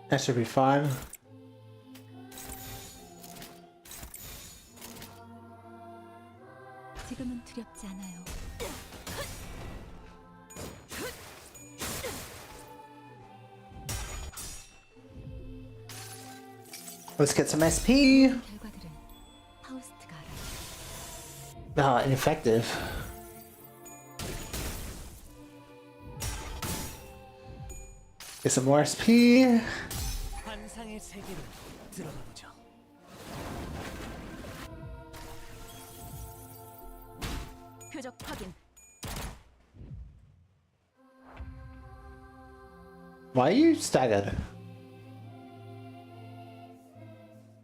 [SPEAKER 1] That should be fine.
[SPEAKER 3] 지금은 두렵지 않아요.
[SPEAKER 1] Let's get some SP.
[SPEAKER 3] 결과들은 파우스트가 알아요.
[SPEAKER 1] Ineffective. Get some more SP.
[SPEAKER 5] 환상의 세계로 들어가 보죠.
[SPEAKER 6] 표적 확인.
[SPEAKER 1] Why are you staggered?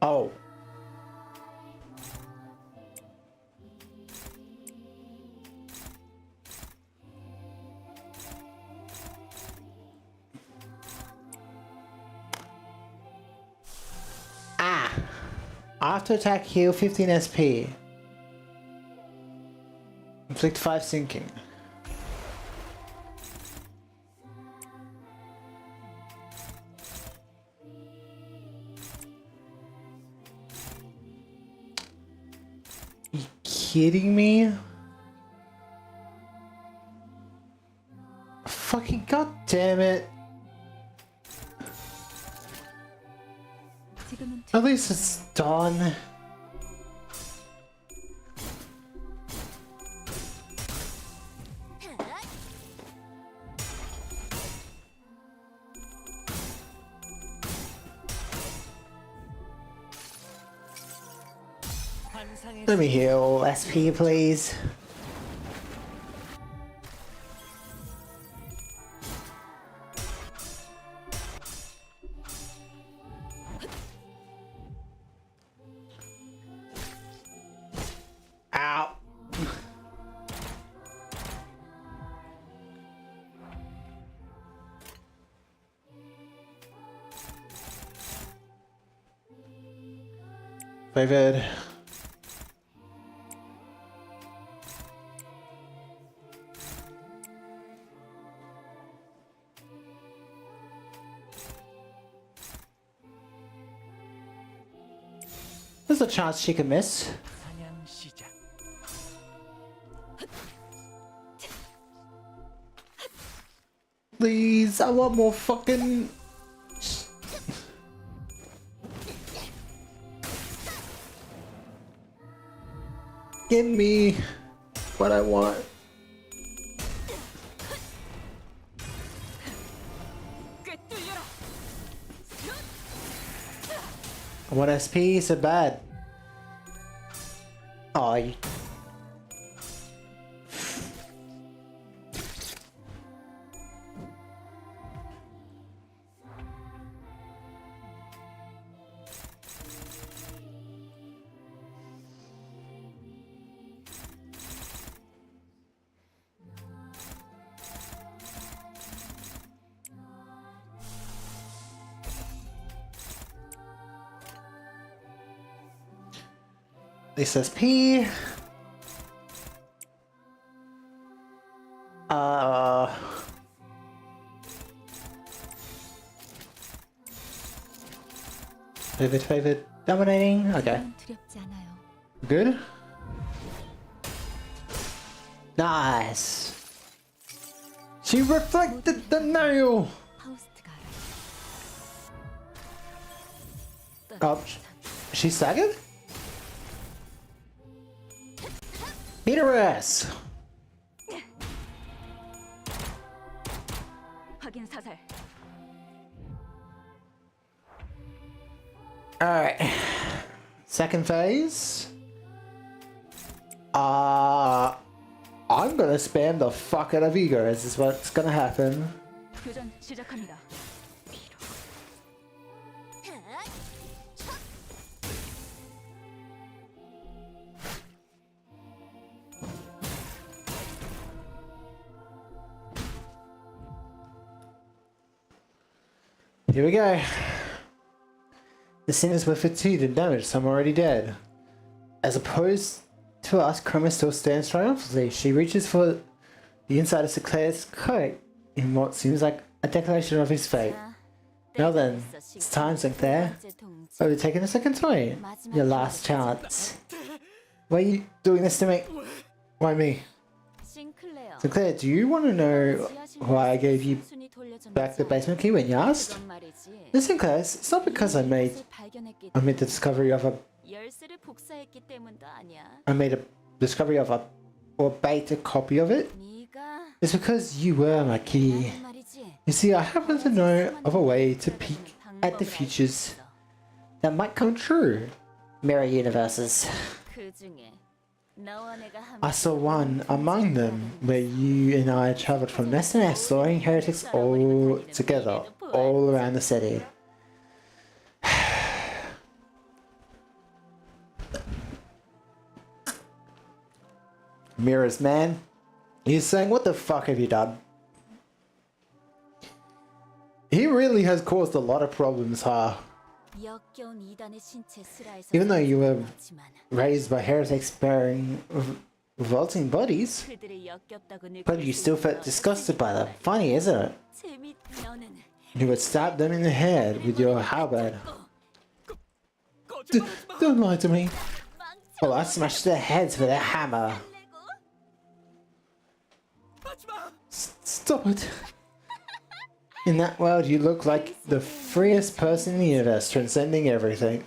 [SPEAKER 1] Oh. Ah. After attack heal 15 SP. Inflict 5 sinking. You kidding me? Fucking god damn it.
[SPEAKER 3] 지금은
[SPEAKER 1] At least it's done.
[SPEAKER 5] 환상의
[SPEAKER 1] Let me heal SP, please. Ow. Favored. There's a chance she could miss.
[SPEAKER 5] 사냥 시작.
[SPEAKER 1] Please, I want more fucking. Give me what I want.
[SPEAKER 6] 꽤 뚫려라.
[SPEAKER 1] I want SP so bad. Oh, you... this SP. Favored, dominating. Okay,
[SPEAKER 3] 두렵지 않아요.
[SPEAKER 1] good. Nice. She reflected the nail.
[SPEAKER 3] 파우스트가
[SPEAKER 1] Oh, she staggered? Beat her ass.
[SPEAKER 6] 확인 사살.
[SPEAKER 1] Alright. Second phase. I'm gonna spam the fuck out of Igor. Is what's gonna happen.
[SPEAKER 6] 교전 시작합니다.
[SPEAKER 1] Here we go. The sinners were fatigued and damaged, some already dead. As opposed to us, Chroma still stands triumphantly. She reaches for the inside of Sinclair's coat in what seems like a declaration of his fate. Now then, it's time, Sinclair. Oh, you're taking a second toy. Your last chance. Why are you doing this to me? Why me?
[SPEAKER 3] 싱클레어.
[SPEAKER 1] Sinclair, do you want to know why I gave you back the basement key when you asked? Listen, Sinclair, it's not because I made the discovery of a
[SPEAKER 3] 열쇠를 복사했기 때문도 아니야.
[SPEAKER 1] or beta copy of it.
[SPEAKER 3] 네가
[SPEAKER 1] It's because you were my key.
[SPEAKER 3] 말이지.
[SPEAKER 1] You see, I happen to know of a way to peek at the futures that might come true. Mirror universes.
[SPEAKER 3] 그중에 너와 내가
[SPEAKER 1] I saw one among them where you and I traveled from nest to nest, slaughtering heretics all together, all around the city. Mirrors, man. He's saying, what the fuck have you done? He really has caused a lot of problems, huh?
[SPEAKER 3] 역겨운 이단의 신체 슬라에서
[SPEAKER 1] Even though you were
[SPEAKER 3] 왔지만
[SPEAKER 1] raised by heretics bearing revolting bodies,
[SPEAKER 3] 그들이 역겹다고 느낄
[SPEAKER 1] but you still felt disgusted by them. Funny, isn't it?
[SPEAKER 3] 재밌 너는
[SPEAKER 1] You would stab them in the head with your halberd. Don't lie to me. Well, I smashed their heads with a hammer. Stop it. In that world, you look like the freest person in the universe, transcending everything.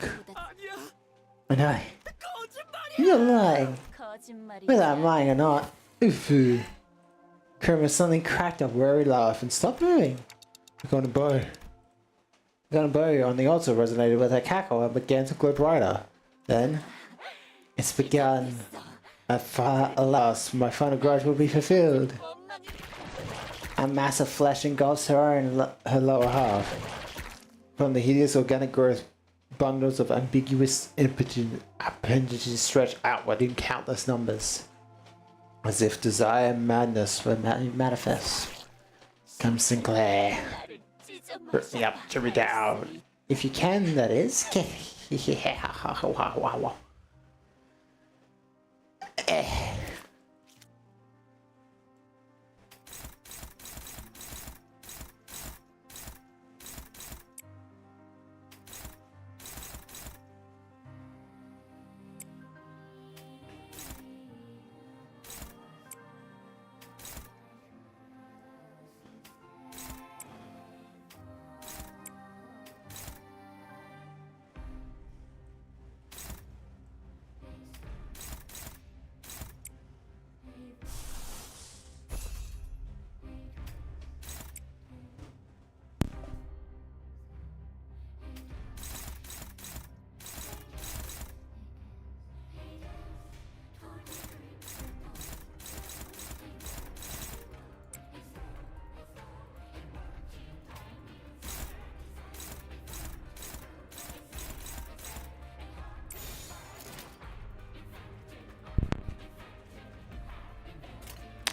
[SPEAKER 1] I know. You're lying.
[SPEAKER 3] 거짓말이
[SPEAKER 1] Whether I'm lying or not. Oof. Kermit suddenly cracked a weary laugh and stopped moving. The golden bow on the altar resonated with her cackle and began to glow brighter. Then, it's begun. At last, my final grudge will be fulfilled. A mass of flesh engulfs her own her lower half. From the hideous organic growth, bundles of ambiguous appendages stretch outward in countless numbers. As if desire and madness were manifest. Come, Sinclair. Rip me up, trim me down. If you can, that is.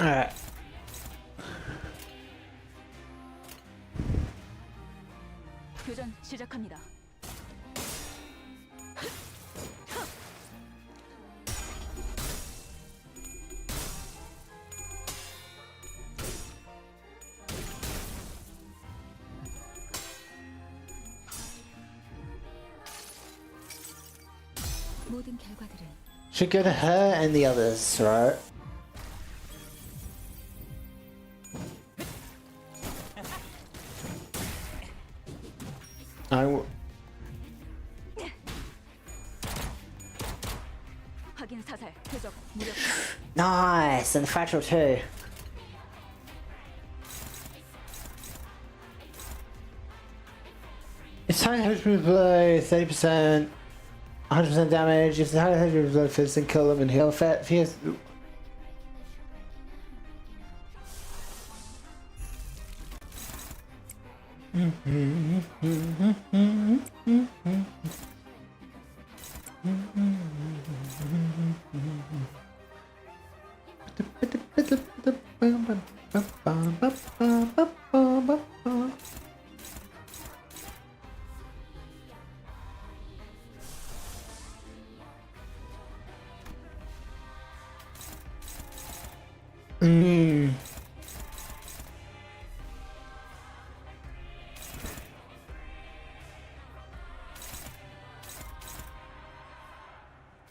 [SPEAKER 1] Alright.
[SPEAKER 6] 교전 시작합니다.
[SPEAKER 3] 모든 결과들은
[SPEAKER 1] Should go to her and the others, right?
[SPEAKER 6] 확인 사살, 표적, 무력화.
[SPEAKER 1] Nice! And fractal too. If target hits below 30%, 100% damage. If the target hits below 50%, kill them and heal fat. If he has...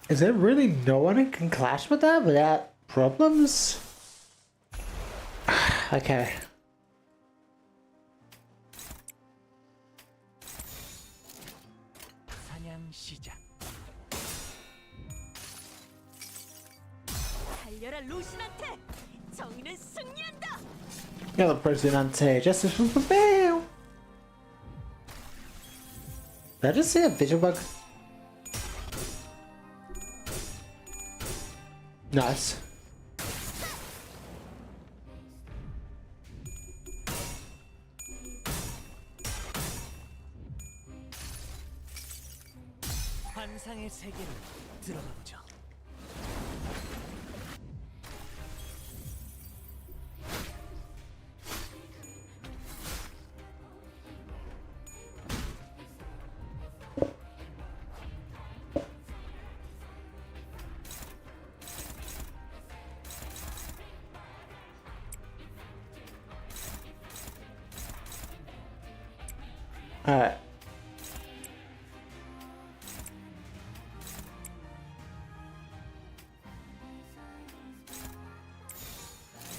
[SPEAKER 1] Is there really no one who can clash with that without problems? Okay.
[SPEAKER 5] 사냥 시작.
[SPEAKER 6] 달려라 루신한테. 정의는 승리한다.
[SPEAKER 1] You're the person on stage. Justice will prevail. Did I just see a visual bug? Nice.
[SPEAKER 5] 환상의 세계로 들어가 보죠.
[SPEAKER 1] Alright.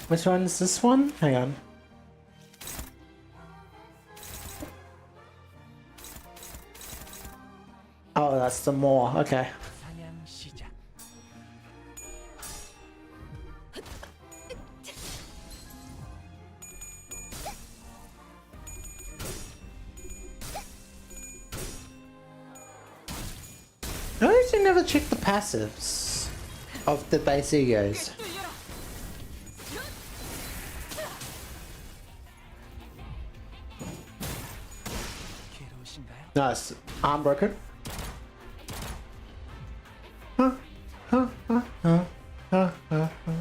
[SPEAKER 1] Which one is this one? Hang on. Oh, that's the more. Okay.
[SPEAKER 5] 사냥 시작.
[SPEAKER 1] Notice you never check the passives of the base egos.
[SPEAKER 5] 괴로우신가요?
[SPEAKER 1] Nice. Arm broken. Huh, huh, huh, huh, huh, huh, huh.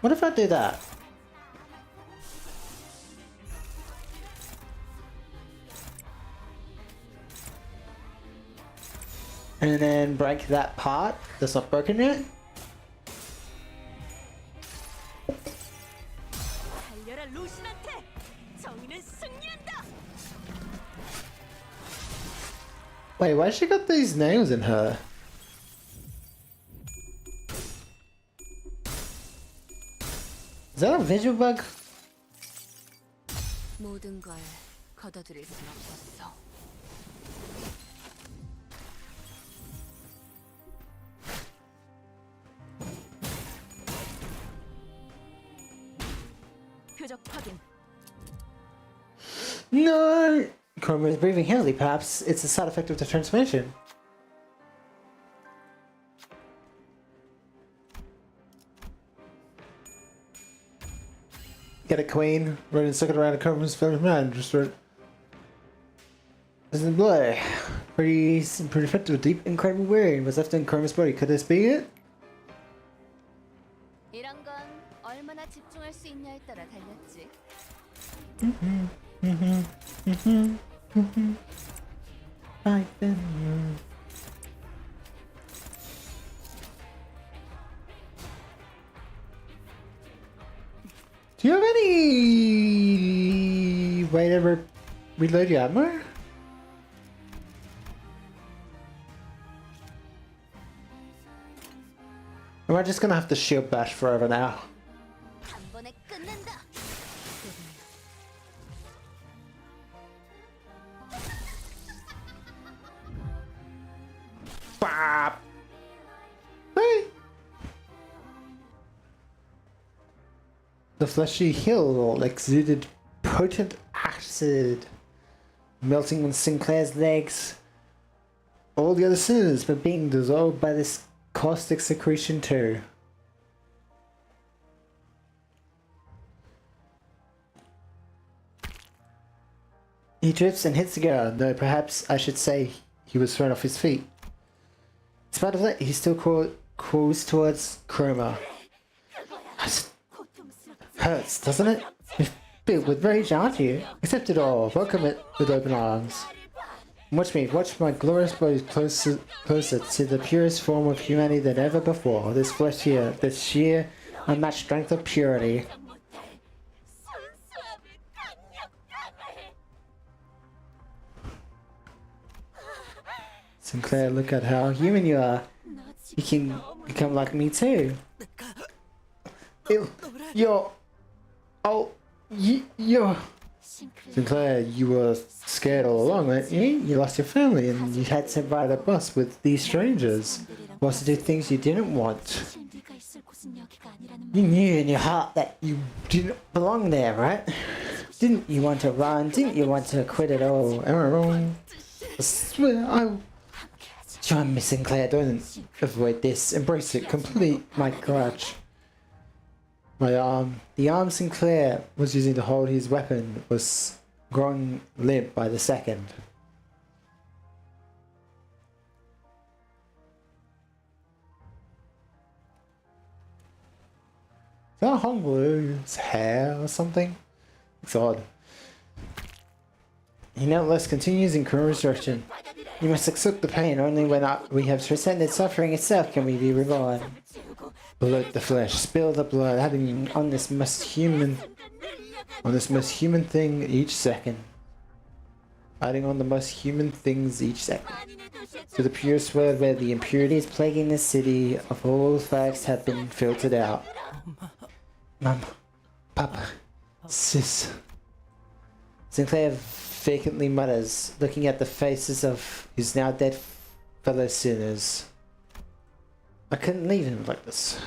[SPEAKER 1] What if I do that? And then break that part that's not broken yet?
[SPEAKER 6] 달려라 루신한테. 정의는 승리한다.
[SPEAKER 1] Wait, why she got these nails in her? Is that a visual bug?
[SPEAKER 3] 모든 걸 걷어들일 순 없었어.
[SPEAKER 6] 표적 확인.
[SPEAKER 1] No! Chroma is breathing heavily, perhaps it's a side effect of the transformation. Get a queen, running second around a Chroma's fellow man, just right. This is blood. Pretty effective, deep, incredible wound was left in Chroma's body. Could this be it?
[SPEAKER 3] 이런 건 얼마나 집중할 수 있냐에 따라 달렸지.
[SPEAKER 1] I've been. Do you have any way to reload your ammo? Am I just gonna have to shield bash forever now?
[SPEAKER 7] 한 번에 끝낸다.
[SPEAKER 1] Bop. Hey. The fleshy hill exuded potent acid, melting on Sinclair's legs. All the other sinners were being dissolved by this caustic secretion too. He drifts and hits the ground, though perhaps I should say he was thrown off his feet. In spite of that, he still crawls towards Chroma. Hurts, doesn't it? You're filled with rage, aren't you? Accept it all, welcome it with open arms. Watch me, watch my glorious body closer to the purest form of humanity than ever before. This flesh here, this sheer, unmatched strength of purity. Sinclair, look at how human you are. You can become like me too. You're... Oh, you're... Sinclair, you were scared all along, weren't you? You lost your family and you had to ride a bus with these strangers. Was to do things you didn't want. You knew in your heart that you didn't belong there, right? Didn't you want to run? Didn't you want to quit it all? Am I wrong? I swear I'll... Join me, Sinclair, don't avoid this. Embrace it. Complete my grudge. My arm. The arm Sinclair was using to hold his weapon was growing limp by the second. Is that Honglu's hair or something? It's odd. He nevertheless continues in Kuro's direction. You must accept the pain. Only when we have transcended suffering itself can we be reborn. Bloat the flesh, spill the blood, adding on this most human thing each second. Adding on the most human things each second. To the purest word where the impurities plaguing this city of all facts have been filtered out. Mum, Papa, Sis. Sinclair vacantly mutters, looking at the faces of his now dead fellow sinners. I couldn't leave him like this.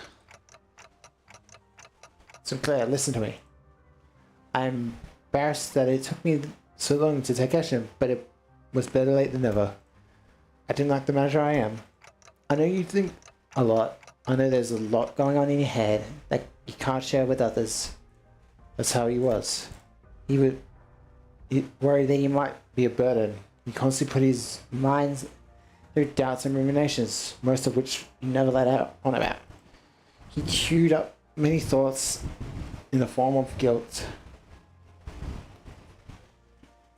[SPEAKER 1] Sinclair, listen to me. I'm embarrassed that it took me so long to take action, but it was better late than never. I didn't like the manager I am. I know you think a lot. I know there's a lot going on in your head that you can't share with others. That's how he was. He worried that he might be a burden. He constantly put his mind through doubts and ruminations, most of which he never let out on about. He chewed up many thoughts in the form of guilt.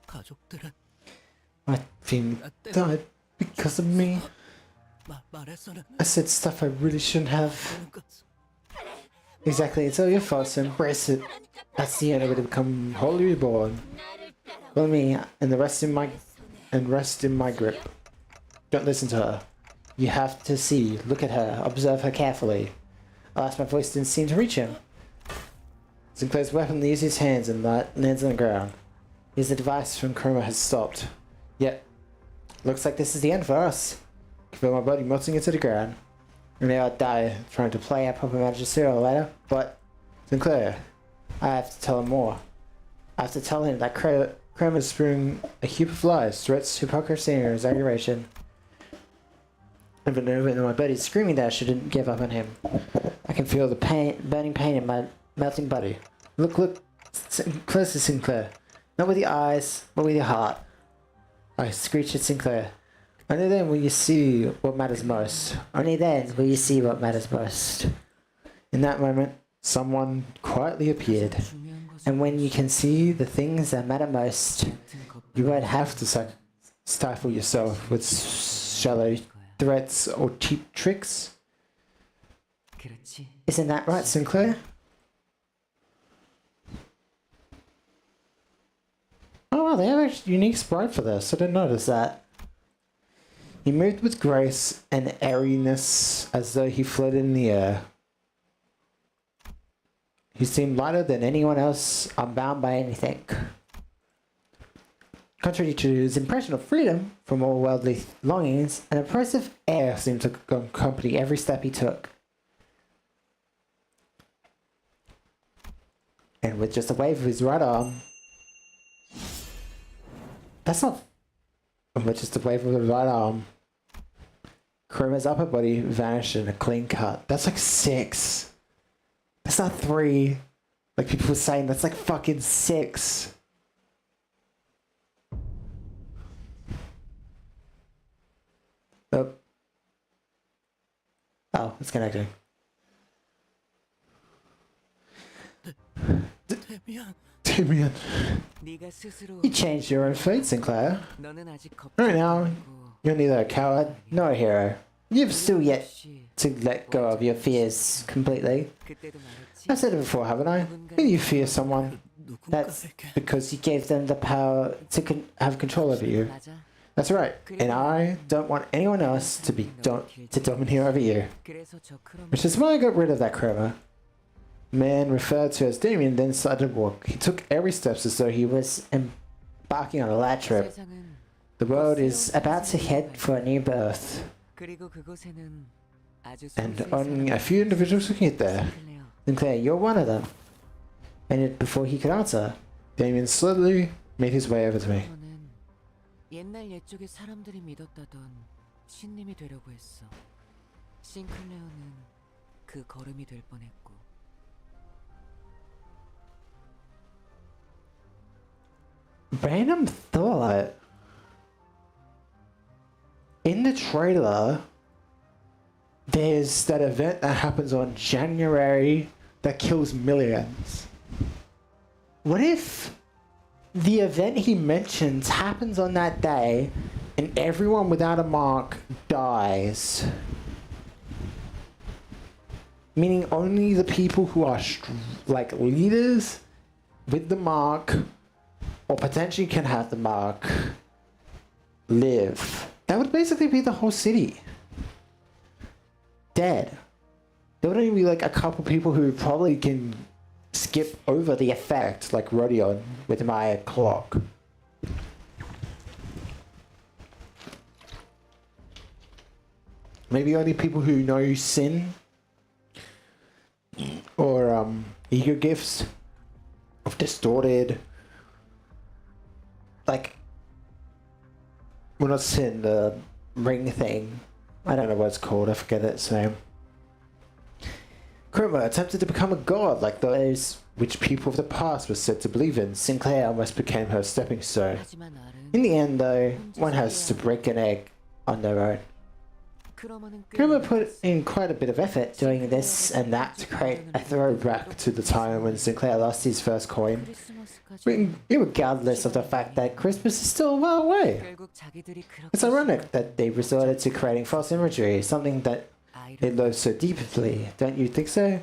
[SPEAKER 4] 가족들은
[SPEAKER 1] My family died because of me.
[SPEAKER 4] 말해서는
[SPEAKER 1] I said stuff I really shouldn't have.
[SPEAKER 4] 것.
[SPEAKER 1] Exactly, it's all your fault, so embrace it. That's the end of it to become wholly reborn. Follow me and rest in my grip. Don't listen to her. You have to see, look at her, observe her carefully. Alas, my voice didn't seem to reach him. Sinclair's weapon leaves his hands and lands on the ground. His device from Chroma has stopped. Yet, looks like this is the end for us. I can feel my body melting into the ground. And now I'd die trying to play our proper magic serial later, but Sinclair, I have to tell him more. I have to tell him that Chroma's spewing a heap of lies, threats, hypocrisy, and exaggeration. Over and over, and my body's screaming that I shouldn't give up on him. I can feel the pain, burning pain in my melting body. Look, closer, Sinclair. Not with your eyes, but with your heart. I screech at Sinclair. Only then will you see what matters most. Only then will you see what matters most. In that moment, someone quietly appeared. And when you can see the things that matter most, you won't have to stifle yourself with shallow threats or cheap tricks.
[SPEAKER 8] 그렇지.
[SPEAKER 1] Isn't that right, Sinclair? Oh wow, they have a unique sprite for this. I didn't notice that. He moved with grace and airiness as though he floated in the air. He seemed lighter than anyone else, unbound by anything. Contrary to his impression of freedom from all worldly longings, an oppressive air seemed to accompany every step he took. And with just a wave of his right arm... That's not... With just a wave of his right arm, Kuruma's upper body vanished in a clean cut. That's like 6. That's not 3. Like people were saying, that's like fucking 6. Oh, it's connecting. Damien.
[SPEAKER 8] 네가 스스로
[SPEAKER 1] You changed your own fate, Sinclair.
[SPEAKER 8] 너는 아직
[SPEAKER 1] Right now,
[SPEAKER 8] 걱정하고
[SPEAKER 1] you're neither a coward nor a hero. You've still yet to let go of your fears completely.
[SPEAKER 8] 그때도 말했지.
[SPEAKER 1] I've said it before, haven't I? When you fear someone, that's because you gave them the power to have control over you.
[SPEAKER 8] 맞아.
[SPEAKER 1] That's right. And I don't want anyone else to be to domineer over you.
[SPEAKER 8] 그래서 저 크롬
[SPEAKER 1] Which is why I got rid of that Chroma. Man referred to as Damien then started to walk. He took every step as though he was embarking on a light trip.
[SPEAKER 8] 세상은
[SPEAKER 1] The world is about to head for a new birth.
[SPEAKER 8] 그리고 그곳에는 아주
[SPEAKER 1] And
[SPEAKER 8] 소수의
[SPEAKER 1] only a
[SPEAKER 8] 사람들이
[SPEAKER 1] few individuals who get there.
[SPEAKER 8] 클레어.
[SPEAKER 1] Sinclair, you're one of them. And before he could answer, Damien slowly made his way over to me.
[SPEAKER 8] 저는 옛날 옛적의 사람들이 믿었다던 신님이 되려고 했어. 싱클레어는 그 걸음이 될 뻔했고.
[SPEAKER 1] Random thought. In the trailer, there's that event that happens on January that kills millions. What if the event he mentions happens on that day and everyone without a mark dies? Meaning only the people who are like leaders with the mark or potentially can have the mark live. That would basically be the whole city dead. There would only be like a couple people who probably can skip over the effect, like Rodion with my clock. Maybe only people who know sin or ego gifts of distorted, like, well, not sin, the ring thing. I don't know what it's called, I forget its name. Kuruma attempted to become a god like those which people of the past were said to believe in. Sinclair almost became her stepping stone.
[SPEAKER 8] 하지만 알은
[SPEAKER 1] In the end, though, one has to break an egg on their own.
[SPEAKER 8] 크로머는
[SPEAKER 1] Kuruma put in quite a bit of effort doing this and that to create a throwback to the time when Sinclair lost his first coin, regardless of the fact that Christmas is still well away.
[SPEAKER 8] 결국 자기들이 그렇게
[SPEAKER 1] It's ironic that they resorted to creating false imagery, something that they loathe so deeply. Don't you think so?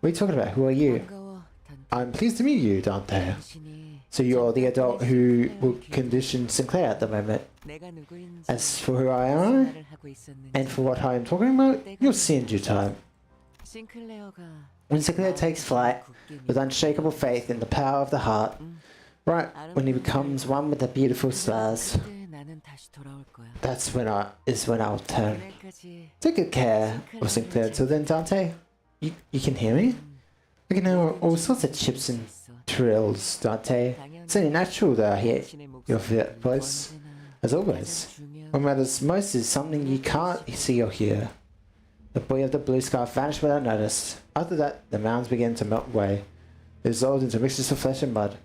[SPEAKER 1] What are you talking about? Who are you?
[SPEAKER 8] 반가워, 단테.
[SPEAKER 1] I'm pleased to meet you, Dante.
[SPEAKER 8] 당신이
[SPEAKER 1] So you're the adult who will condition Sinclair at the moment.
[SPEAKER 8] 내가 누구인지
[SPEAKER 1] As for who I am,
[SPEAKER 8] 생각을 하고 있었는지.
[SPEAKER 1] and for what I am talking about, you'll see in due time.
[SPEAKER 8] 싱클레어가
[SPEAKER 1] When Sinclair takes flight with unshakable faith in the power of the heart, right when he becomes one with the beautiful stars,
[SPEAKER 8] 그때 나는 다시 돌아올 거야.
[SPEAKER 1] that's when I'll turn.
[SPEAKER 8] 그날까지
[SPEAKER 1] Take good care of Sinclair. Till then, Dante, you can hear me? I can hear all sorts of chips and trills, Dante. It's only natural that I hear your voice, as always. What matters most is something you can't see or hear. The boy of the blue scarf vanished without notice. After that, the mounds began to melt away. They dissolved into mixtures of flesh and mud.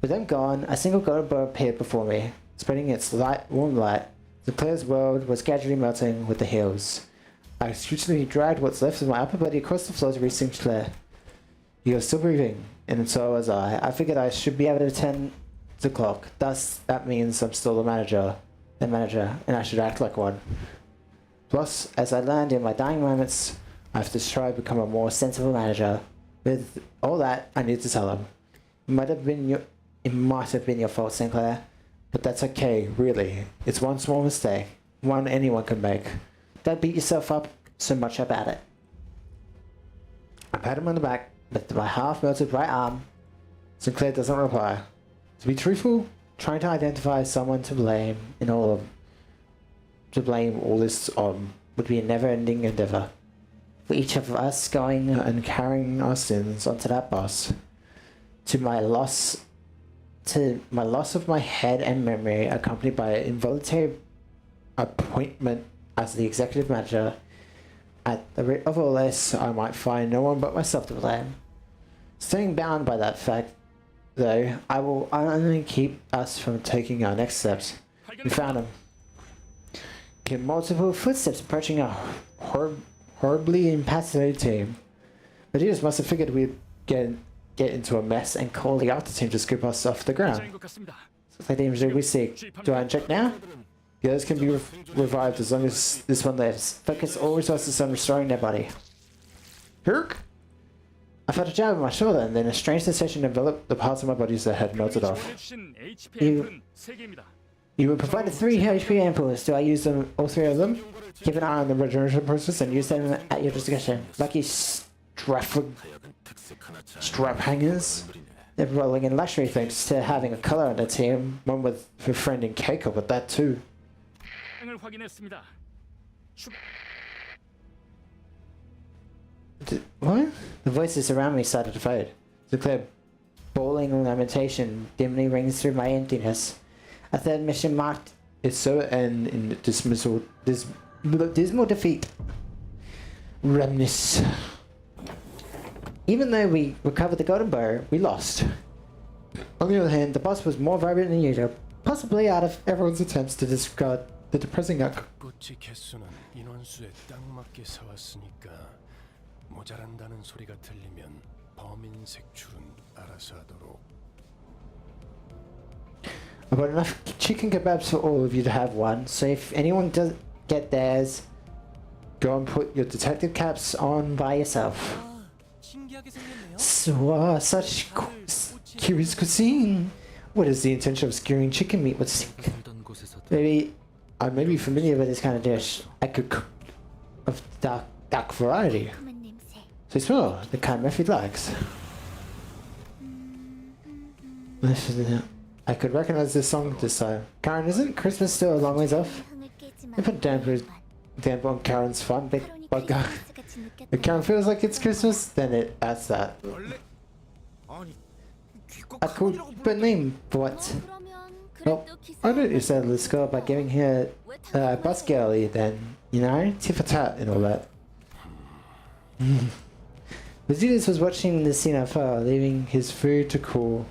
[SPEAKER 1] With them gone, a single golden bow appeared before me, spreading its warm light. Sinclair's world was gradually melting with the hills. I scrutiniously dragged what's left of my upper body across the floor to reach Sinclair. You are still breathing. and so was I. I figured I should be able to turn the clock. Thus, that means I'm still the manager, and I should act like one. Plus, as I learned in my dying moments, I have to strive to become a more sensible manager. With all that, I need to tell him. It might have been your fault, Sinclair, but that's okay, really. It's one small mistake, one anyone can make. Don't beat yourself up so much about it. I pat him on the back with my half-melted right arm. Sinclair doesn't reply. To be truthful, trying to identify someone to blame all this on would be a never-ending endeavor. For each of us going and carrying our sins onto that boss. To my loss of my head and memory, accompanied by an involuntary appointment as the executive manager. At the root of all this, I might find no one but myself to blame. Staying bound by that fact, though, I will only keep us from taking our next steps. We found him. Came multiple footsteps approaching a horribly incapacitated team. The leaders must have figured we'd get into a mess and call the after team to scoop us off the ground. So the teams we seek. Do I inject now? The others can be revived as long as this one lives. Focus all resources on restoring their body. Herk! I felt a jab on my shoulder, and then a strange sensation enveloped the parts of my body that had melted off. You were provided 3 HP ampoules. Do I use them, all 3 of them? Keep an eye on the regeneration process and use them at your discretion. Lucky strap hangers. They're rolling in luxury thanks to having a color on the team. One with befriending Keiko with that too. What? The voices around me started to fade. The clear bawling lamentation dimly rings through my emptiness. A third mission marked its so end in dismissal, dismal defeat. Remnants. Even though we recovered the golden bow, we lost. On the other hand, the boss was more vibrant than usual, possibly out of everyone's attempts to discard the depressing outcome.
[SPEAKER 9] 꽃의 개수는 인원수에 딱 맞게 세웠으니까 모자란다는 소리가 들리면 범인 색출은 알아서 하도록.
[SPEAKER 1] I've got enough chicken kebabs for all of you to have one, so if anyone does get theirs, go and put your detective caps on by yourself. So, such curious cuisine. What is the intention of skewering chicken meat with steak? Maybe I may be familiar with this kind of dish. I could cook of dark variety. So smell the kind Murphy likes. I could recognize this song this time. Karen, isn't Christmas still a long ways off? I put damper on Karen's fun, big bug guy. If Karen feels like it's Christmas, then it adds that. A cool but name for what? Well, I know you said let's go by giving her a bus girly then, you know? Tit for tat and all that. Vasilis was watching the scene afar, leaving his food to cool.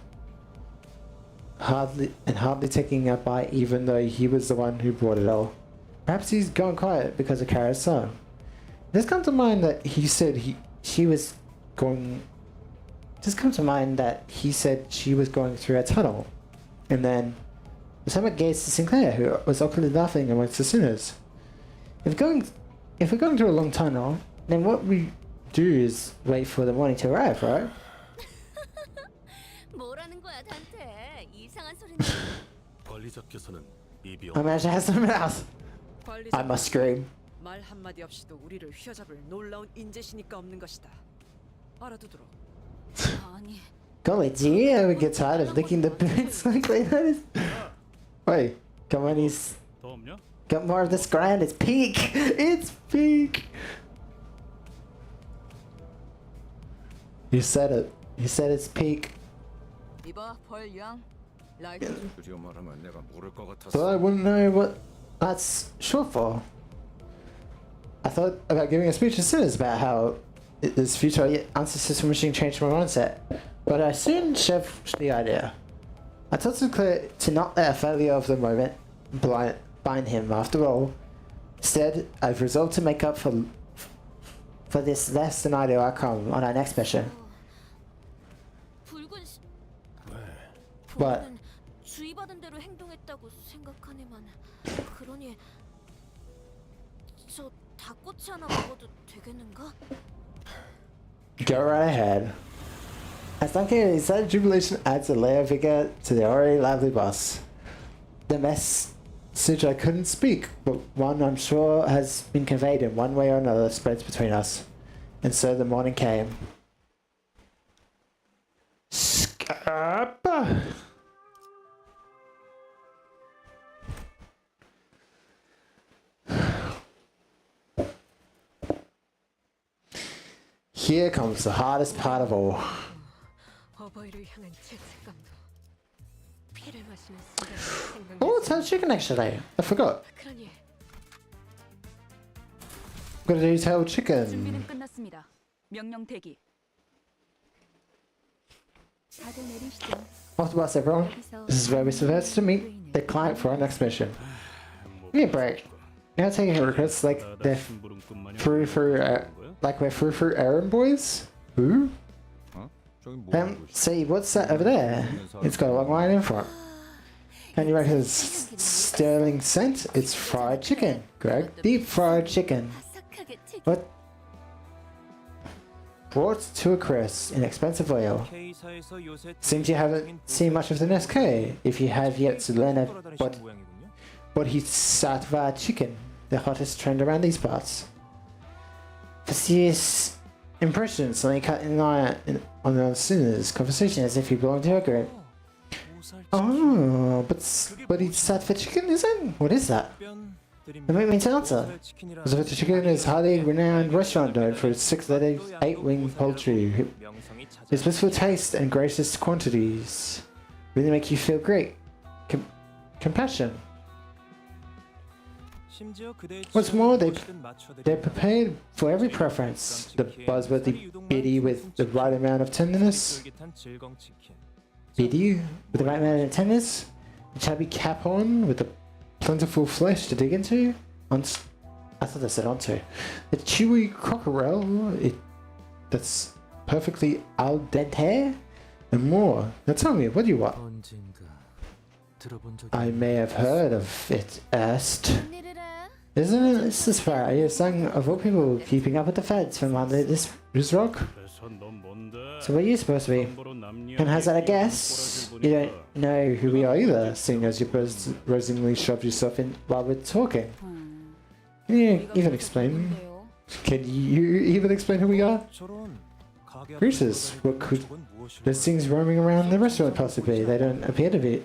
[SPEAKER 1] Hardly taking a bite even though he was the one who brought it all. Perhaps he's gone quiet because of Kara's song. It has come to mind that he said she was going through a tunnel. And then the summit gazed to Sinclair, who was awkwardly laughing amongst the sinners. If we're going through a long tunnel, then what we do is wait for the morning to arrive, right? I managed to have some mouth. I must scream.
[SPEAKER 2] 말 한마디 없이도 우리를 휘어잡을 놀라운 인재시니까 없는 것이다. 알아두도록.
[SPEAKER 1] Golly, do you ever get tired of licking the boots like that? Wait, come on, he's got more of this grind. It's peak. It's peak. You said it. You said it's peak. But I wouldn't know what that's short for. I thought about giving a speech to sinners about how this future answer system machine changed my mindset, but I soon shelved the idea. I told Sinclair to not let a failure of the moment bind him. After all, instead, I've resolved to make up for this less than ideal outcome on our next mission.
[SPEAKER 7] 보면은 주의받은 대로 행동했다고 생각하네만. 그러니 저 닭꼬치 하나 먹어도 되겠는가?
[SPEAKER 1] Go right ahead. As Duncan sudden jubilation adds a layer of vigor to the already lively boss. The message I couldn't speak, but one I'm sure has been conveyed in one way or another spreads between us. And so the morning came. Scapa! Here comes the hardest part of all.
[SPEAKER 2] 어버이를 향한 죄책감도 피를 마시는 순간
[SPEAKER 1] Oh, it's our chicken actually. I forgot.
[SPEAKER 2] 그러니
[SPEAKER 1] Got a detailed chicken.
[SPEAKER 6] 준비는 끝났습니다. 명령 대기. 다들 내리시죠.
[SPEAKER 1] Off the bus, everyone. This is where we're supposed to meet the client for our next mission. Give me a break. Now taking requests like they're like we're through errand boys. Who? See, what's that over there? It's got a long line in front. Can you recognize sterling scent? It's fried chicken, Greg. Deep fried chicken.
[SPEAKER 7] 바삭하게 튀긴
[SPEAKER 1] What? Brought to a crisp in expensive oil.
[SPEAKER 5] K사에서 요새
[SPEAKER 1] Seems you haven't seen much of the SK. If you have yet to learn what he's Satva chicken, the hottest trend around these parts. Fastidious impression, suddenly cut in line on the listener's conversation as if he belonged to a group. Oh, but he's Satva chicken, is it? What is that? It made me to answer. Satva chicken is a highly renowned restaurant known for its 6-letter, 8-wing poultry. Its blissful taste and gracious quantities really make you feel great. Compassion. What's more, they're prepared for every preference. The buzzworthy biddy with the right amount of tenderness. Biddy with the right amount of tenderness. The chubby capon with the plentiful flesh to dig into. I thought I said onto. The chewy crockerel, that's perfectly al dente. And more. Now tell me, what do you want? I may have heard of it erst.
[SPEAKER 7] 일을 해.
[SPEAKER 1] Isn't it? This is right. You're son of all people keeping up with the feds from under this rock. So what are you supposed to be? And how's that a guess? You don't know who we are either, seeing as you brazenly shoved yourself in while we're talking. Can you even explain? Can you even explain who we are? Greasers. What could those things roaming around the restaurant possibly be? They don't appear to be.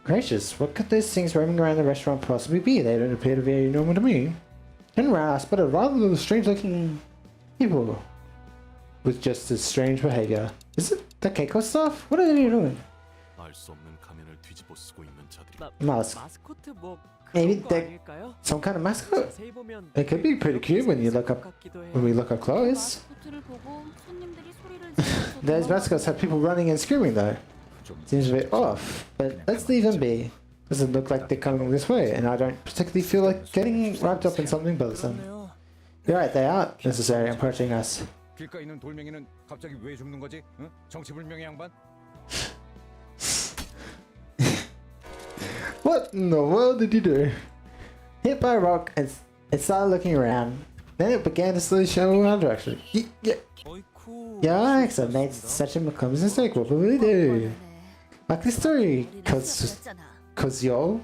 [SPEAKER 1] Gracious, what could those things roaming around the restaurant possibly be? They don't appear to be normal to me. And rasp, but a rather strange looking people with just as strange behavior. Is it the Keiko stuff? What are they doing? Mask.
[SPEAKER 2] 마스코트 뭐
[SPEAKER 1] Maybe
[SPEAKER 2] 그런 거
[SPEAKER 1] they're
[SPEAKER 2] 아닐까요?
[SPEAKER 1] some kind of mascot?
[SPEAKER 2] 자세히 보면
[SPEAKER 1] It could be pretty cute when you look up
[SPEAKER 2] 같기도 해요.
[SPEAKER 1] when we look up close.
[SPEAKER 6] 마스코트를 보고 손님들이 소리를 지르면서
[SPEAKER 1] Those mascots have people running and screaming though. Seems a bit off, but let's leave them be. Doesn't look like they're coming this way, and I don't particularly feel like getting wrapped up in something bothersome. You're right, they aren't necessarily approaching us.
[SPEAKER 10] 길가에 있는 돌멩이는 갑자기 왜 줍는 거지? 응? 정치불명의 양반?
[SPEAKER 1] What in the world did you do? Hit by a rock and it started looking around. Then it began to slowly show our direction. Yikes, I made such a clumsy mistake. What will we do? Like this story, cause you're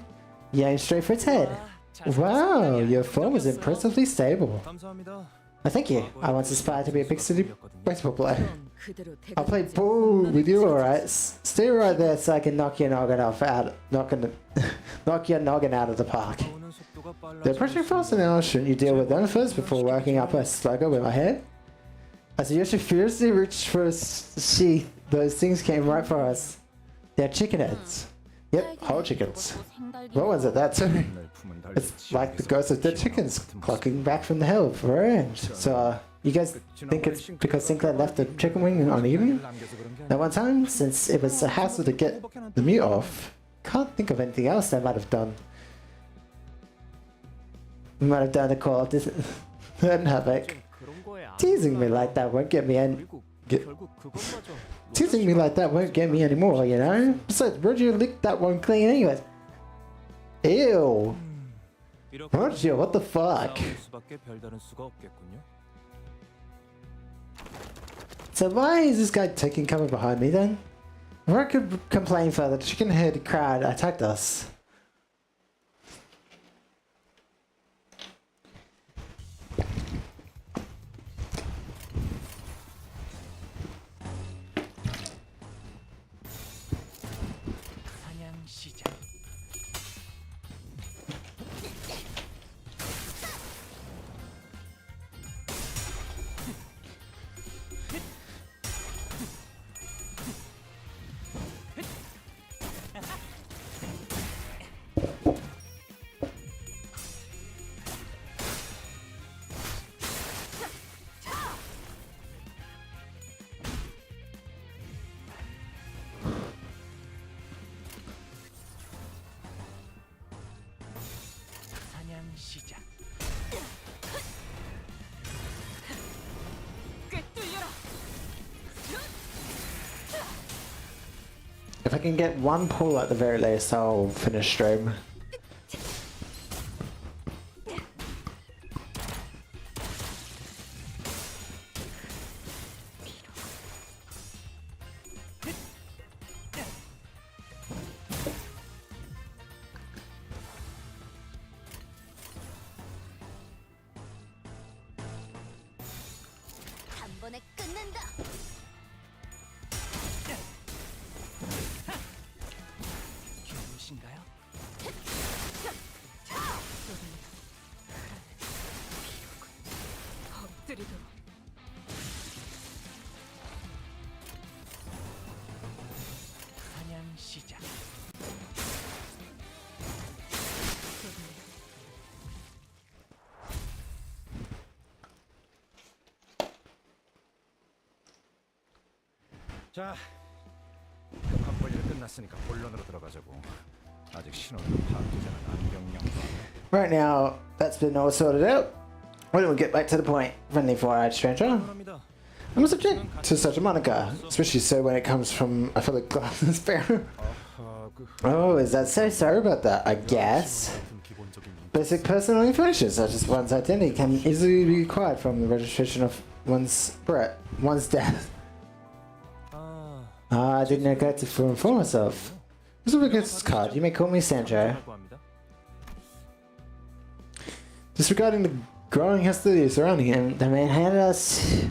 [SPEAKER 1] aimed straight for its head. Wow, your form was impressively stable. Oh, thank you. I once aspired to be a big city baseball player. I'll play ball with you, alright? Stay right there so I can knock your noggin out of the park. They're approaching faster now. Shouldn't you deal with them first before working up a slugger with my head? As you should fiercely reach for a sheath, those things came right for us. They're chicken heads. Yep, whole chickens. What was it, that too? It's like the ghost of dead chickens clocking back from the hell for revenge. So, you guys think it's because Sinclair left the chicken wing uneven? At one time, since it was a hassle to get the meat off, can't think of anything else they might have done. We might have done to call off this havoc. Teasing me like that won't get me in.
[SPEAKER 2] 결국 그건 거죠.
[SPEAKER 1] Teasing me like that won't get me anymore, you know? Besides, Roger licked that one clean anyways. Ew. Roger, what the fuck? So why is this guy taking cover behind me then? Or I could complain further, the chicken head crowd attacked us. If I can get one pull at the very least, I'll finish stream.
[SPEAKER 7] 단번에 끝낸다.
[SPEAKER 4] 무엇인가요?
[SPEAKER 6] 엎드리도록.
[SPEAKER 4] 사냥 시작.
[SPEAKER 10] 자, 급한 볼일 끝났으니까 본론으로 들어가자고. 아직 신호는 파악되지 않은 안경량.
[SPEAKER 1] Right now, that's been all sorted out. Why don't we get back to the point? Friendly fire stranger. I'm subject to such a moniker, especially so when it comes from a fellow glass sparrow. Oh, is that so? Sorry about that, I guess. Basic personal information, such as one's identity, can easily be acquired from the registration of one's death. Ah, I didn't neglect to inform myself. This is this card. You may call me Sandro. Disregarding the growing hostility surrounding him, the man handed us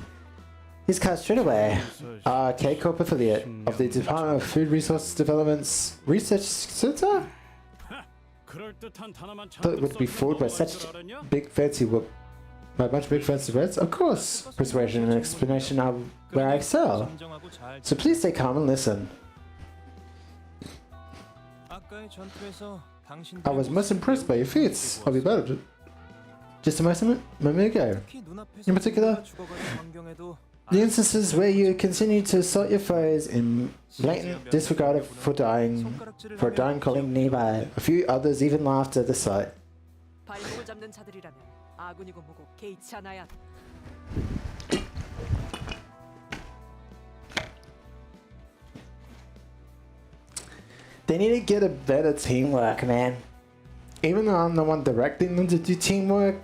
[SPEAKER 1] his card straight away. K-Corp affiliate of the Department of Food Resource Development's Research Center? Thought it would be fooled by such big fancy work. By a bunch of big fancy words? Of course! Persuasion and explanation are where I excel. So please stay calm and listen. I was most impressed by your feats. I'll be better. Just a moment ago. In particular, the instances where you continue to assault your foes in blatant disregard for a dying colleague nearby. A few others even laughed at the sight.
[SPEAKER 2] 발목을 잡는 자들이라면 아군이고 뭐고 개의치 않아야 한다.
[SPEAKER 1] They need to get a better teamwork, man. Even though I'm the one directing them to do teamwork,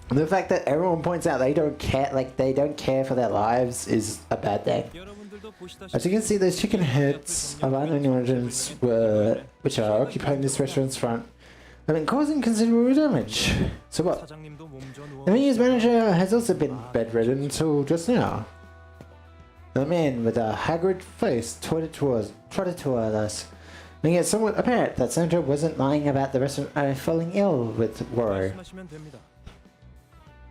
[SPEAKER 1] the fact that everyone points out they don't care for their lives is a bad thing. As you can see, those chicken heads of unknown origins which are occupying this restaurant's front have been causing considerable damage. So what? The menu's manager has also been bedridden until just now. The man with a haggard face trotted toward us, making it somewhat apparent that Sandra wasn't lying about the restaurant falling ill with worry.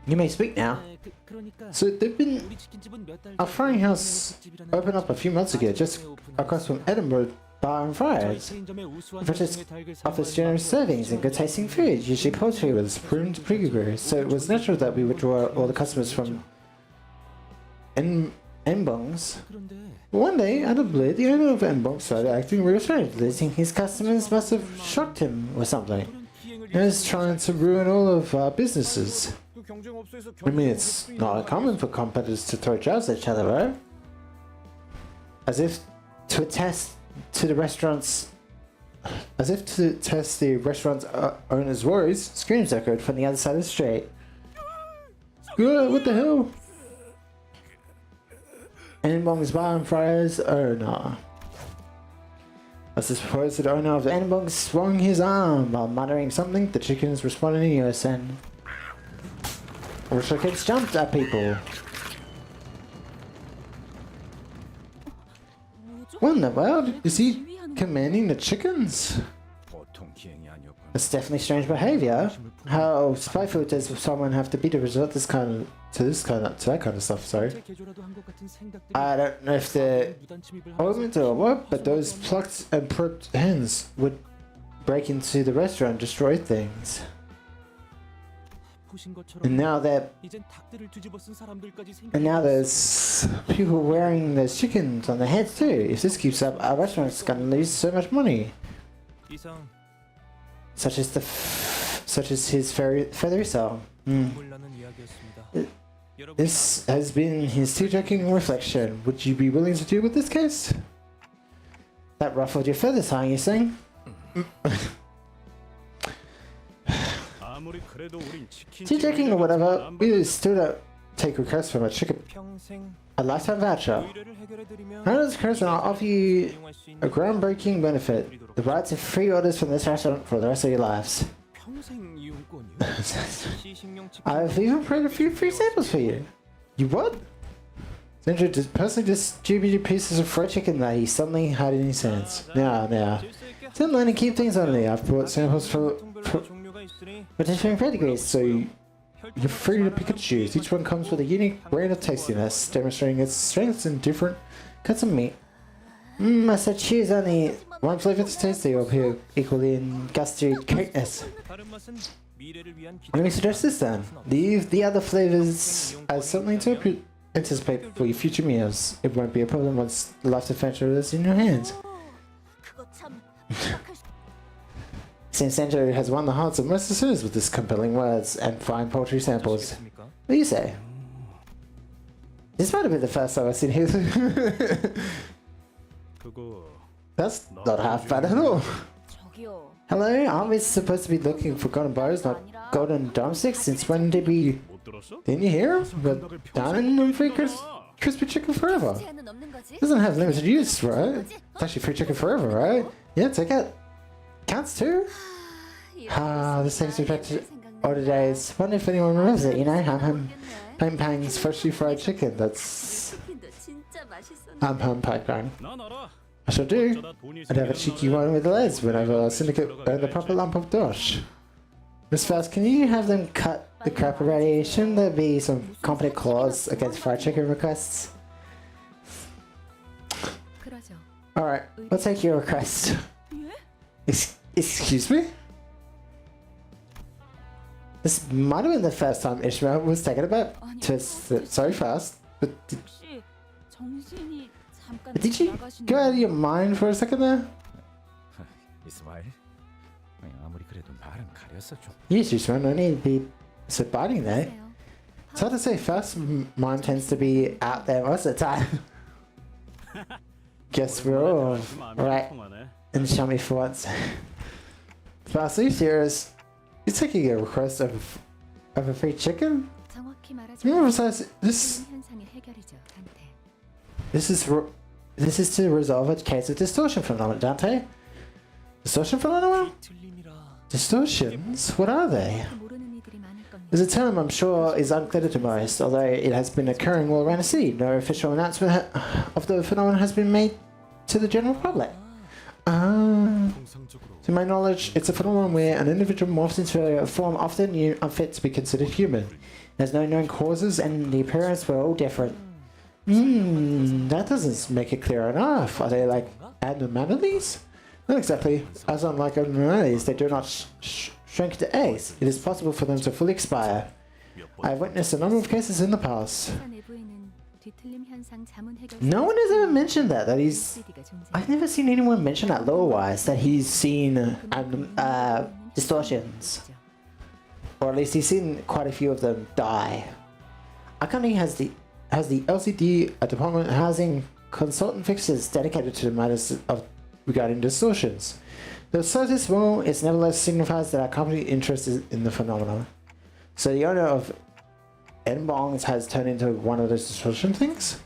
[SPEAKER 1] You may speak now. So they've been... Our frying house opened up a few months ago, just across from Edinburgh Bar and Fries. The offers generous servings and good tasting food, usually poultry with pruned piggery, so it was natural that we would draw all the customers from Enbong's. One day, out of blue, the owner of Enbong started acting real strange. Losing his customers must have shocked him or something. He was trying to ruin all of our businesses. I mean, it's not uncommon for competitors to throw jabs at each other, right? as if to attest to the restaurant's owner's worries, screams echoed from the other side of the street. What the hell? Anbong's bar and fries owner. As the supposed owner of the Anbong swung his arm while muttering something, the chickens responded in unison. Or chickens jumped at people. What in the world? Is he commanding the chickens?
[SPEAKER 10] 보통 기행이 아니었군.
[SPEAKER 1] That's definitely strange behavior. How spiteful does someone have to be to resort to that kind of stuff? Sorry. I don't know if they're omens or what, but those plucked and pricked hens would break into the restaurant and destroy things. And now there's people wearing those chickens on their heads too. If this keeps up, our restaurant's gonna lose so much money. Such as his feathery song. This has been his tear-jerking reflection. Would you be willing to deal with this case? That ruffled your feathers, huh, you saying? Tear-jerking or whatever, we still don't take requests from a lifetime voucher. Honors Curse, I'll offer you a groundbreaking benefit. The right to free orders from this restaurant for the rest of your lives. I've even printed a few free samples for you. You what? Sandra just personally distributed pieces of fried chicken that he suddenly had in his hands. Now. Don't let him keep things on me. I've brought samples for different pedigrees, so you're free to pick and choose. Each one comes with a unique brand of tastiness, demonstrating its strengths in different cuts of meat. I said choose only one flavor to taste, or appear equally in gusty greatness. Let me suggest this then. Leave the other flavors as something to anticipate for your future meals. It won't be a problem once the life adventure is in your hands. Since Sanjo has won the hearts of most listeners with his compelling words and fine poultry samples. What do you say? This might have been the first time I've seen his. That's not half bad at all. Hello, aren't we supposed to be looking for golden bows, not golden drumsticks? Since when did we... Didn't you hear? We're down in free crispy chicken forever. Doesn't have limited use, right? It's actually free chicken forever, right? Yeah, take it. Counts too? This takes me back to older days. Wonder if anyone remembers it, you know? Pang Pang's freshly fried chicken. That's... Hum Pang. I shall do. I'd have a cheeky one with the legs whenever Syndicate earned a proper lump of dosh. Miss Faust, can you have them cut the crap already? Shouldn't there be some competent clause against fried chicken requests? Alright, we'll take your request. Excuse me? This might have been the first time Ishmael was taken aback so fast, but did you go out of your mind for a second there? Yes, Ishmael, no need to be so biting there. It's hard to say, Faust's mind tends to be out there most of the time. Guess we're all right and show me for once. Faust, are you serious? You're taking a request of a free chicken? Yeah, besides, this is to resolve a case of distortion phenomenon, Dante. Distortion phenomenon? Distortions? What are they? There's a term I'm sure is unclear to most, although it has been occurring all around the city. No official announcement of the phenomenon has been made to the general public. To my knowledge, it's a phenomenon where an individual morphs into a form often unfit to be considered human. There's no known causes and the appearance were all different. That doesn't make it clear enough. Are they like abnormalities? Not exactly. As unlike abnormalities, they do not shrink to eggs. It is possible for them to fully expire. I have witnessed a number of cases in the past. No one has ever mentioned that he's... I've never seen anyone mention that lore-wise, that he's seen distortions. Or at least he's seen quite a few of them die. Our company has the LCD Department of Housing consultant fixers dedicated to the matters of regarding distortions. The slightest rumor is nevertheless signifies that our company is interested in the phenomenon. So the owner of N-bongs has turned into one of those distortion things?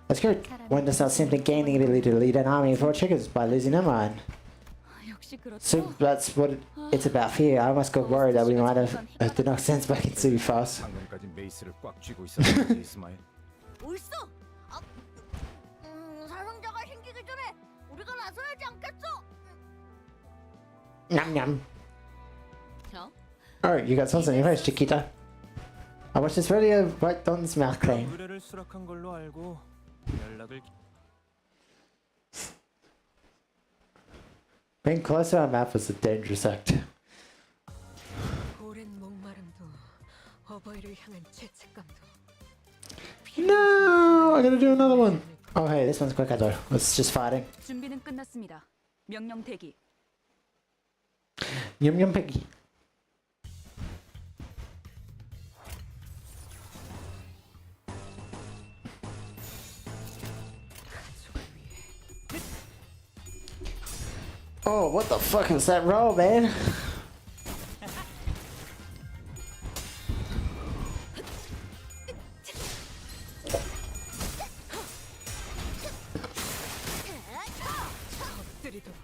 [SPEAKER 1] That's good. One does not simply gain the ability to lead an army for checkers by losing their mind.
[SPEAKER 6] 역시 그렇죠.
[SPEAKER 1] So that's what it's about here. I almost got worried that we might have did not sense back into too fast.
[SPEAKER 10] 방금까지 메이스를 꽉 쥐고 있었는지 이스마일.
[SPEAKER 7] 옳소. 사상자가 생기기 전에 우리가 나서야지 않겠어?
[SPEAKER 1] Yum yum.
[SPEAKER 3] 어?
[SPEAKER 1] Oh, you got sauce on your face, Chiquita. I watched this video right Don's mouth clean.
[SPEAKER 5] 의뢰를 수락한 걸로 알고 연락을
[SPEAKER 1] Being close to our mouth is a dangerous act.
[SPEAKER 2] 오랜 목마름도 어버이를 향한 죄책감도
[SPEAKER 1] No, I gotta do another one. Oh hey, this one's quicker though. It's just fighting.
[SPEAKER 6] 준비는 끝났습니다. 명령 대기.
[SPEAKER 1] Yum yum piggy. Oh, what the fuck was that roll, man?
[SPEAKER 2] 엎드리도록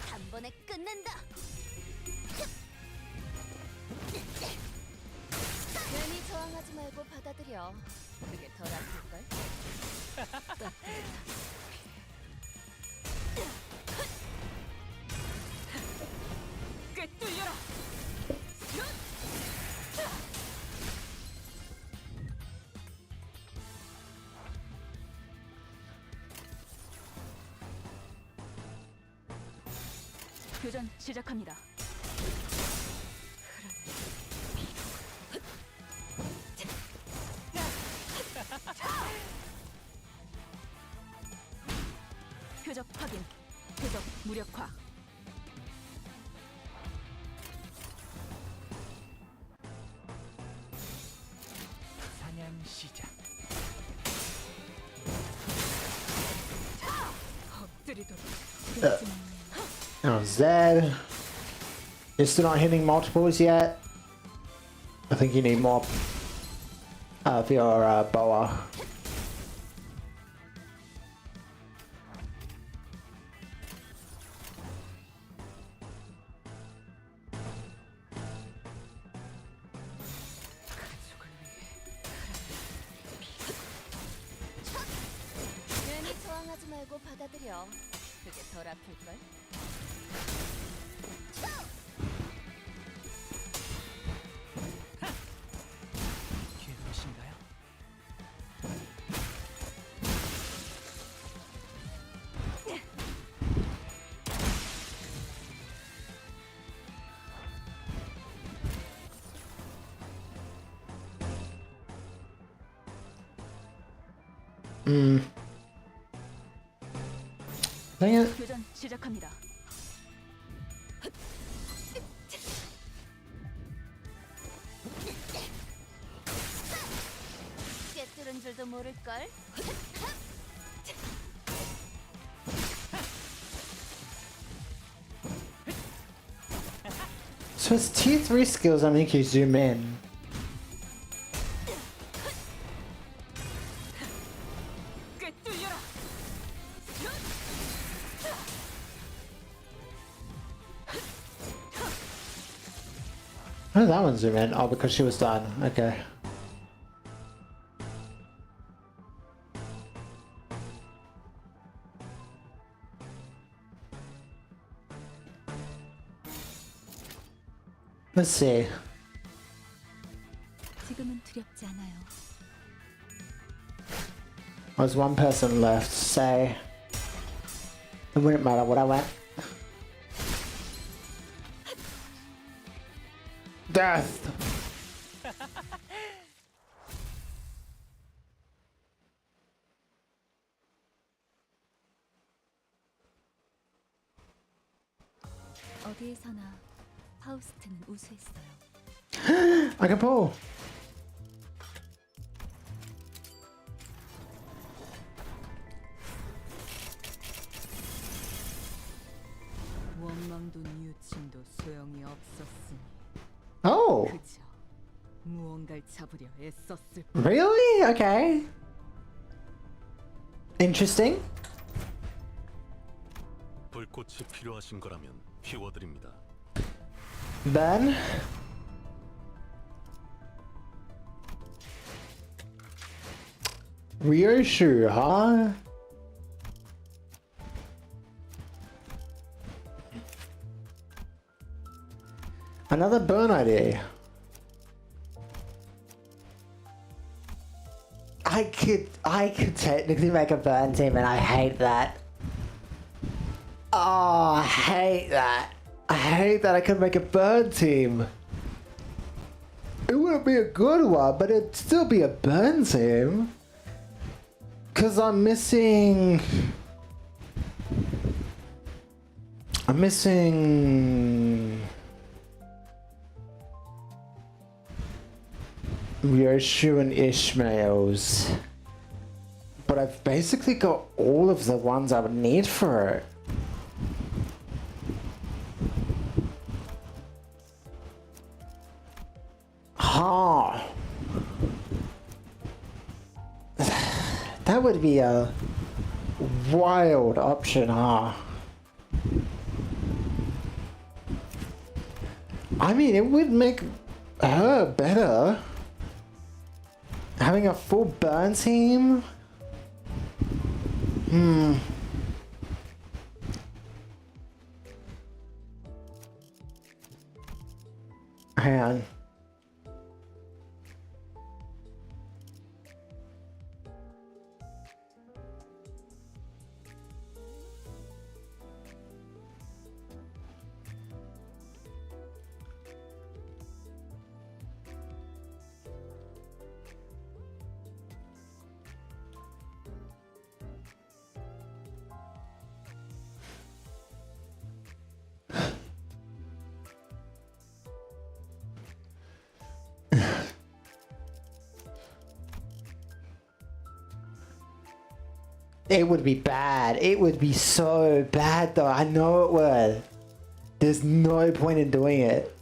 [SPEAKER 7] 단번에 끝낸다. 괜히 저항하지 말고 받아들여. 그게 덜 아플걸?
[SPEAKER 2] 꿰뚫려라.
[SPEAKER 6] 교전 시작합니다. 표적 확인. 표적 무력화.
[SPEAKER 5] 사냥 시작.
[SPEAKER 2] 엎드리도록
[SPEAKER 1] Oh, Zed. You're still not hitting multiples yet. I think you need more of your boa.
[SPEAKER 7] 괜히 저항하지 말고 받아들여. 그게 덜 아플걸?
[SPEAKER 5] 기회되신가요?
[SPEAKER 1] Dang it.
[SPEAKER 6] 교전 시작합니다.
[SPEAKER 7] 꿰뚫은 줄도 모를걸?
[SPEAKER 1] So it's tier 3 skills that make you zoom in.
[SPEAKER 2] 꿰뚫려라.
[SPEAKER 1] How did that one zoom in? Oh, because she was done. Okay. Let's see.
[SPEAKER 3] 지금은 두렵지 않아요.
[SPEAKER 1] There's one person left. Say. It wouldn't matter what I went. Death!
[SPEAKER 3] 어디에서나 파우스트는 우수했어요.
[SPEAKER 1] I can pull.
[SPEAKER 6] 원망도 뉴친도 소용이 없었으니
[SPEAKER 1] Oh,
[SPEAKER 6] 그저 무언가를 잡으려 애썼을
[SPEAKER 1] really? Okay. Interesting.
[SPEAKER 11] 불꽃이 필요하신 거라면 피워드립니다.
[SPEAKER 1] Then. Ryoshu, huh? Another burn idea. I could technically make a burn team, and I hate that. Oh, I hate that. I hate that I could make a burn team. It wouldn't be a good one, but it'd still be a burn team. Cause I'm missing Ryoshu and Ishmael's. But I've basically got all of the ones I would need for it. Huh. That would be a wild option, huh? I mean, it would make her better. Having a full burn team? Hang on. It would be bad. It would be so bad though. I know it would. There's no point in doing it.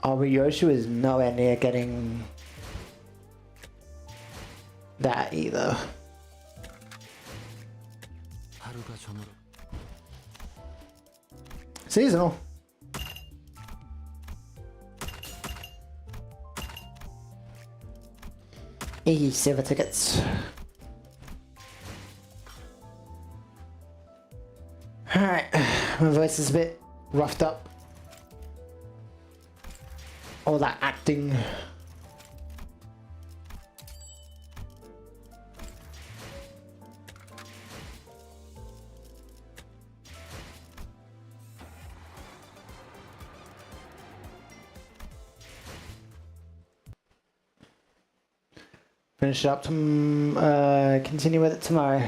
[SPEAKER 1] Oh, but Yoshu is nowhere near getting that either. Seasonal. Silver tickets. Alright, my voice is a bit roughed up. All that acting. Finish it up to continue with it tomorrow.